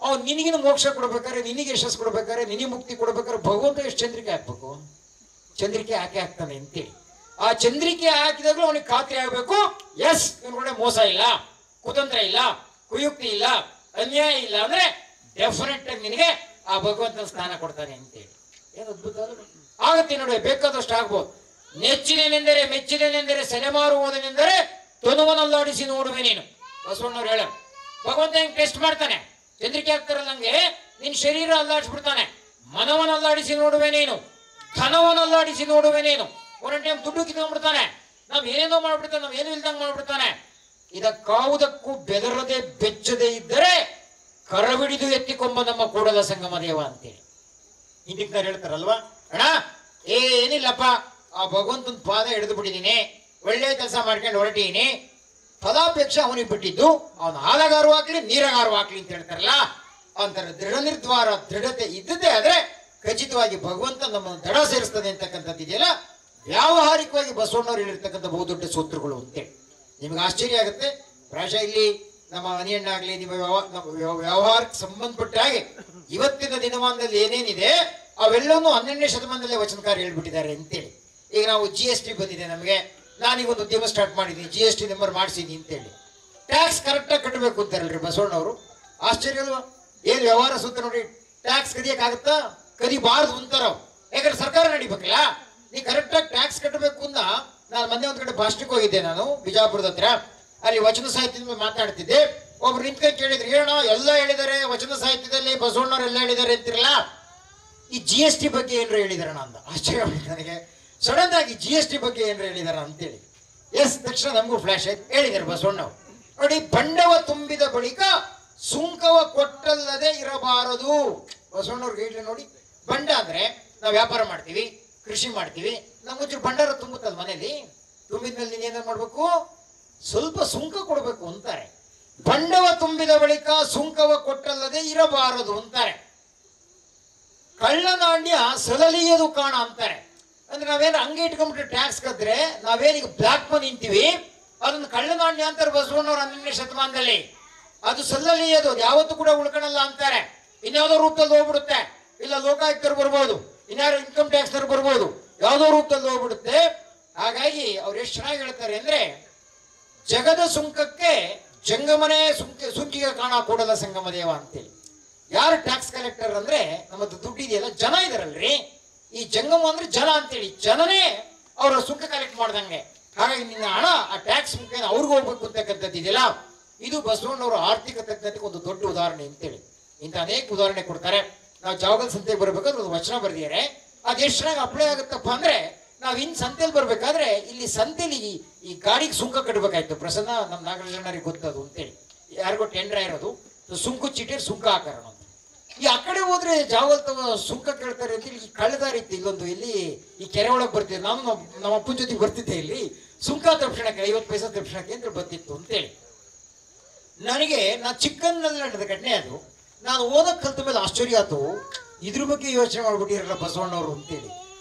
ಅವ್ನು ನಿನಗಿನ ಮೋಕ್ಷ ಕೊಡ್ಬೇಕಾದ್ರೆ, ನಿನಗೆ ಯಶಸ್ಸು ಕೊಡ್ಬೇಕಾದ್ರೆ, ನಿನಗೆ ಮುಕ್ತಿ ಕೊಡ್ಬೇಕಾದ್ರೆ ಭಗವಂತ ಎಷ್ಟು ಚಂದ್ರಿಕೆ ಹಾಕ್ಬೇಕು? ಚಂದ್ರಿಕೆ ಹಾಕಿ ಹಾಕ್ತಾನೆ ಅಂತೇಳಿ. ಆ ಚಂದ್ರಿಕೆ ಹಾಕಿದಾಗಲೂ ಅವನಿಗೆ ಖಾತ್ರಿ ಆಗ್ಬೇಕು, ಎಸ್ ಇವನೊಡೆ ಮೋಸ ಇಲ್ಲ, ಕುತಂತ್ರ ಇಲ್ಲ, ಕುಯುಕ್ತಿ ಇಲ್ಲ, ಅನ್ಯಾಯ ಇಲ್ಲ ಅಂದ್ರೆ ಡೆಫಿನೆಟ್ ಆಗಿ ನಿನಗೆ ಆ ಭಗವಂತನ ಸ್ಥಾನ ಕೊಡ್ತಾನೆ ಅಂತೇಳಿ. ಏನು ಅದ್ಭುತ ಆಗತ್ತೆ ನೋಡಿ, ಬೇಕಾದಷ್ಟು ಆಗ್ಬೋದು. ನೆಚ್ಚಿದನೆಂದರೆ ಮೆಚ್ಚಿದನೆಂದರೆ ಸೆಲೆಮಾರುವುದನೆಂದರೆ ತೊನುವನಲ್ಲಾಡಿಸಿ ನೋಡುವೆ ನೀನು. ಬಸವಣ್ಣವ್ರು ಹೇಳ, ಭಗವಂತ ಹೆಂಗ್ ಟೆಸ್ಟ್ ಮಾಡ್ತಾನೆ, ಚಂದ್ರಿಕೆ ಆಗ್ತಾರಲ್ಲ ಹಂಗೆ ನಿನ್ ಶರೀರ ಅಲ್ಲಾಡಿಸ್ಬಿಡ್ತಾನೆ. ಮನವನ್ನಲ್ಲಾಡಿಸಿ ನೋಡುವೆ ನೀನು, ಧನವನ್ನಲ್ಲಾಡಿಸಿ ನೋಡುವೆ ನೀನು. ಒಂದೊಂದು ಟೈಮ್ ದುಡ್ಡು ಕಿತ್ಕೊಂಡ್ಬಿಡ್ತಾನೆ, ನಾವ್ ಏನೇನೋ ಮಾಡ್ಬಿಡ್ತಾನೆ, ನಾವ್ ಏನು ಇಲ್ದಂಗ್ ಮಾಡ್ಬಿಡ್ತಾನೆ. ಇದಕ್ಕಾವುದಕ್ಕೂ ಬೆದರದೆ ಬೆಚ್ಚದೆ ಇದ್ದರೆ ಕರವಿಡಿದು ಎತ್ತಿಕೊಂಬ ನಮ್ಮ ಕೂಡಲ ಸಂಗಮ ದೇವ ಅಂತೇಳಿ ಹಿಂದಿಕ್ಕಾರ ಹೇಳ್ತಾರಲ್ವಾ. ಅಣ್ಣ ಏನಿಲ್ಲಪ್ಪ, ಆ ಭಗವಂತನ ಪಾದ ಹಿಡಿದು ಬಿಟ್ಟಿದ್ದೀನಿ, ಒಳ್ಳೆ ಕೆಲಸ ಮಾಡ್ಕೊಂಡು ಹೊರಟೀನಿ, ಫಲಾಪೇಕ್ಷೆ ಅವನಿಗೆ ಬಿಟ್ಟಿದ್ದು, ಅವನ ಹಾಲಗಾರು ಹಾಕ್ಲಿ ನೀರಗಾರು ಹಾಕ್ಲಿ ಅಂತ ಹೇಳ್ತಾರಲ್ಲ, ಅಂತರ ದೃಢ ನಿರ್ಧಾರ ದೃಢತೆ ಇದ್ದದ್ದೇ ಆದ್ರೆ ಖಚಿತವಾಗಿ ಭಗವಂತ ನಮ್ಮನ್ನು ದಡ ಸೇರಿಸ್ತದೆ ಅಂತಕ್ಕಂಥದ್ದು ಇದೆಯಲ್ಲ, ವ್ಯಾವಹಾರಿಕವಾಗಿ ಬಸವಣ್ಣವ್ರು ಹೇಳಿರ್ತಕ್ಕಂಥ ಬಹುದೊಡ್ಡ ಸೂತ್ರಗಳು ಅಂತೇಳಿ. ನಿಮ್ಗೆ ಆಶ್ಚರ್ಯ ಆಗುತ್ತೆ. ಪ್ರಾಯಶಃ ಇಲ್ಲಿ ನಮ್ಮ ಮನೆಯನ್ನಾಗ್ಲಿ ನಿಮ್ಮ ವ್ಯವಹಾರಕ್ಕೆ ಸಂಬಂಧಪಟ್ಟ ಹಾಗೆ ಇವತ್ತಿನ ದಿನಮಾನದಲ್ಲಿ ಏನೇನಿದೆ ಅವೆಲ್ಲವನ್ನೂ 12ನೇ ಶತಮಾನದಲ್ಲೇ ವಚನಕಾರ ಹೇಳ್ಬಿಟ್ಟಿದ್ದಾರೆ ಅಂತೇಳಿ. ಈಗ ನಾವು GST ಬಂದಿದೆ ನಮಗೆ, ನಾನೀಗ ಒಂದು ಉದ್ಯಮ ಸ್ಟಾರ್ಟ್ ಮಾಡಿದ್ದೀನಿ, GST ನಂಬರ್ ಮಾಡಿಸಿದ್ದೀನಿ ಅಂತೇಳಿ. ಟ್ಯಾಕ್ಸ್ ಕರೆಕ್ಟಾಗಿ ಕಟ್ಟಬೇಕು ಅಂತಾರಲ್ರಿ ಬಸವಣ್ಣವರು. ಆಶ್ಚರ್ಯ ಅಲ್ವಾ? ಏನು ವ್ಯವಹಾರ ಸೂತ್ರ ನೋಡಿ, ಟ್ಯಾಕ್ಸ್ ಕದಿಯಕ್ಕಾಗತ್ತಾ? ಕದಿಬಾರ್ದು ಅಂತಾರ. ಯಾಕಂದ್ರೆ ಸರ್ಕಾರ ನಡಿಬೇಕಲ್ಲ, ನೀ ಕರೆಕ್ಟಾಗಿ ಟ್ಯಾಕ್ಸ್ ಕಟ್ಟಬೇಕು ಅಂತ. ನಾನು ಮೊನ್ನೆ ಒಂದ್ ಕಡೆ ಭಾಷಣಕ್ಕೆ ಹೋಗಿದ್ದೆ, ನಾನು ಬಿಜಾಪುರದ ಹತ್ರ. ಅಲ್ಲಿ ವಚನ ಸಾಹಿತ್ಯದ ಮಾತಾಡ್ತಿದ್ದೆ. ಒಬ್ರು ನಿಂತ್ಕೊಂಡು ಕೇಳಿದ್ರು, ಏನೋ ಎಲ್ಲ ಹೇಳಿದ್ದಾರೆ ವಚನ ಸಾಹಿತ್ಯದಲ್ಲಿ, ಬಸವಣ್ಣವ್ರು ಎಲ್ಲ ಹೇಳಿದ್ದಾರೆ ಅಂತಿರಲ್ಲ, ಈ GST ಬಗ್ಗೆ ಏನ್ರ ಹೇಳಿದಾರಣ ಅಂತ ಆಶ್ಚರ್ಯ ನನಗೆ. ಸಡನ್ ಆಗಿ GST ಬಗ್ಗೆ ಏನ್ರ ಹೇಳಿದಾರ ಅಂತೇಳಿ ಎಸ್ ತಕ್ಷಣ ನಮಗೂ ಫ್ಲಾಶ್ ಆಯ್ತು. ಹೇಳಿದ್ದಾರೆ ಬಸವಣ್ಣವ್ರು ನೋಡಿ, ಬಂಡವ ತುಂಬಿದ ಬಳಿಕ ಸುಂಕವ ಕೊಟ್ಟಲ್ಲದೆ ಇರಬಾರದು. ಬಸವಣ್ಣವ್ರಿಗೆ ಹೇಳಿ ನೋಡಿ, ಬಂಡ ಅಂದ್ರೆ ನಾವು ವ್ಯಾಪಾರ ಮಾಡ್ತೀವಿ, ಕೃಷಿ ಮಾಡ್ತೀವಿ, ನಮ್ಗೊಂಚೂರು ಭಂಡಾರ ತುಂಬುತ್ತಲ್ಲ ಮನೇಲಿ, ತುಂಬಿದ್ಮೇಲೆ ನೀನೇನ ಮಾಡ್ಬೇಕು, ಸ್ವಲ್ಪ ಸುಂಕ ಕೊಡ್ಬೇಕು ಅಂತಾರೆ. ಬಂಡವ ತುಂಬಿದ ಬಳಿಕ ಸುಂಕವ ಕೊಟ್ಟಲ್ಲದೆ ಇರಬಾರದು ಅಂತಾರೆ. ಕಳ್ಳನಾಣ್ಯ ಸಲಲಿಯದು ಕಾಣ ಅಂತಾರೆ. ಅಂದ್ರೆ ನಾವೇನು ಹಂಗೆ ಇಟ್ಕೊಂಡ್ಬಿಟ್ರೆ ಟ್ಯಾಕ್ಸ್ ಕದ್ರೆ ನಾವೇನೀಗ ಬ್ಲಾಕ್ ಮನಿ ಅಂತೀವಿ, ಅದನ್ನು ಕಳ್ಳನಾಣ್ಯ ಅಂತಾರೆ ಬಸವಣ್ಣವ್ರು 12ನೇ ಶತಮಾನದಲ್ಲಿ. ಅದು ಸಲ್ಲಲಿಯದು, ಅದು ಯಾವತ್ತೂ ಕೂಡ ಉಳ್ಕೊಳಲ್ಲ ಅಂತಾರೆ. ಇನ್ಯಾವುದೋ ರೂಪದಲ್ಲಿ ಹೋಗ್ಬಿಡುತ್ತೆ, ಇಲ್ಲ ಲೋಕಾಯುಕ್ತರು ಬರ್ಬೋದು, ಇನ್ಯಾರು ಇನ್ಕಮ್ ಟ್ಯಾಕ್ಸ್ ಬರ್ಬೋದು, ಯಾವುದೋ ರೂಪದಲ್ಲಿ ಹೋಗ್ಬಿಡುತ್ತೆ. ಹಾಗಾಗಿ ಅವ್ರು ಎಷ್ಟು ಚೆನ್ನಾಗಿ ಹೇಳ್ತಾರೆ ಅಂದ್ರೆ, ಜಗದ ಸುಂಕಕ್ಕೆ ಜಂಗಮನೇ ಸುಂಕಿಗೆ ಕಾಣ ಕೂಡಲ ಸಂಗಮ ದೇವ ಅಂತೇಳಿ. ಯಾರು ಟ್ಯಾಕ್ಸ್ ಕಲೆಕ್ಟರ್ ಅಂದ್ರೆ ನಮ್ಮದು ದುಡ್ಡು ಇದೆಯಲ್ಲ, ಜನ ಇದಾರಲ್ರಿ. ಈ ಜಂಗಮ ಅಂದ್ರೆ ಜನ ಅಂತೇಳಿ, ಜನನೇ ಅವರ ಸುಂಕ ಕಲೆಕ್ಟ್ ಮಾಡ್ದಂಗೆ. ಹಾಗಾಗಿ ನಿನ್ನ ಹಣ ಆ ಟ್ಯಾಕ್ಸ್ ಮುಖೇನ ಅವ್ರಿಗೆ ಹೋಗ್ಬೇಕು ಅಂತಕ್ಕಂಥದ್ದು ಇದೆಯಲ್ಲ, ಇದು ಬಸವಣ್ಣವರ ಆರ್ಥಿಕ ತಜ್ಞತೆಗೆ ಒಂದು ದೊಡ್ಡ ಉದಾಹರಣೆ ಅಂತೇಳಿ. ಇಂಥ ಅನೇಕ ಉದಾಹರಣೆ ಕೊಡ್ತಾರೆ. ನಾವು ಜಾವಗಲ್ ಸಂತೆಗೆ ಬರ್ಬೇಕಾದ್ರೆ ಒಂದು ವಚನ ಬರೆದಿದ್ದಾರೆ, ಅದು ಎಷ್ಟು ಚೆನ್ನಾಗಿ ಅಪ್ಲೈ ಆಗುತ್ತಪ್ಪ ಅಂದ್ರೆ, ನಾವ್ ಇನ್ ಸಂತೆಲಿ ಬರ್ಬೇಕಾದ್ರೆ ಇಲ್ಲಿ ಸಂತೆಲಿ ಈ ಗಾಡಿಗೆ ಸುಂಕ ಕಟ್ಟಬೇಕಾಯ್ತು. ಪ್ರಸನ್ನ ನಮ್ಮ ನಾಗರಾಜಣ್ಣರಿಗೆ ಗೊತ್ತದು ಅಂತೇಳಿ, ಯಾರಿಗೋ ಟೆಂಡರ್ ಇರೋದು, ಸುಂಕು ಚೀಟಿ ಸುಂಕ ಹಾಕೋಣ ಅಂತ. ಈ ಆ ಕಡೆ ಹೋದ್ರೆ ಜಾವಲ್ ಸುಂಕ ಕೇಳ್ತಾರೆ ಅಂತೇಳಿ ಈ ಕಳೆದಾರಿ ಇತ್ತು ಇಲ್ಲೊಂದು, ಇಲ್ಲಿ ಈ ಕೆರೆ ಒಳಗೆ ಬರ್ತಿದ್ದೆ ನಾನು, ನಮ್ಮ ಅಪ್ಪನ ಜೊತೆಗೆ ಬರ್ತಿದ್ದೆ. ಇಲ್ಲಿ ಸುಂಕ ತಪ್ಪಿಸಣಕ್ಕೆ 50 ಪೈಸೆ ತಪ್ಪಿಸಣಕ್ಕೆ ಅಂತ ಬರ್ತಿತ್ತು ಅಂತೇಳಿ. ನನಗೆ ನಾನು ಚಿಕ್ಕನ್ನಲ್ಲಿ ನಡೆದ ಘಟನೆ ಅದು. ನಾನು ಓದಕ್ ಕಲ್ತ ಮೇಲೆ ಆಶ್ಚರ್ಯ ಆಯ್ತು, ಇದ್ರ ಬಗ್ಗೆ ಯೋಚನೆ ಮಾಡ್ಬಿಟ್ಟಿರಲ್ಲ ಬಸವಣ್ಣವರು ಅಂತೇಳಿ.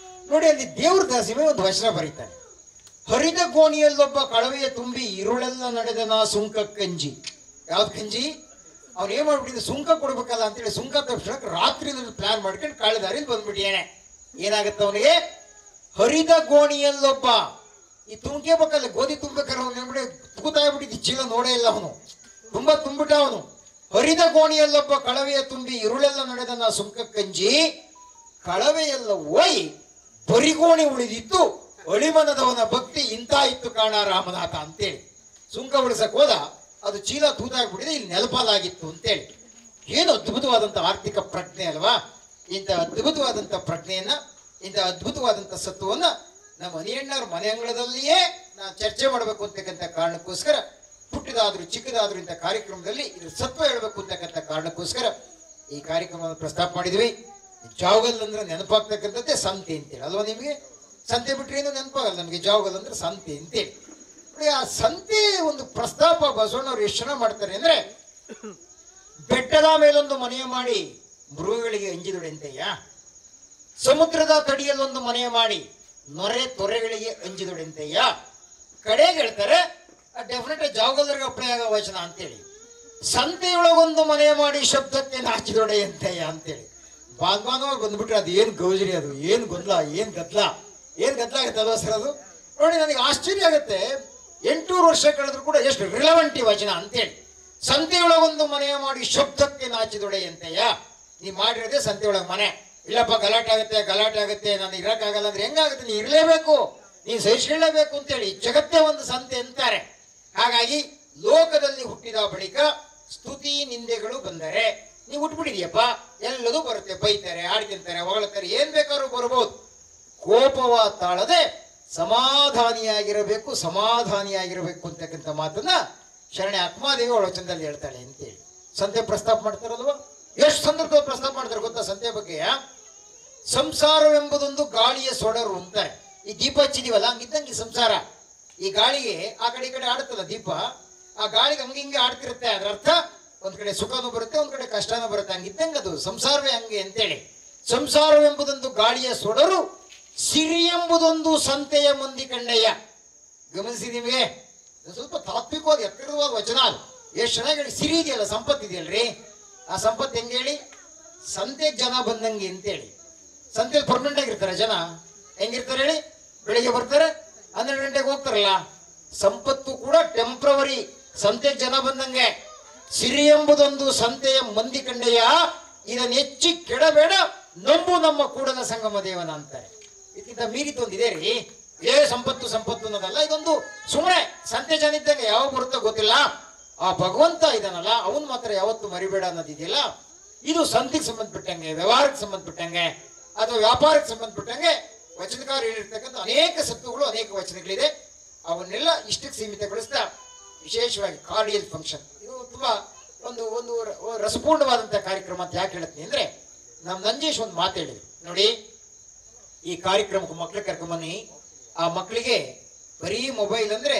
ನೋಡಿ, ಅಲ್ಲಿ ದೇವ್ರ ದಾಸಿಮೆ ಒಂದು ವಚನ ಬರೀತಾನೆ. ಹರಿದ ಗೋಣಿಯಲ್ಲೊಬ್ಬ ಕಳವೆಯ ತುಂಬಿ ಇರುಳೆಲ್ಲ ನಡೆದನ ಸುಂಕ ಕಂಜಿ. ಯಾವ್ದು ಕಂಜಿ? ಅವ್ನು ಏನ್ ಮಾಡ್ಬಿಟ್ಟಿದ್ದೆ, ಸುಂಕ ಕೊಡ್ಬೇಕಲ್ಲ ಅಂತೇಳಿ ಸುಂಕ ತಪ್ಪಿಸಕ್ಕೆ ರಾತ್ರಿ ಪ್ಲಾನ್ ಮಾಡ್ಕೊಂಡು ಕಾಳಿದಾರಿಲಿ ಬಂದ್ಬಿಟ್ಟಿಯಾನೆ. ಏನಾಗುತ್ತೆ ಅವನಿಗೆ? ಹರಿದ ಗೋಣಿಯಲ್ಲೊಬ್ಬ, ಈ ತುಂಬ್ಕೇಬೇಕಲ್ಲ ಗೋಧಿ ತುಂಬೇಕಾರೆ ಅವ್ನು ಏನ್ಬಿಡಿ ತೂತಾಗ್ಬಿಟ್ಟಿದ್ದು, ಚೀಲ ನೋಡೇ ಇಲ್ಲ ಅವನು, ತುಂಬಾ ತುಂಬಿಟ್ಟ ಅವನು. ಹರಿದ ಗೋಣಿಯಲ್ಲೊಬ್ಬ ಕಳವೆಯ ತುಂಬಿ ಇರುಳೆಲ್ಲ ನಡೆದನ ಸುಂಕ ಕಂಜಿ, ಕಳವೆಯೆಲ್ಲ ಹೋಯ್ ಬರಿಗೋಣಿ ಉಳಿದಿತ್ತು ಅಳಿಮನದವನ ಭಕ್ತಿ ಇಂಥ ಇತ್ತು ಕಾಣ ರಾಮನಾಥ ಅಂತೇಳಿ. ಸುಂಕ ಉಳಿಸಕ್ ಹೋದ, ಅದು ಚೀಲ ತೂತಾಗ್ಬಿಟ್ಟಿದೆ, ಇಲ್ಲಿ ನೆಲಪಾಲಾಗಿತ್ತು ಅಂತೇಳಿ. ಏನು ಅದ್ಭುತವಾದಂಥ ಆರ್ಥಿಕ ಪ್ರಜ್ಞೆ ಅಲ್ವಾ? ಇಂಥ ಅದ್ಭುತವಾದಂಥ ಪ್ರಜ್ಞೆಯನ್ನ, ಇಂಥ ಅದ್ಭುತವಾದಂಥ ಸತ್ವವನ್ನ ನಮ್ಮ ಮನೆಯಣ್ಣವ್ರ ಮನೆ ಅಂಗಳದಲ್ಲಿಯೇ ನಾವು ಚರ್ಚೆ ಮಾಡಬೇಕು ಅಂತಕ್ಕಂಥ ಕಾರಣಕ್ಕೋಸ್ಕರ, ಪುಟ್ಟದಾದ್ರೂ ಚಿಕ್ಕದಾದ್ರೂ ಇಂಥ ಕಾರ್ಯಕ್ರಮದಲ್ಲಿ ಇದ್ರ ಸತ್ವ ಹೇಳ್ಬೇಕು ಅಂತಕ್ಕಂಥ ಕಾರಣಕ್ಕೋಸ್ಕರ ಈ ಕಾರ್ಯಕ್ರಮವನ್ನು ಪ್ರಸ್ತಾಪ ಮಾಡಿದ್ವಿ. ಜಾವಗಲ್ ಅಂದ್ರೆ ನೆನಪಾಗ್ತಕ್ಕಂಥದ್ದೇ ಸಂತೆ ಅಂತೇಳಿ ಅಲ್ವಾ? ನಿಮಗೆ ಸಂತೆ ಬಿಟ್ರೆ ಏನು ನೆನಪಾಗಲ್ಲ ನಮಗೆ. ಜಾವಗಲ್ ಅಂದ್ರೆ ಸಂತೆ ಅಂತೇಳಿ. ಆ ಸಂತೆ ಒಂದು ಪ್ರಸ್ತಾಪ ಬಸವಣ್ಣವ್ರು ಎಷ್ಟು ಜನ ಮಾಡ್ತಾರೆ ಅಂದ್ರೆ, ಬೆಟ್ಟದ ಮೇಲೊಂದು ಮನೆಯ ಮಾಡಿ ಮೃಗಗಳಿಗೆ ಅಂಜಿದೊಡೆಂತೆಯ, ಸಮುದ್ರದ ತಡಿಯಲ್ಲೊಂದು ಮನೆಯ ಮಾಡಿ ನೊರೆ ತೊರೆಗಳಿಗೆ ಅಂಜಿದೊಡೆಂತೆಯ. ಕಡೆಗೆ ಹೇಳ್ತಾರೆ ಡೆಫಿನೆಟ್ ಜಾವಗಲ್ರಿಗೆ ಅಪ್ಲೈ ಆಗೋ ವಚನ ಅಂತೇಳಿ. ಸಂತೆಯೊಳಗೊಂದು ಮನೆಯ ಮಾಡಿ ಶಬ್ದಕ್ಕೆ ನಾಚಿದೊಡೆಯಂತೆಯ ಅಂತೇಳಿ. ಬಾಂಧವಾನವ್ರು ಬಂದ್ಬಿಟ್ರೆ ಅದು ಏನು ಗೌಜರಿ, ಅದು ಏನು ಗೊಂದಲ, ಏನು ಗದ್ದಲ ಆಗುತ್ತೆ ಅಲ್ವಾ ಸರ್? ಅದು ನೋಡಿ, ನನಗೆ ಆಶ್ಚರ್ಯ ಆಗುತ್ತೆ. 800 ವರ್ಷ ಕಳೆದ್ರು ಕೂಡ ಎಷ್ಟು ರಿಲೆವೆಂಟ್ ಈ ವಚನ ಅಂತೇಳಿ. ಸಂತೆಯೊಳಗೊಂದು ಮನೆಯ ಮಾಡಿ ಶಬ್ದಕ್ಕೆ ನಾಚಿದೊಡೆಯಂತೆಯ. ನೀ ಮಾಡಿರೋದೇ ಸಂತೆಯೊಳಗೆ ಮನೆ. ಇಲ್ಲಪ್ಪ ಗಲಾಟೆ ಆಗುತ್ತೆ, ನಾನು ಇರೋಕ್ಕಾಗಲ್ಲ ಅಂದ್ರೆ ಹೆಂಗಾಗುತ್ತೆ? ನೀ ಇರಲೇಬೇಕು, ನೀನು ಸಹಿಸ್ಕೊಳ್ಳೇಬೇಕು ಅಂತೇಳಿ ಜಗತ್ತೇ ಒಂದು ಸಂತೆ ಅಂತಾರೆ. ಹಾಗಾಗಿ ಲೋಕದಲ್ಲಿ ಹುಟ್ಟಿದ ಬಳಿಕ ಸ್ತುತಿ ನಿಂದೆಗಳು ಬಂದರೆ ನೀವು ಹುಟ್ಬಿಟ್ಟಿದ್ಯಪ್ಪ, ಎಲ್ಲದೂ ಬರುತ್ತೆ. ಬೈತಾರೆ, ಆಡ್ಕೊಂತಾರೆ, ಹೊಗಳ್ತಾರೆ, ಏನ್ ಬೇಕಾದ್ರೂ ಬರ್ಬೋದು. ಕೋಪವ ತಾಳದೆ ಸಮಾಧಾನಿಯಾಗಿರಬೇಕು ಅಂತಕ್ಕಂಥ ಮಾತನ್ನ ಶರಣೆ ಅಕ್ಮಾದೇವಿ ಅವಳ ವಚನದಲ್ಲಿ ಹೇಳ್ತಾಳೆ ಅಂತೇಳಿ ಸಂತೆ ಪ್ರಸ್ತಾಪ ಮಾಡ್ತಾರಲ್ವ. ಎಷ್ಟು ಸಂದರ್ಭದಲ್ಲಿ ಪ್ರಸ್ತಾಪ ಮಾಡ್ತಾರೆ ಗೊತ್ತಾ ಸಂತೆ ಬಗ್ಗೆ? ಸಂಸಾರವೆಂಬುದೊಂದು ಗಾಳಿಯ ಸೊಡರು ಅಂತಾರೆ. ಈ ದೀಪ ಹಚ್ಚಿದೀವಲ್ಲ, ಹಂಗಿದ್ದಂಗೆ ಈ ಸಂಸಾರ ಈ ಗಾಳಿಗೆ ಆ ಕಡೆ ಈ ಕಡೆ ಆಡುತ್ತಲ್ಲ ದೀಪ, ಆ ಗಾಳಿಗೆ ಹಂಗಿಂಗೆ ಆಡ್ತಿರುತ್ತೆ. ಅದರ ಅರ್ಥ ಒಂದ್ ಕಡೆ ಸುಖನೂ ಬರುತ್ತೆ, ಒಂದ್ ಕಡೆ ಕಷ್ಟನೂ ಬರುತ್ತೆ. ಹಂಗಿದ್ದಂಗೆ ಅದು ಸಂಸಾರವೇ ಹಂಗೆ ಅಂತೇಳಿ. ಸಂಸಾರವೆಂಬುದೊಂದು ಗಾಳಿಯ ಸೊಡರು, ಸಿರಿ ಎಂಬುದೊಂದು ಸಂತೆಯ ಮಂದಿ ಕಂಡಯ್ಯ. ಗಮನಿಸಿ ನಿಮಗೆ, ಸ್ವಲ್ಪ ತಾತ್ವಿಕವಾದ ಎತ್ತರವಾದ ವಚನ ಅದು. ಎಷ್ಟು ಚೆನ್ನಾಗಿ ಹೇಳಿ. ಸಿರಿ ಇದೆಯಲ್ಲ, ಸಂಪತ್ತಿದೆಯಲ್ರಿ, ಆ ಸಂಪತ್ತು ಹೆಂಗೆ ಹೇಳಿ? ಸಂತೆಗೆ ಜನ ಬಂದಂಗೆ ಅಂತೇಳಿ. ಸಂತೆಯಲ್ಲಿ ಪರ್ಮನೆಂಟ್ ಆಗಿರ್ತಾರೆ ಜನ. ಹೆಂಗಿರ್ತಾರೆ ಹೇಳಿ? ಬೆಳಿಗ್ಗೆ ಬರ್ತಾರೆ, 12 ಗಂಟೆಗೆ ಹೋಗ್ತಾರಲ್ಲ. ಸಂಪತ್ತು ಕೂಡ ಟೆಂಪ್ರವರಿ, ಸಂತೆಗೆ ಜನ ಬಂದಂಗೆ. ಸಿರಿ ಎಂಬುದೊಂದು ಸಂತೆಯ ಮಂದಿ ಕಂಡೆಯ, ಇದನ್ನ ಹೆಚ್ಚಿ ಕೆಡಬೇಡ, ನಂಬು ನಮ್ಮ ಕೂಡಲ ಸಂಗಮ ದೇವನ ಅಂತಾರೆ. ಇದಕ್ಕಿಂತ ಮೀರಿತೊಂದಿದೆ ರೀ. ಸಂಪತ್ತು ಅನ್ನೋದಲ್ಲ, ಇದೊಂದು ಸುಮ್ಮನೆ ಸಂತೆ ಜನ ಇದ್ದಂಗೆ. ಯಾವಾಗ ಬರುತ್ತೋ ಗೊತ್ತಿಲ್ಲ. ಆ ಭಗವಂತ ಇದನ್ನಲ್ಲ, ಅವನ್ ಮಾತ್ರ ಯಾವತ್ತು ಮರಿಬೇಡ ಅನ್ನೋದಿದೆಯಲ್ಲ, ಇದು ಸಂತೆಗೆ ಸಂಬಂಧಪಟ್ಟಂಗೆ, ವ್ಯವಹಾರಕ್ಕೆ ಸಂಬಂಧಪಟ್ಟಂಗೆ, ಅಥವಾ ವ್ಯಾಪಾರಕ್ಕೆ ಸಂಬಂಧಪಟ್ಟಂಗೆ ವಚನಕಾರ ಹೇಳಿರ್ತಕ್ಕಂಥ ಅನೇಕ ಸತ್ವಗಳು, ಅನೇಕ ವಚನಗಳಿದೆ. ಅವನ್ನೆಲ್ಲ ಇಷ್ಟಕ್ಕೆ ಸೀಮಿತಗೊಳಿಸ್ತಾ ವಿಶೇಷವಾಗಿ ಕಾರ್ಡಿಯಲ್ ಫಂಕ್ಷನ್, ಇದು ತುಂಬಾ ಒಂದು ರಸಪೂರ್ಣವಾದಂತಹ ಕಾರ್ಯಕ್ರಮ ಅಂತ ಯಾಕೆ ಹೇಳ್ತೀನಿ ಅಂದ್ರೆ, ನಮ್ಮ ನಂಜೇಶ್ ಒಂದು ಮಾತು ಹೇಳಿದ್ರು ನೋಡಿ, ಈ ಕಾರ್ಯಕ್ರಮಕ್ಕೆ ಮಕ್ಳು ಕರ್ಕೊಂಬನ್ನಿ, ಆ ಮಕ್ಕಳಿಗೆ ಬರೀ ಮೊಬೈಲ್ ಅಂದ್ರೆ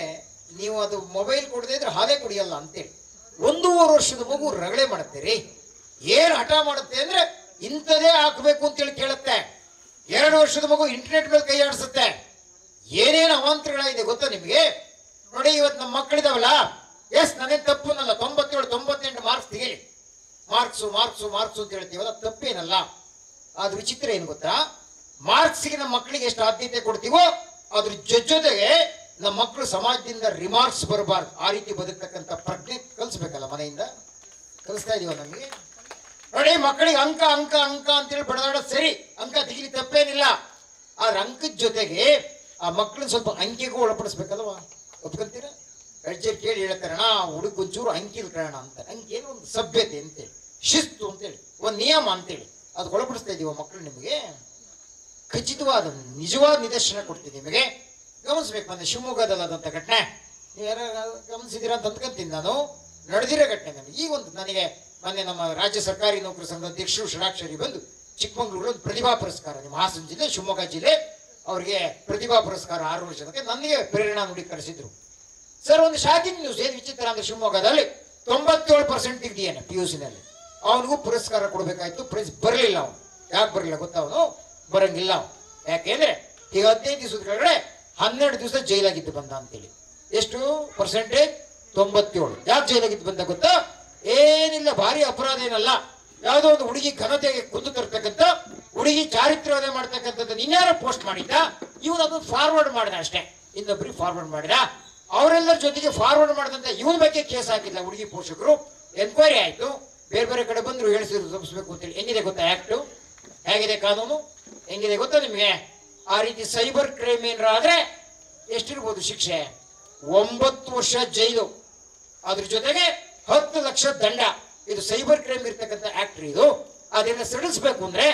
ನೀವು ಅದು ಮೊಬೈಲ್ ಕೊಡದೇ ಇದ್ರೆ ಹಾಲೇ ಕುಡಿಯಲ್ಲ ಅಂತೇಳಿ. 1.5 ವರ್ಷದ ಮಗು ರಗಳೆ ಮಾಡುತ್ತೆ ರೀ. ಏನ್ ಹಠ ಮಾಡುತ್ತೆ ಅಂದ್ರೆ ಇಂಥದೇ ಹಾಕ್ಬೇಕು ಅಂತೇಳಿ ಕೇಳುತ್ತೆ. 2 ವರ್ಷದ ಮಗು ಇಂಟರ್ನೆಟ್ ಮೇಲೆ ಕೈ ಆಡಿಸುತ್ತೆ. ಏನೇನು ಅವಾಂತರಗಳಿದೆ ಗೊತ್ತಾ ನಿಮಗೆ? ನೋಡಿ, ಇವತ್ತು ನಮ್ಮ ಮಕ್ಕಳಿದಾವಲ್ಲ, ನಾನೇನು ತಪ್ಪು ಅನ್ನಲ್ಲ, 97-98 ಮಾರ್ಕ್ಸ್ ತೆಗೀಲಿ, ಮಾರ್ಕ್ಸು ಅಂತ ಹೇಳ್ತೀವಲ್ಲ, ತಪ್ಪೇನಲ್ಲ. ಅದು ವಿಚಿತ್ರ ಏನು ಗೊತ್ತಾ? ಮಾರ್ಕ್ಸ್ಗೆ ನಮ್ಮ ಮಕ್ಕಳಿಗೆ ಎಷ್ಟು ಆದ್ಯತೆ ಕೊಡ್ತೀವೋ ಅದ್ರ ಜೊತೆಗೆ ನಮ್ಮ ಮಕ್ಕಳು ಸಮಾಜದಿಂದ ರಿಮಾರ್ಕ್ಸ್ ಬರಬಾರ್ದು, ಆ ರೀತಿ ಬದುಕ್ತಕ್ಕಂಥ ಪ್ರಜ್ಞೆ ಕಲಿಸ್ಬೇಕಲ್ಲ. ಮನೆಯಿಂದ ಕಲಿಸ್ತಾ ಇದೀವ ನಮಗೆ. ನೋಡಿ, ಮಕ್ಕಳಿಗೆ ಅಂಕ ಅಂತೇಳಿ ಬಡದಾಡೋದು ಸರಿ, ಅಂಕ ತೆಗಿಲಿ ತಪ್ಪೇನಿಲ್ಲ. ಆದ್ರೆ ಅಂಕದ ಜೊತೆಗೆ ಆ ಮಕ್ಕಳನ್ನ ಸ್ವಲ್ಪ ಅಂಕಿಗೂ ಒಳಪಡಿಸ್ಬೇಕಲ್ವ? ಒಪ್ಕೊಂತೀರಾ? ಅಜ್ಜರ್ ಕೇಳಿ ಹೇಳ್ತಾರಣ, ಹುಡುಗ ಒಂಚೂರು ಅಂಕಿಲ್ ಕಾರಣ ಅಂತಾರೆ. ಅಂಕಿ ಏನು ಒಂದು ಸಭ್ಯತೆ ಅಂತೇಳಿ, ಶಿಸ್ತು ಅಂತೇಳಿ, ಒಂದು ನಿಯಮ ಅಂತೇಳಿ ಅದಕ್ಕೆ ಒಳಪಡಿಸ್ತಾ ಇದೀವ ಮಕ್ಕಳು. ನಿಮಗೆ ಖಚಿತವಾದ ನಿಜವಾದ ನಿದರ್ಶನ ಕೊಡ್ತೀನಿ ನಿಮಗೆ. ಗಮನಿಸ್ಬೇಕು. ಮೊನ್ನೆ ಶಿವಮೊಗ್ಗದಲ್ಲಾದಂಥ ಘಟನೆ ನೀವು ಯಾರು ಗಮನಿಸಿದ್ದೀರಾ ಅಂತ ಅಂದ್ಕೊಂತೀನಿ ನಾನು. ನಡೆದಿರೋ ಘಟನೆ ನನಗೆ ಈಗ ಒಂದು ನನಗೆ ಮೊನ್ನೆ ನಮ್ಮ ರಾಜ್ಯ ಸರ್ಕಾರಿ ನೌಕರ ಸಂಘದ ಅಧ್ಯಕ್ಷರು ಷಡಾಕ್ಷರಿ ಬಂದು ಚಿಕ್ಕಮಗಳೂರು ಒಂದು ಪ್ರತಿಭಾ ಪುರಸ್ಕಾರ, ನಿಮ್ಮ ಹಾಸನ ಜಿಲ್ಲೆ ಶಿವಮೊಗ್ಗ ಜಿಲ್ಲೆ ಅವರಿಗೆ ಪ್ರತಿಭಾ ಪುರಸ್ಕಾರ 6 ಜನಕ್ಕೆ ನನಗೆ ಪ್ರೇರಣಾ ನುಡಿ ಕರೆಸಿದ್ರು. ಸರ್, ಒಂದು ಶಾಕಿಂಗ್ ನ್ಯೂಸ್. ಏನು ವಿಚಿತ್ರ ಅಂದ್ರೆ ಶಿವಮೊಗ್ಗದಲ್ಲಿ 97% ತೆಗ್ದಿಯಾನೆ PUCನಲ್ಲಿ. ಅವನಿಗೂ ಪುರಸ್ಕಾರ ಕೊಡಬೇಕಾಯ್ತು, ಪ್ರೈಸ್ ಬರಲಿಲ್ಲ. ಅವನು ಯಾಕೆ ಬರಲಿಲ್ಲ ಗೊತ್ತಾ? ಅವನು ಬರಂಗಿಲ್ಲ. ಯಾಕೆಂದ್ರೆ ಈಗ 15 ದಿವಸದ ಕೆಳಗಡೆ 12 ದಿವಸ ಜೈಲಾಗಿದ್ದು ಬಂದ ಅಂತೇಳಿ. ಎಷ್ಟು ಪರ್ಸೆಂಟೇಜ್? 97. ಯಾಕೆ ಜೈಲಾಗಿದ್ದು ಬಂದ ಗೊತ್ತಾ? ಏನಿಲ್ಲ, ಭಾರಿ ಅಪರಾಧ ಏನಲ್ಲ. ಯಾವುದೋ ಒಂದು ಹುಡುಗಿ ಘನತೆಗೆ ಕುಂದು ತರ್ತಕ್ಕಂಥ ಹುಡುಗಿ ಚಾರಿತ್ರ್ಯವೇ ಮಾಡ್ತಕ್ಕಂಥದ್ದು ಇನ್ಯಾರೋ ಪೋಸ್ಟ್ ಮಾಡಿದ್ದ, ಇವನು ಅದನ್ನು ಫಾರ್ವರ್ಡ್ ಮಾಡಿದ ಅಷ್ಟೇ, ಇನ್ನೊಬ್ಬರಿಗೆ ಫಾರ್ವರ್ಡ್ ಮಾಡಿದ. ಅವರೆಲ್ಲರ ಜೊತೆಗೆ ಫಾರ್ವರ್ಡ್ ಮಾಡಿದಂತ ಇವನ ಬಗ್ಗೆ ಕೇಸ್ ಹಾಕಿಲ್ಲ ಹುಡುಗಿ ಪೋಷಕರು. ಎನ್ಕ್ವೈರಿ ಆಯ್ತು, ಬೇರೆ ಕಡೆ ಬಂದ್ರು, ಹೇಳಿಸಿದ್ರು ತಪ್ಪಿಸ್ಬೇಕು ಅಂತೇಳಿ. ಹೆಂಗಿದೆ ಗೊತ್ತಾ ಆಕ್ಟು? ಹೇಗಿದೆ ಕಾನೂನು? ಹೆಂಗಿದೆ ಗೊತ್ತಾ ನಿಮಗೆ? ಆ ರೀತಿ ಸೈಬರ್ ಕ್ರೈಮ್ ಏನಾರ ಆದ್ರೆ ಎಷ್ಟಿರ್ಬೋದು ಶಿಕ್ಷೆ? 9 ವರ್ಷ ಜೈಲು, ಅದ್ರ ಜೊತೆಗೆ 10 ಲಕ್ಷ ದಂಡ. ಇದು ಸೈಬರ್ ಕ್ರೈಮ್ ಇರ್ತಕ್ಕಂಥ ಆಕ್ಟ್ ಇದು. ಅದನ್ನ ಸಡಿಲಿಸ್ಬೇಕು ಅಂದ್ರೆ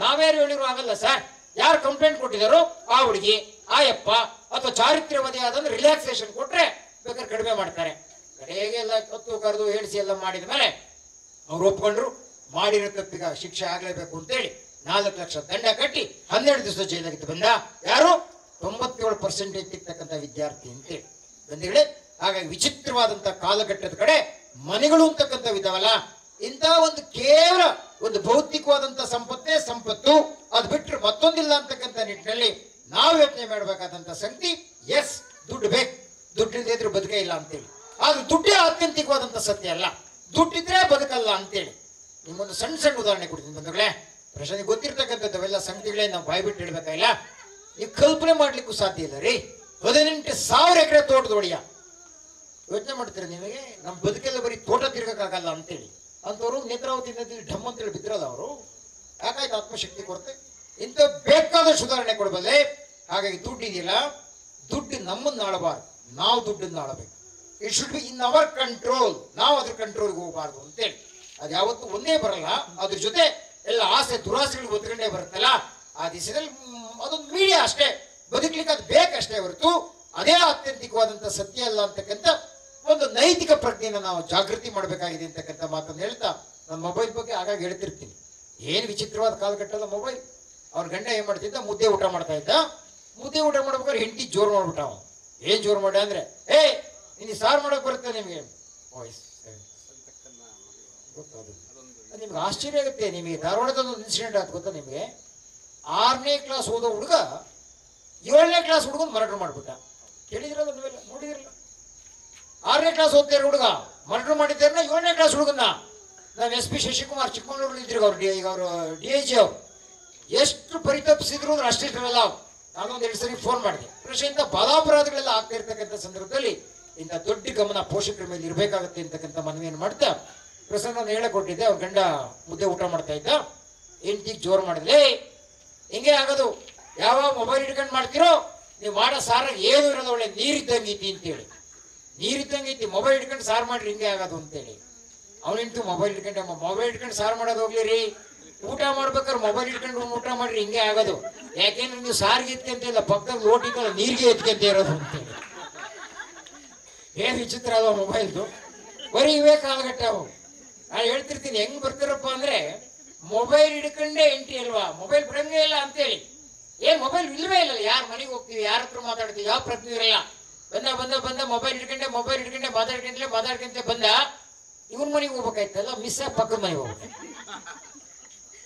ನಾವ್ಯಾರು ಹೇಳಿದ್ರು ಆಗಲ್ಲ ಸರ್. ಯಾರು ಕಂಪ್ಲೇಂಟ್ ಕೊಟ್ಟಿದಾರೋ ಆ ಹುಡುಗಿ, ಆಯಪ್ಪ ಅಥವಾ ಚಾರಿತ್ರ್ಯವಧಿ ಆದಂದ್ರೆ ರಿಲ್ಯಾಕ್ಸೇಷನ್ ಕೊಟ್ರೆ ಬೇಕಾದ್ರೆ ಕಡಿಮೆ ಮಾಡ್ತಾರೆ. ಕಡೆಗೆ ಎಲ್ಲ ಕತ್ತು ಕರೆದು ಹೇಳಿಸಿ ಎಲ್ಲ ಮಾಡಿದ ಮೇಲೆ ಅವ್ರು ಒಪ್ಕೊಂಡ್ರು, ಮಾಡಿರೋ ತಪ್ಪಿಗ ಶಿಕ್ಷೆ ಆಗ್ಲೇಬೇಕು ಅಂತೇಳಿ 4 ಲಕ್ಷ ದಂಡ ಕಟ್ಟಿ 12 ದಿವಸ ಜೈಲಾಗಿತ್ತು ಬಂದ. ಯಾರು? 97% ಸಿಗ್ತಕ್ಕಂಥ ವಿದ್ಯಾರ್ಥಿ ಅಂತೇಳಿ ಬಂದಿಗಳೇ. ಹಾಗಾಗಿ ವಿಚಿತ್ರವಾದಂತ ಕಾಲಘಟ್ಟದ ಕಡೆ ಮನೆಗಳು ಅಂತಕ್ಕಂಥ ವಿಧವಲ್ಲ. ಇಂತಹ ಒಂದು ಕೇವಲ ಒಂದು ಭೌತಿಕವಾದಂತ ಸಂಪತ್ತು, ಅದು ಬಿಟ್ಟರೆ ಮತ್ತೊಂದಿಲ್ಲ ಅಂತಕ್ಕಂಥ ನಿಟ್ಟಿನಲ್ಲಿ ನಾವು ಯೋಚನೆ ಮಾಡಬೇಕಾದಂತ ಸಂಗತಿ, ಎಸ್ ದುಡ್ಡು ಬೇಕು, ದುಡ್ಡಿಲ್ಲದೆ ಇದ್ರೆ ಬದುಕೇ ಇಲ್ಲ ಅಂತೇಳಿ. ಆದ್ರೆ ದುಡ್ಡೇ ಆತ್ಯಂತಿಕವಾದಂತ ಸತ್ಯ ಅಲ್ಲ, ದುಡ್ಡಿದ್ರೆ ಬದುಕಲ್ಲ ಅಂತೇಳಿ. ನಿಮ್ಮೊಂದು ಸಣ್ಣ ಉದಾಹರಣೆ ಕೊಡ್ತೀನಿ ಬಂಧುಗಳೇ. ಪ್ರಶ್ನೆ ಗೊತ್ತಿರ್ತಕ್ಕಂಥದ್ದವೆಲ್ಲ ಸಂಗತಿಗಳೇ ನಾವು ಬಾಯ್ಬಿಟ್ಟು ಹೇಳ್ಬೇಕಾಗಿಲ್ಲ. ನೀವು ಕಲ್ಪನೆ ಮಾಡ್ಲಿಕ್ಕೂ ಸಾಧ್ಯ ಇಲ್ಲ ರೀ. 18,000 ಎಕರೆ ತೋಟದ ಒಡೆಯ. ಯೋಚನೆ ಮಾಡ್ತೀರ ನಿಮಗೆ? ನಮ್ಮ ಬದುಕೆಲ್ಲ ಬರೀ ತೋಟ ತಿರ್ಗಕ್ಕಾಗಲ್ಲ ಅಂತೇಳಿ ಅಂತವ್ರು ನೇತ್ರಾವತಿ ನದಿಯಲ್ಲಿ ಢಮ್ ಅಂತೇಳಿ ಬಿದ್ರಲ್ಲ ಅವರು. ಯಾಕಾಯ್ತು? ಆತ್ಮಶಕ್ತಿ ಕೊರತೆ. ಇಂಥ ಬೇಕಾದ ಸುಧಾರಣೆ ಕೊಡಬಲ್ಲೆ. ಹಾಗಾಗಿ ದುಡ್ಡು ಇದೆಯಲ್ಲ, ದುಡ್ಡು ನಮ್ಮನ್ನು ಆಳಬಾರ್ದು, ನಾವು ದುಡ್ಡನ್ನು ಆಳಬೇಕು. It should be in our control. ನಾವು ಅದ್ರ ಕಂಟ್ರೋಲ್ಗೆ ಹೋಗಬಾರ್ದು ಅಂತೇಳಿ. ಅದು ಯಾವತ್ತೂ ಒಂದೇ ಬರಲ್ಲ, ಅದ್ರ ಜೊತೆ ಎಲ್ಲ ಆಸೆ ದುರಾಸೆಗಳಿಗೆ ಒತ್ಕೊಂಡೇ ಬರುತ್ತಲ್ಲ. ಆ ದಿಶೆಯಲ್ಲಿ ಅದೊಂದು ಮೀಡಿಯಾ ಅಷ್ಟೇ, ಬದುಕಲಿಕ್ಕೆ ಅದು ಬೇಕಷ್ಟೇ ಹೊರತು ಅದೇ ಆತ್ಯಂತಿಕವಾದಂಥ ಸತ್ಯ ಅಲ್ಲ ಅಂತಕ್ಕಂಥ ಒಂದು ನೈತಿಕ ಪ್ರಜ್ಞೆಯನ್ನು ನಾವು ಜಾಗೃತಿ ಮಾಡಬೇಕಾಗಿದೆ ಅಂತಕ್ಕಂಥ ಮಾತನ್ನು ಹೇಳ್ತಾ, ನನ್ನ ಮೊಬೈಲ್ ಬಗ್ಗೆ ಆಗಾಗ ಹೇಳ್ತಿರ್ತೀನಿ. ಏನು ವಿಚಿತ್ರವಾದ ಕಾಲಘಟ್ಟಲ್ಲ ಮೊಬೈಲ್. ಅವ್ರ ಗಂಡ ಏನ್ ಮಾಡ್ತಿದ್ದ? ಮುದ್ದೆ ಊಟ ಮಾಡ್ತಾ ಇದ್ದ. ಮುದ್ದೆ ಊಟ ಮಾಡ್ಬೇಕಾದ್ರೆ ಹೆಂಡತಿ ಜೋರು ಮಾಡ್ಬಿಟ್ಟ. ಅವನು ಏನ್ ಜೋರು ಮಾಡ ಅಂದ್ರೆ, ನಿನಗೆ ಸಾರು ಮಾಡಕ್ ಬರುತ್ತೆ ನಿಮಗೆ? ನಿಮ್ಗೆ ಆಶ್ಚರ್ಯ ಆಗುತ್ತೆ. ನಿಮಗೆ ಧಾರವಾಡದ ಒಂದು ಇನ್ಸಿಡೆಂಟ್ ಆಯ್ತು ಗೊತ್ತಾ ನಿಮಗೆ? 6ನೇ ಕ್ಲಾಸ್ ಓದೋ ಹುಡುಗ 7ನೇ ಕ್ಲಾಸ್ ಹುಡುಗನ್ ಮರ್ಡರ್ ಮಾಡ್ಬಿಟ್ಟ. ಕೇಳಿದ್ರಲ್ಲ ನೀವೆಲ್ಲ? ನೋಡಿದ್ರಲ್ಲ? 6ನೇ ಕ್ಲಾಸ್ ಓದ್ತಾ ಇರೋ ಹುಡುಗ ಮರ್ಡರ್ ಮಾಡಿದ್ದಾರನ್ನ 7ನೇ ಕ್ಲಾಸ್ ಹುಡುಗನ್ನ. ನಾವು SP ಶಶಿಕುಮಾರ್ ಚಿಕ್ಕಮಗಳೂರಲ್ಲಿ ಇದ್ರು, ಈಗ ಅವರು DIG ಅವರು ಎಷ್ಟು ಪರಿತಪಿಸಿದ್ರು ಅಂದ್ರೆ ಅಷ್ಟೇ ಇರಲ್ಲ. ನಾನೊಂದು 2 ಸರಿ ಫೋನ್ ಮಾಡಿದೆ. ಕೃಷಿ ಇಂಥ ಬಾಲಾಪರಾಧಗಳೆಲ್ಲ ಆಗ್ತಾ ಇರ್ತಕ್ಕಂಥ ಸಂದರ್ಭದಲ್ಲಿ ಇಂಥ ದೊಡ್ಡ ಗಮನ ಪೋಷಕರ ಮೇಲೆ ಇರಬೇಕಾಗುತ್ತೆ ಅಂತಕ್ಕಂಥ ಮನವಿಯನ್ನು ಮಾಡ್ತಾ ಪ್ರಸನ್ನ ಹೇಳಿಕೊಟ್ಟಿದ್ದೆ. ಅವ್ರ ಗಂಡ ಮುದ್ದೆ ಊಟ ಮಾಡ್ತಾ ಇದ್ದ, ಹೆಂಡತಿಗೆ ಜೋರು ಮಾಡಿದ್ಲೆ, ಹಿಂಗೆ ಆಗೋದು. ಯಾವ ಮೊಬೈಲ್ ಇಟ್ಕೊಂಡು ಮಾಡ್ತಿರೋ ನೀವು ಮಾಡೋ ಸಾರ ಏನು ಇರೋದು, ಒಳ್ಳೆ ನೀರಿದ್ದಂಗೈತಿ ಅಂತೇಳಿ. ನೀರಿದ್ದಂಗೈತಿ, ಮೊಬೈಲ್ ಇಟ್ಕೊಂಡು ಸಾರು ಮಾಡ್ರಿ ಹಿಂಗೆ ಆಗೋದು ಅಂತೇಳಿ. ಅವನಿಂಟು ಮೊಬೈಲ್ ಇಟ್ಕೊಂಡು ಸಾರು ಮಾಡೋದು ಹೋಗ್ಲಿ ರೀ. ಊಟ ಮಾಡ್ಬೇಕಾದ್ರೆ ಮೊಬೈಲ್ ಇಟ್ಕೊಂಡು ಊಟ ಮಾಡ್ರಿ ಹಿಂಗೆ ಆಗೋದು. ಯಾಕೆಂದ್ರೆ ನೀವು ಸಾರಿಗೆ ಎತ್ಕೊಂತಿಲ್ಲ, ಪಕ್ಕದಲ್ಲಿ ಲೋಟಿದ್ದಲ್ಲ ನೀರಿಗೆ ಎತ್ಕೊಂತ ಇರೋದು ಅಂತೇಳಿ. ಏನ್ ವಿಚಿತ್ರ ಅಲ್ವಾ ಮೊಬೈಲ್ದು? ಬರೀ ಇವೇ ಕಾಲಘಟ್ಟ ಅವು. ನಾನು ಹೇಳ್ತಿರ್ತೀನಿ, ಹೆಂಗ್ ಬರ್ತಿರಪ್ಪ ಅಂದ್ರೆ ಮೊಬೈಲ್ ಹಿಡ್ಕೊಂಡೇ ಎಂಟಿ ಅಲ್ವಾ, ಮೊಬೈಲ್ ಬಿಡಂಗೇ ಇಲ್ಲ ಅಂತೇಳಿ. ಏನ್ ಮೊಬೈಲ್ ಇಲ್ವೇ ಇಲ್ಲ. ಯಾರ ಮನೆಗೆ ಹೋಗ್ತೀವಿ, ಯಾರ ಹತ್ರ ಮಾತಾಡ್ತೀವಿ, ಯಾವ ಪ್ರಜ್ಞೆ ಇರಲ್ಲ. ಬಂದ ಮೊಬೈಲ್ ಹಿಡ್ಕೊಂಡೆ ಮಾತಾಡ್ಕೊಂಡೆ ಬಂದ. ಇವ್ರ ಮನೆಗೆ ಹೋಗ್ಬೇಕಾಯ್ತಲ್ಲ, ಮಿಸ್ ಆಗಿ ಪಕ್ಕದ ಮನೆಗೆ ಹೋಗ್ಬೇಕು.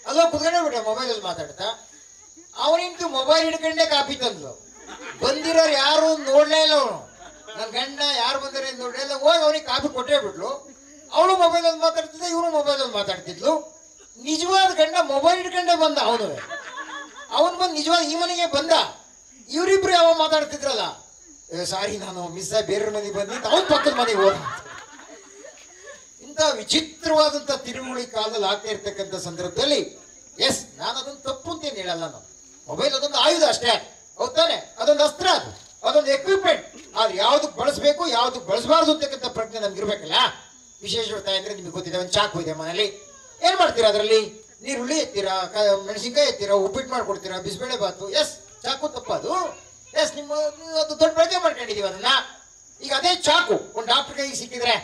ಅಲ್ಲೋ ಕುತ್ಕೊಂಡೇ ಬಿಟ್ಟ ಮೊಬೈಲಲ್ಲಿ ಮಾತಾಡ್ತಾ. ಅವನಿಂತು ಮೊಬೈಲ್ ಹಿಡ್ಕೊಂಡೆ ಕಾಪಿ ತಂದ್ಲು. ಬಂದಿರೋರು ಯಾರು ನೋಡ್ಲೇ ಇಲ್ಲ ಅವನು. ನನ್ನ ಗಂಡ ಯಾರು ಬಂದರೆ ನೋಡ್ಲೇ ಇಲ್ಲ. ಹೋಗಿ ಅವನಿಗೆ ಕಾಪಿ ಕೊಟ್ಟೇ ಬಿಟ್ಲು. ಅವಳು ಮೊಬೈಲಲ್ಲಿ ಮಾತಾಡ್ತಿದ್ದ, ಇವನು ಮೊಬೈಲಲ್ಲಿ ಮಾತಾಡ್ತಿದ್ಲು. ನಿಜವಾದ ಗಂಡ ಮೊಬೈಲ್ ಹಿಡ್ಕೊಂಡೇ ಬಂದ. ಅವನು ಬಂದು ನಿಜವಾದ ಈ ಮನೆಗೆ ಬಂದ. ಇವರಿಬ್ರು ಯಾವ ಮಾತಾಡ್ತಿದ್ರಲ್ಲ, ಸಾರಿ ನಾನು ಮಿಸ್ ಆಗಿ ಬೇರೆ ಮನೆಗೆ ಬಂದಿದ್ದು, ಅವನ ಪಕ್ಕದ ಮನೆಗೆ ಹೋದ. ಇಂಥ ವಿಚಿತ್ರವಾದಂಥ ತಿರುಗುಳಿ ಕಾಲದಲ್ಲಿ ಆಗ್ತಾ ಇರ್ತಕ್ಕಂಥ ಸಂದರ್ಭದಲ್ಲಿ ಎಸ್, ನಾನು ಅದೊಂದು ತಪ್ಪು ಅಂತೇನು ಹೇಳಲ್ಲ. ನಾವು ಮೊಬೈಲ್ ಅದೊಂದು ಆಯುಧ ಅಷ್ಟೇ, ಹೌದಾನೆ? ಅದೊಂದು ಅಸ್ತ್ರ, ಅದೊಂದು ಎಕ್ವಿಪ್ಮೆಂಟ್. ಆದ್ರೆ ಯಾವ್ದಕ್ಕೆ ಬಳಸಬೇಕು, ಯಾವ್ದಕ್ಕೆ ಬಳಸಬಾರ್ದು ಅಂತಕ್ಕಂಥ ಪ್ರಜ್ಞೆ ನಮ್ಗೆ ಇರ್ಬೇಕಲ್ಲ. ವಿಶೇಷತೆ ಅಂದ್ರೆ ನಿಮ್ಗೆ ಗೊತ್ತಿದೆ, ಒಂದು ಚಾಕು ಇದೆ ಮನೇಲಿ. ಏನ್ ಮಾಡ್ತೀರಾ ಅದರಲ್ಲಿ? ನೀರುಳ್ಳಿ ಎತ್ತೀರಾ, ಮೆಣಸಿನ್ಕಾಯಿ ಎತ್ತೀರಾ, ಉಪ್ಪಿಟ್ಟು ಮಾಡ್ಕೊಡ್ತೀರಾ, ಬಿಸಿಬೇಳೆ ಬಾತು. ಎಸ್, ಚಾಕು ತಪ್ಪದು. ಎಸ್, ನಿಮ್ಮ ಅದು ದೊಡ್ಡ ಬಳಕೆ ಮಾಡ್ಕೊಂಡಿದೀವಿ ಅದನ್ನ. ಈಗ ಅದೇ ಚಾಕು ಒಂದು ಡಾಕ್ಟರ್ ಕೈಗೆ ಸಿಕ್ಕಿದ್ರೆ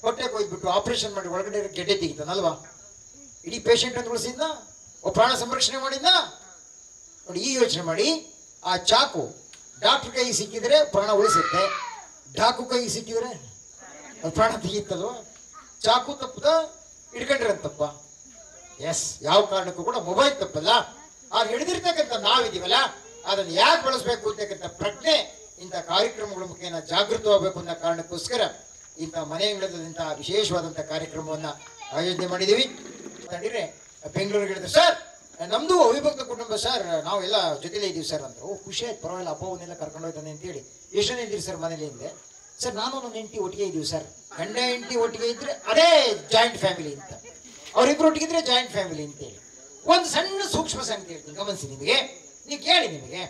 ಹೊಟ್ಟೆ ಕೊಯ್ದ್ಬಿಟ್ಟು ಆಪರೇಷನ್ ಮಾಡಿ ಒಳಗಡೆ ಗೆಡ್ಡೆ ತೆಗಿತಾನಲ್ವಾ? ಇಡೀ ಪೇಷಂಟ್ ಅಂತ ಉಳಿಸಿದ್ನ, ಪ್ರಾಣ ಸಂರಕ್ಷಣೆ ಮಾಡಿದ್ನ ನೋಡಿ. ಈ ಯೋಚನೆ ಮಾಡಿ, ಆ ಚಾಕು ಡಾಕ್ಟರ್ ಕೈಗೆ ಸಿಕ್ಕಿದ್ರೆ ಪ್ರಾಣ ಉಳಿಸುತ್ತೆ, ಡಾಕು ಕೈಗೆ ಸಿಕ್ಕಿದ್ರೆ ಅದು ಪ್ರಾಣ ತೆಗೀತಲ್ವ? ಚಾಕು ತಪ್ಪದ, ಹಿಡ್ಕೊಂಡಿರೋದು ತಪ್ಪ? ಎಸ್, ಯಾವ ಕಾರಣಕ್ಕೂ ಕೂಡ ಮೊಬೈಲ್ ತಪ್ಪಲ್ಲ. ಆಗ ಹಿಡಿದಿರ್ತಕ್ಕಂಥ ನಾವಿದೀವಲ್ಲ, ಅದನ್ನು ಯಾಕೆ ಬಳಸಬೇಕು ಅಂತಕ್ಕಂಥ ಪ್ರಜ್ಞೆ ಇಂಥ ಕಾರ್ಯಕ್ರಮಗಳ ಮುಖೇನ ಜಾಗೃತವಾಗಬೇಕು ಅನ್ನೋ ಕಾರಣಕ್ಕೋಸ್ಕರ ಇಂಥ ಮನೆಗಳಲ್ಲಿ ಇಂತಹ ವಿಶೇಷವಾದಂಥ ಕಾರ್ಯಕ್ರಮವನ್ನು ಆಯೋಜನೆ ಮಾಡಿದ್ದೀವಿ. ತಂಡಿದ್ರೆ ಬೆಂಗಳೂರಿಗೆ ಹೇಳಿದ್ರು, ಸರ್ ನಮ್ದು ಅವಿಭಕ್ತ ಕುಟುಂಬ ಸರ್, ನಾವೆಲ್ಲ ಜೊತೆಲೇ ಇದ್ದೀವಿ ಸರ್ ಅಂತ. ಖುಷಿ ಆಯ್ತು, ಪರವಾಗಿಲ್ಲ, ಅಪ್ಪವನ್ನೆಲ್ಲ ಕರ್ಕೊಂಡು ಹೋಗ್ತಾನೆ ಅಂತೇಳಿ. ಎಷ್ಟು ಜನ ಇದ್ದೀರಿ ಸರ್ ಮನೇಲಿ ಹಿಂದೆ? ಸರ್ ನಾನು ನನ್ನ ಹೆಂಡತಿ ಒಟ್ಟಿಗೆ ಇದ್ದೀವಿ ಸರ್. ಗಂಡ ಹೆಂಡತಿ ಒಟ್ಟಿಗೆ ಇದ್ರೆ ಅದೇ ಜಾಯಿಂಟ್ ಫ್ಯಾಮಿಲಿ ಅಂತ, ಅವರಿಬ್ರು ಒಟ್ಟಿಗಿದ್ರೆ ಜಾಯಿಂಟ್ ಫ್ಯಾಮಿಲಿ ಅಂತೇಳಿ. ಒಂದು ಸಣ್ಣ ಸೂಕ್ಷ್ಮ ಸಂಗತಿ ಹೇಳ್ತೀನಿ, ಗಮನಿಸಿ. ನೀವು ಕೇಳಿ, ನಿಮಗೆ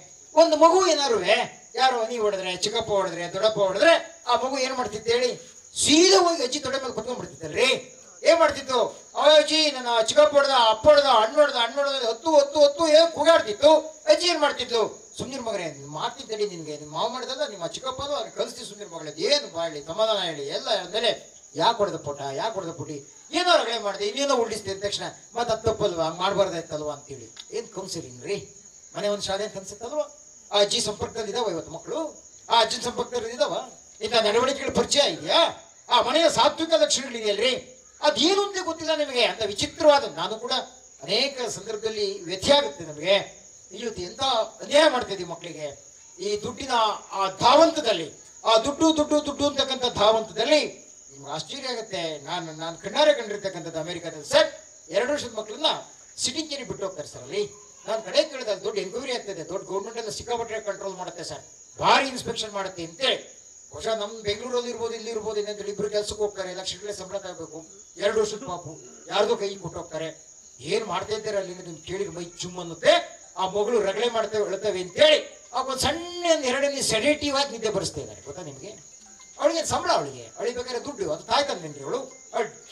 ಒಂದು ಮಗು ಏನಾರು ಯಾರೋ ನೀವು ಹೊಡೆದ್ರೆ, ಚಿಕ್ಕಪ್ಪ ಹೊಡೆದ್ರೆ, ದೊಡ್ಡಪ್ಪ ಹೊಡೆದ್ರೆ ಆ ಮಗು ಏನ್ ಮಾಡ್ತಿತ್ತು ಹೇಳಿ? ಸೀದಾ ಹೋಗಿ ಅಜ್ಜಿ ತೊಡೆ ಮೇಲೆ ಕುತ್ಕೊಂಡ್ಬಿಡ್ತಿತ್ತಲ್ರಿ. ಏನ್ ಮಾಡ್ತಿತ್ತು? ಅಜ್ಜಿ ನನ್ನ ಚಿಕ್ಕಪ್ಪ ಹೊಡೆದ, ಅಪ್ಪ ಹೊಡೆದ, ಹಣ್ಣು ಹೊಡೆದ ಹತ್ತು ಹೊತ್ತು ಹೊತ್ತು ಕೂಗಾಡ್ತಿತ್ತು. ಅಜ್ಜಿ ಏನ್ ಮಾಡ್ತಿದ್ಲು? ಸುಮ್ನಿರ್ ಮಗನೇ, ಮಾಡ್ತಿದ್ದಡಿ, ನಿನ್ಗೆ ನಿಮ್ಮ ಮಾವು ಮಾಡಿದಲ್ಲ, ನಿಮ್ಮ ಚಿಕ್ಕಪ್ಪದು ಅವ್ರಿಗೆ ಕಲಿಸ್ತಿ, ಸುಮ್ನಿರ್ ಮಗಳೇ, ಏನು ಬಾಳಿ ಸಮಾಧಾನ ಹೇಳಿ ಎಲ್ಲ ಅಂದಮೇಲೆ ಯಾಕೆ ಹೊಡೆದ ಪುಟ, ಯಾಕೆ ಹೊಡೆದ ಪುಟಿ, ಏನೋ ರಗಳೆ ಮಾಡಿದೆ, ಇನ್ನೇನೋ ಉಳಿಸ್ತಿ ಅಂದ ತಕ್ಷಣ ಮತ್ತೆ ಅದು ತಪ್ಪಲ್ವಾ, ಹಂಗೆ ಮಾಡಬಾರ್ದಾಯ್ತಲ್ವಾ ಅಂತೇಳಿ ಏನು ಕೌನ್ಸಿಲಿಂಗ್ ಮನೆ ಒಂದು ಶಾಲೆ ಅಂತ ಅನ್ಸುತ್ತಲ್ವಾ? ಆ ಅಜ್ಜಿ ಸಂಪರ್ಕದಲ್ಲಿ ಇದಾವ ಇವತ್ತು ಮಕ್ಕಳು? ಆ ಅಜ್ಜಿನ ಸಂಪರ್ಕದಲ್ಲಿ ಇದಾವ? ಇಂಥ ನಡವಳಿಕೆಗಳ ಪರಿಚಯ ಇದೆಯಾ? ಆ ಮನೆಯ ಸಾತ್ವಿಕ ಲಕ್ಷಣಗಳಿದೆಯಲ್ರಿ, ಅದೇನು ಅಂತ ಗೊತ್ತಿಲ್ಲ ನಿಮಗೆ. ಅಂತ ವಿಚಿತ್ರವಾದ, ನಾನು ಕೂಡ ಅನೇಕ ಸಂದರ್ಭದಲ್ಲಿ ವ್ಯಥೆ ಆಗುತ್ತೆ ನಮಗೆ. ಇವತ್ತು ಎಂತ ಅನ್ಯಾಯ ಮಾಡ್ತಾ ಇದೀವಿ ಮಕ್ಕಳಿಗೆ. ಈ ದುಡ್ಡಿನ ಆ ಧಾವಂತದಲ್ಲಿ, ಆ ದುಡ್ಡು ದುಡ್ಡು ದುಡ್ಡು ಅಂತಕ್ಕಂಥ ಧಾವಂತದಲ್ಲಿ ನಿಮ್ಗೆ ಆಶ್ಚರ್ಯ ಆಗುತ್ತೆ. ನಾನು ಕಣ್ಣಾರೆ ಕಂಡಿರ್ತಕ್ಕಂಥದ್ದು ಅಮೆರಿಕಾದಲ್ಲಿ ಸರ್, 2 ವರ್ಷದ ಮಕ್ಕಳನ್ನ ಸಿಟಿಂಗ್ ಬಿಟ್ಟು ಹೋಗ್ತಾರೆ ಸರ್. ಅಲ್ಲಿ ನಾನು ಕಡೆ ಕೇಳಿದ ದೊಡ್ಡ ಎನ್ಕ್ವೈರಿ ಆಗ್ತದೆ, ದೊಡ್ಡ ಗೌರ್ಮೆಂಟ್ ಎಲ್ಲ ಸಿಕ್ಕಾಪಟ್ಟೆ ಕಂಟ್ರೋಲ್ ಮಾಡುತ್ತೆ ಸರ್, ಭಾರಿ ಇನ್ಸ್ಪೆಕ್ಷನ್ ಮಾಡುತ್ತೆ ಅಂತೇಳಿ. ಬಹುಶಃ ನಮ್ಮ ಬೆಂಗಳೂರಲ್ಲಿ ಇರ್ಬೋದು, ಇಲ್ಲಿ ಇರ್ಬೋದು, ಇನ್ನೊಂದು ಇಬ್ಬರು ಕೆಲಸಕ್ಕೆ ಹೋಗ್ತಾರೆ, ಲಕ್ಷಗಳೇ ಸಂಬಳ ತಗೋಬೇಕು, 2 ವರ್ಷದ ಪಾಪು ಯಾರ್ದೋ ಕೈ ಕೊಟ್ಟು ಹೋಗ್ತಾರೆ. ಏನ್ ಮಾಡ್ತಾ ಇದ್ದಾರೆ ಅಲ್ಲಿ ನಿಮ್ಗೆ ಕೇಳಿದ್ರೆ ಮೈ ಚುಮ್ ಅನ್ನುತ್ತೆ. ಆ ಮಗಳು ರಗಳೆ ಮಾಡ್ತೇವೆ ಅಳ್ತವೆ ಅಂತೇಳಿ ಒಂದು ಸಣ್ಣ 2 ಸೆಡೇಟಿವ್ ಆಗಿ ನಿದ್ದೆ ಬರೆಸ್ತಾ ಇದ್ದಾರೆ, ಗೊತ್ತಾ ನಿಮ್ಗೆ? ಅವಳಿಗೆ ಸಂಬಳ, ಅವಳಿಗೆ ಬೇಕಾದ್ರೆ ದುಡ್ಡು, ಅದು ತಾಯ್ತಂದೇನ್ರಿ ಅವಳು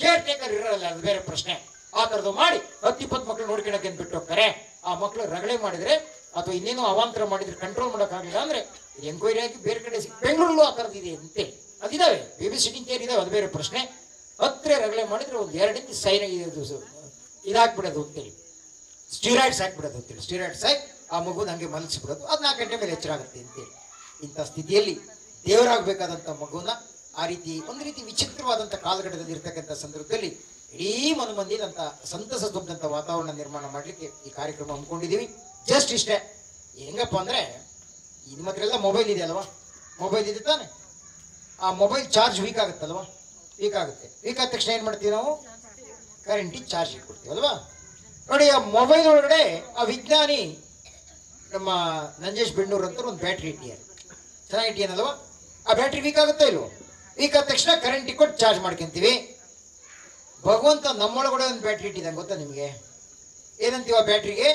ಕೇರ್ ಟೇಕರ್ ಇರೋಲ್ಲ, ಅದು ಬೇರೆ ಪ್ರಶ್ನೆ. ಆ ಥರದ್ದು ಮಾಡಿ 10-20 ಮಕ್ಕಳು ನೋಡ್ಕೊಳಕ್ಕೆ ಬಿಟ್ಟು ಹೋಗ್ತಾರೆ. ಆ ಮಕ್ಕಳು ರಗಳೆ ಮಾಡಿದ್ರೆ ಅಥವಾ ಇನ್ನೇನೋ ಅವಾಂತರ ಮಾಡಿದ್ರೆ ಕಂಟ್ರೋಲ್ ಮಾಡೋಕ್ಕಾಗಲಿಲ್ಲ ಅಂದ್ರೆ ಎನ್ಕ್ವೈರಿ ಆಗಿ ಬೇರೆ ಕಡೆ ಬೆಂಗಳೂರಲ್ಲೂ ಆ ಥರದ್ದು ಇದೆ ಅಂತೆ. ಅದಿದ್ದಾವೆ, ಬೇಬಿ ಸಿಟಿಂಗ್ ಕೇರ್ ಇದಾವೆ, ಅದು ಬೇರೆ ಪ್ರಶ್ನೆ. ಹತ್ತಿರ ರಗಳೆ ಮಾಡಿದ್ರೆ ಒಂದು 2 ಇಂಚ್ ಸೈನ್ ಇದಾಕ್ಬಿಡೋದು ಅಂತೇಳಿ, ಸ್ಟೀರಾಯ್ಡ್ಸ್ ಹಾಕ್ಬಿಡೋದು ಅಂತೇಳಿ, ಸ್ಟೀರಾಯ್ಡ್ಸ್ ಹಾಕಿ ಆ ಮಗು ಹಂಗೆ ಮಲಗಿಸ್ಬಿಡೋದು, ಅದು 4 ಗಂಟೆ ಮೇಲೆ ಎಚ್ಚರಾಗುತ್ತೆ ಅಂತೇಳಿ. ಇಂಥ ಸ್ಥಿತಿಯಲ್ಲಿ ದೇವರಾಗಬೇಕಾದಂಥ ಮಗುನ ಆ ರೀತಿ ಒಂದು ರೀತಿ ವಿಚಿತ್ರವಾದಂಥ ಕಾಲಘಟ್ಟದಲ್ಲಿ ಇರ್ತಕ್ಕಂಥ ಸಂದರ್ಭದಲ್ಲಿ ಇಡೀ ಮನಮಂದಿರಂಥ ಸಂತಸ ತುಂಬಿದಂಥ ವಾತಾವರಣ ನಿರ್ಮಾಣ ಮಾಡಲಿಕ್ಕೆ ಈ ಕಾರ್ಯಕ್ರಮ ಹಮ್ಮಿಕೊಂಡಿದ್ದೀವಿ. ಜಸ್ಟ್ ಇಷ್ಟೇ. ಹೆಂಗಪ್ಪ ಅಂದರೆ ನಿಮ್ಮ ಹತ್ರ ಎಲ್ಲ ಮೊಬೈಲ್ ಇದೆ ಅಲ್ವಾ? ಮೊಬೈಲ್ ಇದೆ ತಾನೆ? ಆ ಮೊಬೈಲ್ ಚಾರ್ಜ್ ವೀಕ್ ಆಗುತ್ತಲ್ವಾ? ವೀಕ್ ಆಗುತ್ತೆ. ವೀಕ್ ಆದ ತಕ್ಷಣ ಏನು ಮಾಡ್ತೀವಿ ನಾವು? ಕರೆಂಟಿಗೆ ಚಾರ್ಜ್ ಇಟ್ಕೊಡ್ತೀವಿ ಅಲ್ವಾ? ನೋಡಿ, ಆ ಮೊಬೈಲ್ ಒಳಗಡೆ ಆ ವಿಜ್ಞಾನಿ ನಮ್ಮ ನಂಜೇಶ್ ಬೆಣ್ಣೂರು ಅಂತ ಒಂದು ಬ್ಯಾಟ್ರಿ ಇಟ್ಟಿದ್ದಾರೆ, ಚೆನ್ನಾಗಿ ಇಟ್ಟಿಯನಲ್ವಾ? ಆ ಬ್ಯಾಟ್ರಿ ವೀಕ್ ಆಗುತ್ತಾ ಇಲ್ವೋ? ವೀಕ್ ಆದ ತಕ್ಷಣ ಕರೆಂಟಿಗೆ ಕೊಟ್ಟು ಚಾರ್ಜ್ ಮಾಡ್ಕೊಂತೀವಿ. ಭಗವಂತ ನಮ್ಮೊಳಗಡೆ ಒಂದು ಬ್ಯಾಟ್ರಿ ಇಟ್ಟಿದ್ದಾನೆ, ಗೊತ್ತಾ ನಿಮಗೆ? ಏನಂತೀವಿ ಆ ಬ್ಯಾಟ್ರಿಗೆ?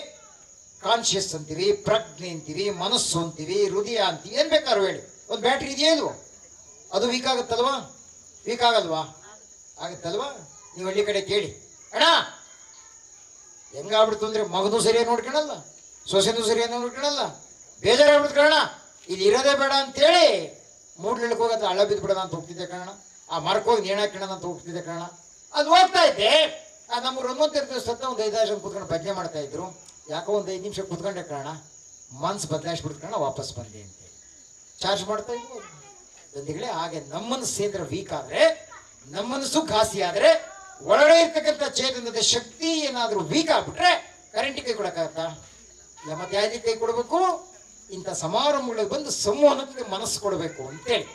ಕಾನ್ಶಿಯಸ್ ಅಂತೀವಿ, ಪ್ರಜ್ಞೆ ಅಂತೀವಿ, ಮನಸ್ಸು ಅಂತೀವಿ, ಹೃದಯ ಅಂತೀವಿ, ಏನು ಬೇಕಾದ್ರೂ ಹೇಳಿ. ಒಂದು ಬ್ಯಾಟ್ರಿ ಇದೆಯೇ ಇಲ್ವೋ? ಅದು ವೀಕ್ ಆಗುತ್ತಲ್ವಾ? ವೀಕ್ ಆಗಲ್ವಾ? ಆಗುತ್ತಲ್ವಾ? ನೀವು ಹಳ್ಳಿ ಕಡೆ ಕೇಳಿ, ಅಣ್ಣ ಹೆಂಗಾಗ್ಬಿಡ್ತು ಅಂದ್ರೆ ಮಗನೂ ಸರಿಯಾಗಿ ನೋಡ್ಕೊಳಲ್ಲ, ಸೊಸೆನೂ ಸರಿಯಾಗಿ ನೋಡ್ಕೊಳಲ್ಲ, ಬೇಜಾರಾಗ್ಬಿಡ್ತು ಕಣ, ಇಲ್ಲಿ ಇರೋದೇ ಬೇಡ ಅಂತೇಳಿ ಮೂಡ್ಲಿಕ್ಕೆ ಹೋಗತ್ತ ಹಳ್ಳ ಬಿದ್ದು ಬಿಡೋಣ ಅಂತ ಹೋಗ್ತಿದ್ದೆ ಕಣ, ಆ ಮರಕ್ಕೆ ಹೋಗಿ ನೇಣ ಹಾಕೋಣ ಅಂತ ಹೋಗ್ತಿದ್ದೆ ಕಣ. ಅದು ಹೋಗ್ತಾ ಇದ್ದೆ. ನಮ್ಮ ರಂಗೋತ್ತರ ದಿವಸ ಒಂದು 5 ಜನ ಕೂತ್ಕೊಂಡು ಭಜನೆ ಮಾಡ್ತಾ ಇದ್ರು. ಯಾಕೋ ಒಂದು 5 ನಿಮಿಷ ಕೂತ್ಕೊಂಡೆ ಕಾರಣ ಮನ್ಸು ಬದಲಾಯಿಸ್ಬಿಡ್ತು ಕಾರಣ ವಾಪಸ್ ಬಂದೆ ಅಂತೇಳಿ ಚಾರ್ಜ್ ಮಾಡ್ತಾ ಇದ್ವು ಬಂದಿಗಳೇ. ಹಾಗೆ ನಮ್ಮನ್ನು ಸೇಂದ್ರ ವೀಕ್ ಆದರೆ, ನಮ್ಮನಸ್ಸು ಘಾಸಿ ಆದರೆ, ಒಳಗಡೆ ಇರ್ತಕ್ಕಂಥ ಚೇತನದ ಶಕ್ತಿ ಏನಾದರೂ ವೀಕ್ ಆಗ್ಬಿಟ್ರೆ ಕರೆಂಟಿಗೆ ಕೈ ಕೊಡೋಕ್ಕಾಗತ್ತಾ? ಇಲ್ಲ, ಮತ್ತೆ ಯಾರಿಗೆ ಕೈ ಕೊಡಬೇಕು? ಇಂಥ ಸಮಾರಂಭಗಳಿಗೆ ಬಂದು ಸಂವಹನಕ್ಕೆ ಮನಸ್ಸು ಕೊಡಬೇಕು ಅಂತೇಳಿ.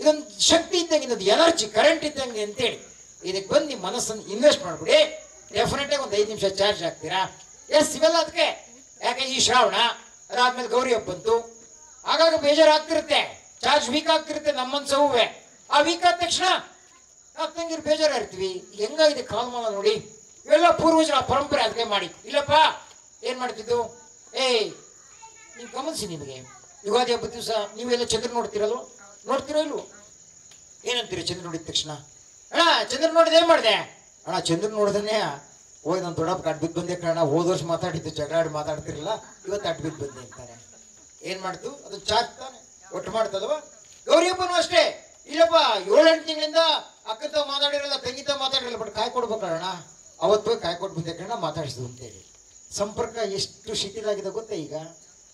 ಇದೊಂದು ಶಕ್ತಿ ಇದ್ದಂಗೆ, ಇನ್ನೊಂದು ಎನರ್ಜಿ, ಕರೆಂಟ್ ಇದ್ದಂಗೆ ಅಂತೇಳಿ ಇದಕ್ಕೆ ಬಂದು ನಿಮ್ಮ ಮನಸ್ಸನ್ನು ಇನ್ವೆಸ್ಟ್ ಮಾಡಿಬಿಡಿ. ಡೆಫಿನೆಟ್ ಆಗಿ ಒಂದು 5 ನಿಮಿಷ ಚಾರ್ಜ್ ಆಗ್ತೀರಾ. ಎಸ್, ಇವೆಲ್ಲ ಅದಕ್ಕೆ. ಯಾಕೆ ಈ ಶ್ರಾವಣ ಅದಾದ್ಮೇಲೆ ಗೌರಿ ಹಬ್ಬ ಬಂತು, ಆಗಾಗ ಬೇಜಾರಾಗ್ತಿರುತ್ತೆ, ಚಾರ್ಜ್ ವೀಕ್ ಆಗ್ತಿರುತ್ತೆ ನಮ್ಮ ಮನ್ಸವುವೆ. ಆ ವೀಕ್ ಆದ ತಕ್ಷಣ ತಂಗಿರು ಬೇಜಾರಾಗಿರ್ತೀವಿ. ಹೆಂಗಾಗಿದೆ ಕಾಲಮಾನ ನೋಡಿ. ಇವೆಲ್ಲ ಪೂರ್ವಜರ ಪರಂಪರೆ, ಅದಕ್ಕೆ ಮಾಡಿ. ಇಲ್ಲಪ್ಪ ಏನ್ ಮಾಡ್ತಿದ್ದು? ನೀವು ಗಮನಿಸಿ, ನಿಮಗೆ ಯುಗಾದಿ ಹಬ್ಬದ ದಿವಸ ನೀವೆಲ್ಲ ಚಂದ್ರ ನೋಡ್ತಿರಲ್ವ? ನೋಡ್ತಿರೋ ಇಲ್ವೋ? ಏನಂತೀರಿ ಚಂದ್ರ ನೋಡಿದ ತಕ್ಷಣ? ಅಣ್ಣ ಚಂದ್ರ ನೋಡಿದ ಏನ್ ಮಾಡಿದೆ? ಅಣ್ಣ ಚಂದ್ರ ನೋಡಿದನೇ ಹೋಗಿ ನಾನು ದೊಡ್ಡಪ್ಪ ಅಡ್ಬಿದ್ದು ಬಂದೆ ಕಣ, ಹೋದ ವರ್ಷ ಮಾತಾಡಿದ್ದು ಜಗಳಾಡಿ ಮಾತಾಡ್ತಿರಲ್ಲ, ಇವತ್ತು ಅಡ್ಬಿದ್ದು ಬಂದೆ ಅಂತಾರೆ. ಏನ್ ಮಾಡ್ತು? ಅದು ಚಾರ್ಜ್ ತಾನೆ, ಒಟ್ಟು ಮಾಡ್ತದವ. ಗೌರಿ ಹಬ್ಬನೂ ಅಷ್ಟೇ. ಇಲ್ಲಪ್ಪ 7-8 ತಿಂಗಳಿಂದ ಅಕ್ಕಂತ ಮಾತಾಡಿರಲ್ಲ, ತಂಗಿತ ಮಾತಾಡಿರಲ್ಲ, ಬಟ್ ಕಾಯಿ ಕೊಡ್ಬೇಕಣ್ಣ, ಅವತ್ತು ಕಾಯಿ ಕೊಟ್ಟು ಬಂದೆ ಕಣ ಮಾತಾಡಿಸಿದ್ರು ಅಂತೇಳಿ. ಸಂಪರ್ಕ ಎಷ್ಟು ಶಿಥಿಲಾಗಿದೆ ಗೊತ್ತಾ ಈಗ.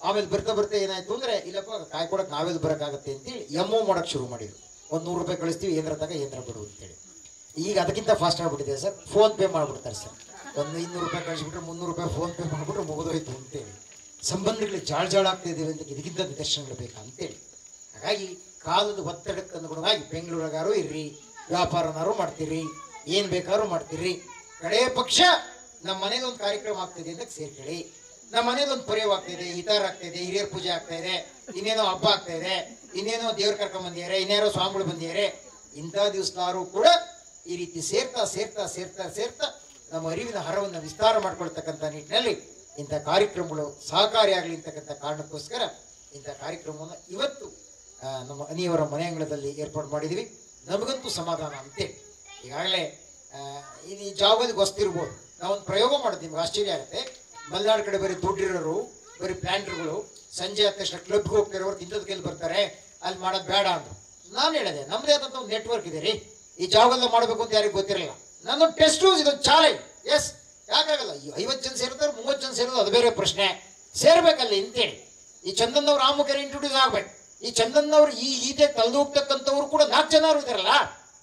ಆಮೇಲೆ ಬರ್ತಾ ಏನಾಯ್ತು ಅಂದ್ರೆ, ಇಲ್ಲಪ್ಪ ಕಾಯಿ ಕೊಡಕ್ಕೆ ನಾವೆಲ್ಲಿ ಬರೋಕ್ಕಾಗತ್ತೆ ಅಂತೇಳಿ ಎಮ್ಮೋ ಮಾಡೋಕ್ಕೆ ಶುರು ಮಾಡಿದ್ರು. ಒಂದು 100 ರೂಪಾಯಿ ಕಳಿಸ್ತೀವಿ, ಏನ್ರ ತಗ ಏನ್ರ ಬಿಡು ಅಂತೇಳಿ. ಈಗ ಅದಕ್ಕಿಂತ ಫಾಸ್ಟ್ ಆಗ್ಬಿಟ್ಟಿದೆ ಸರ್, ಫೋನ್ ಪೇ ಮಾಡಿಬಿಡ್ತಾರೆ ಸರ್. ಒಂದು 200 ರೂಪಾಯಿ ಕಳಿಸ್ಬಿಟ್ರೆ 300 ರೂಪಾಯಿ ಫೋನ್ ಪೇ ಮಾಡಿಬಿಟ್ರೆ ಮುಗಿದೋಯ್ತು ಅಂತೇಳಿ. ಸಂಬಂಧಗಳು ಜಾಳ ಆಗ್ತಾ ಇದ್ದೇವೆ ಅಂತ ಇದಕ್ಕಿಂತ ನಿದರ್ಶನಗಳು ಬೇಕಾ ಅಂತೇಳಿ. ಹಾಗಾಗಿ ಕಾಲದ ಒತ್ತಡಕ್ಕೆ ಅನುಗುಣವಾಗಿ ಬೆಂಗಳೂರಿಗಾರು ಇರ್ರಿ, ವ್ಯಾಪಾರನಾರು ಮಾಡ್ತೀರಿ, ಏನು ಬೇಕಾದ್ರೂ ಮಾಡ್ತೀರಿ, ಕಡೇ ಪಕ್ಷ ನಮ್ಮ ಮನೇಲಿ ಒಂದು ಕಾರ್ಯಕ್ರಮ ಆಗ್ತಿದೆ ಅಂತ ಸೇರ್ಕೊಳ್ಳಿ. ನಮ್ಮ ಮನೇಲಿ ಒಂದು ಪರ್ಯವ ಆಗ್ತಾಯಿದೆ, ಹಿತಾರ ಆಗ್ತಾಯಿದೆ, ಹಿರಿಯರ ಪೂಜೆ ಆಗ್ತಾ ಇದೆ, ಇನ್ನೇನೋ ಹಬ್ಬ ಆಗ್ತಾ ಇದೆ, ಇನ್ನೇನೋ ದೇವ್ರ ಕರ್ಕೊಂಡ್ ಬಂದಿದ್ದಾರೆ, ಇನ್ಯಾರೋ ಸ್ವಾಮಿಗಳು ಬಂದಿದ್ದಾರೆ. ಇಂಥ ದಿವಸದಾರು ಕೂಡ ಈ ರೀತಿ ಸೇರ್ತಾ ನಮ್ಮ ಅರಿವಿನ ಹರವನ್ನು ವಿಸ್ತಾರ ಮಾಡ್ಕೊಳ್ತಕ್ಕಂಥ ನಿಟ್ಟಿನಲ್ಲಿ ಇಂಥ ಕಾರ್ಯಕ್ರಮಗಳು ಸಹಕಾರಿಯಾಗಲಿ ಅಂತಕ್ಕಂಥ ಕಾರಣಕ್ಕೋಸ್ಕರ ಇಂಥ ಕಾರ್ಯಕ್ರಮವನ್ನು ಇವತ್ತು ನಮ್ಮ ಅನಿಯವರ ಮನೆ ಅಂಗಳದಲ್ಲಿ ಏರ್ಪಾಡು ಮಾಡಿದ್ದೀವಿ. ನಮಗಂತೂ ಸಮಾಧಾನ ಅಂತೇಳಿ. ಈಗಾಗಲೇ ಈ ಜಾಗದಲ್ಲಿ ಗೊತ್ತಿರ್ಬೋದು. ನಾವೊಂದು ಪ್ರಯೋಗ ಮಾಡೋದು ನಿಮ್ಗೆ ಆಶ್ಚರ್ಯ ಆಗುತ್ತೆ. ಮಲೆನಾಡು ಕಡೆ ಬರೀ ದುಡ್ಡಿರೋರು, ಬರೀ ಪ್ಲಾಂಟ್ರುಗಳು ಸಂಜೆ ಆದ ತಕ್ಷಣ ಕ್ಲಬ್ಗೆ ಹೋಗ್ತಿರೋರು ಇಂಥದ್ದು ಕೆಲ್ ಬರ್ತಾರೆ, ಅಲ್ಲಿ ಮಾಡೋದು ಬೇಡ ಅಂದರು. ನಾನು ಹೇಳಿದೆ ನಮ್ಮದೇ ಆದಂಥ ಒಂದು ನೆಟ್ವರ್ಕ್ ಇದೆ ರೀ, ಈ ಜಾಗದಲ್ಲಿ ಮಾಡಬೇಕು ಅಂತ ಯಾರಿಗೂ ಗೊತ್ತಿರಲಿಲ್ಲ. ನನ್ನೊಂದು ಟೆಸ್ಟ್ ಇದೊಂದು ಚಾಲೆಂಜ್. ಎಸ್, ಯಾಕಾಗಲ್ಲ? 50 ಜನ ಸೇರ್ತಾರೆ, 30 ಜನ ಸೇರೋದು ಅದು ಬೇರೆ ಪ್ರಶ್ನೆ. ಸೇರ್ಬೇಕಲ್ಲಿ ಅಂತೇಳಿ ಈ ಚಂದನ್ನವ್ರು ಆ ಮುಖೇನ ಇಂಟ್ರೊಡ್ಯೂಸ್ ಆಗ್ಬೇಕು. ಈ ಚಂದನ್ನವ್ರು ಈ ಈತೆ ಕಳೆದೋಗ್ತಕ್ಕಂಥವ್ರು ಕೂಡ 4 ಜನ ಇದಾರಲ್ಲ,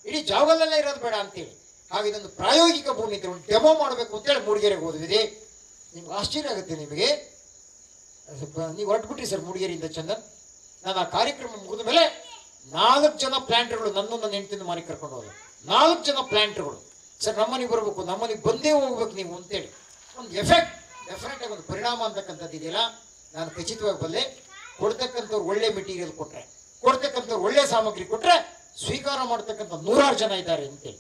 ಇಡೀ ಜಾಗದಲ್ಲೇ ಇರೋದು ಬೇಡ ಅಂತೇಳಿ. ಹಾಗೆ ಇದೊಂದು ಪ್ರಾಯೋಗಿಕ ಭೂಮಿ ಇದ್ರೆ ಒಂದು ಡೆಮೋ ಮಾಡಬೇಕು ಅಂತೇಳಿ ಮೂಡಿಗೆರೆಗೆ ಹೋದ್ವಿ. ನಿಮ್ಗೆ ಆಶ್ಚರ್ಯ ಆಗುತ್ತೆ. ನಿಮಗೆ ನೀವು ಹೊರಟ್ಬಿಟ್ರಿ ಸರ್ ಮೂಡಿಗೆರೆಯಿಂದ ಚಂದನ್. ನಾನು ಆ ಕಾರ್ಯಕ್ರಮ ಮುಗಿದ ಮೇಲೆ 4 ಜನ ಪ್ಲಾಂಟರ್ಗಳು ನನ್ನ ಹೆಂಡತಿನ ಮನೆಗೆ ಕರ್ಕೊಂಡು ಹೋದ್ರು. 4 ಜನ ಪ್ಲಾಂಟರ್ಗಳು ಸರ್ ನಮ್ಮನೆಗೆ ಬರಬೇಕು, ನಮ್ಮನೆಗೆ ಬಂದೇ ಹೋಗ್ಬೇಕು ನೀವು ಅಂತೇಳಿ. ಒಂದು ಎಫೆಕ್ಟ್ ಡೆಫಿನೆಟ್ ಆಗಿ ಒಂದು ಪರಿಣಾಮ ಅಂತಕ್ಕಂಥದ್ದು ಇದೆಯಲ್ಲ, ನಾನು ಖಚಿತವಾಗಿ ಬಲ್ಲೆ. ಕೊಡ್ತಕ್ಕಂಥವ್ರು ಒಳ್ಳೆ ಮೆಟೀರಿಯಲ್ ಕೊಟ್ಟರೆ, ಕೊಡ್ತಕ್ಕಂಥವ್ರು ಒಳ್ಳೆ ಸಾಮಗ್ರಿ ಕೊಟ್ಟರೆ ಸ್ವೀಕಾರ ಮಾಡ್ತಕ್ಕಂಥ 100 ಜನ ಇದ್ದಾರೆ ಅಂತೇಳಿ.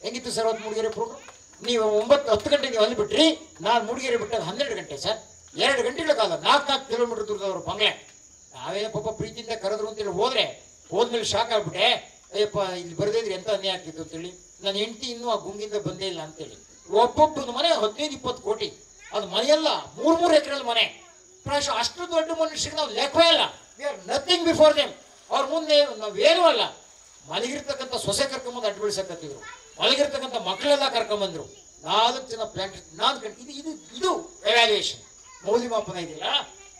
ಹೆಂಗಿತ್ತು ಸರ್ ಅವತ್ತು ಮೂಡಿಗೆರೆ ಪ್ರೋಗ್ರಾಮ್? ನೀವು 9-10 ಗಂಟೆಗೆ ನೀವು ಅಲ್ಲಿ ಬಿಟ್ರಿ, ನಾನು ಮೂಡಿಗೆರೆ ಬಿಟ್ಟಾಗ 12 ಗಂಟೆ ಸರ್. 2 ಗಂಟೆಗಳ ಕಾಲ 4 ಕಿಲೋಮೀಟರ್ ದೂರದವರು ಬಂಗ್ಲೆ. ನಾವೇ ಪಾಪ ಪ್ರೀತಿಯಿಂದ ಕರೆದ್ರು ಅಂತೇಳಿ ಹೋದ್ಮೇಲೆ ಶಾಕ್ ಆಗ್ಬಿಟ್ಟೆ. ಅಯ್ಯಪ್ಪ ಇಲ್ಲಿ ಬರದಿದ್ರೆ ಎಂತ ಅನ್ಯಾಯ ಆಗ್ತಿತ್ತು ಅಂತೇಳಿ. ನನ್ನ ಹೆಂಡತಿ ಇನ್ನೂ ಆ ಗುಂಗಿಂದ ಬಂದೇ ಇಲ್ಲ ಅಂತೇಳಿ. ಒಬ್ಬೊಬ್ಬನ ಮನೆ 15-20 ಕೋಟಿ, ಅದು ಮನೆಯಲ್ಲ 3 ಎಕರೆಯಲ್ಲಿ ಮನೆ. ಪ್ರಾಯಶಃ ಅಷ್ಟು ದೊಡ್ಡ ಮನುಷ್ಯರಿಗೆ ನಾವು ಲೆಕ್ಕವೇ ಇಲ್ಲ. We are nothing before them. ಅವ್ರ ಮುಂದೆ ನಾವೇನೂ ಅಲ್ಲ. ಮಲಗಿರ್ತಕ್ಕಂಥ ಸೊಸೆ ಕರ್ಕೊಂಬಂದು ಅಡ್ಡು ಬೀಳ್ಸಕತ್ತಿದ್ರು, ಮಲಗಿರ್ತಕ್ಕಂಥ ಮಕ್ಕಳೆಲ್ಲ ಕರ್ಕೊಂಬಂದ್ರು. 4 ಜನ ಪ್ಲಾಂಟ್. ಇದು ಎವ್ಯಾಲ್ಯೂಯೇಷನ್, ಮೌಲ್ಯಮಾಪನ ಇದೆಯಲ್ಲ.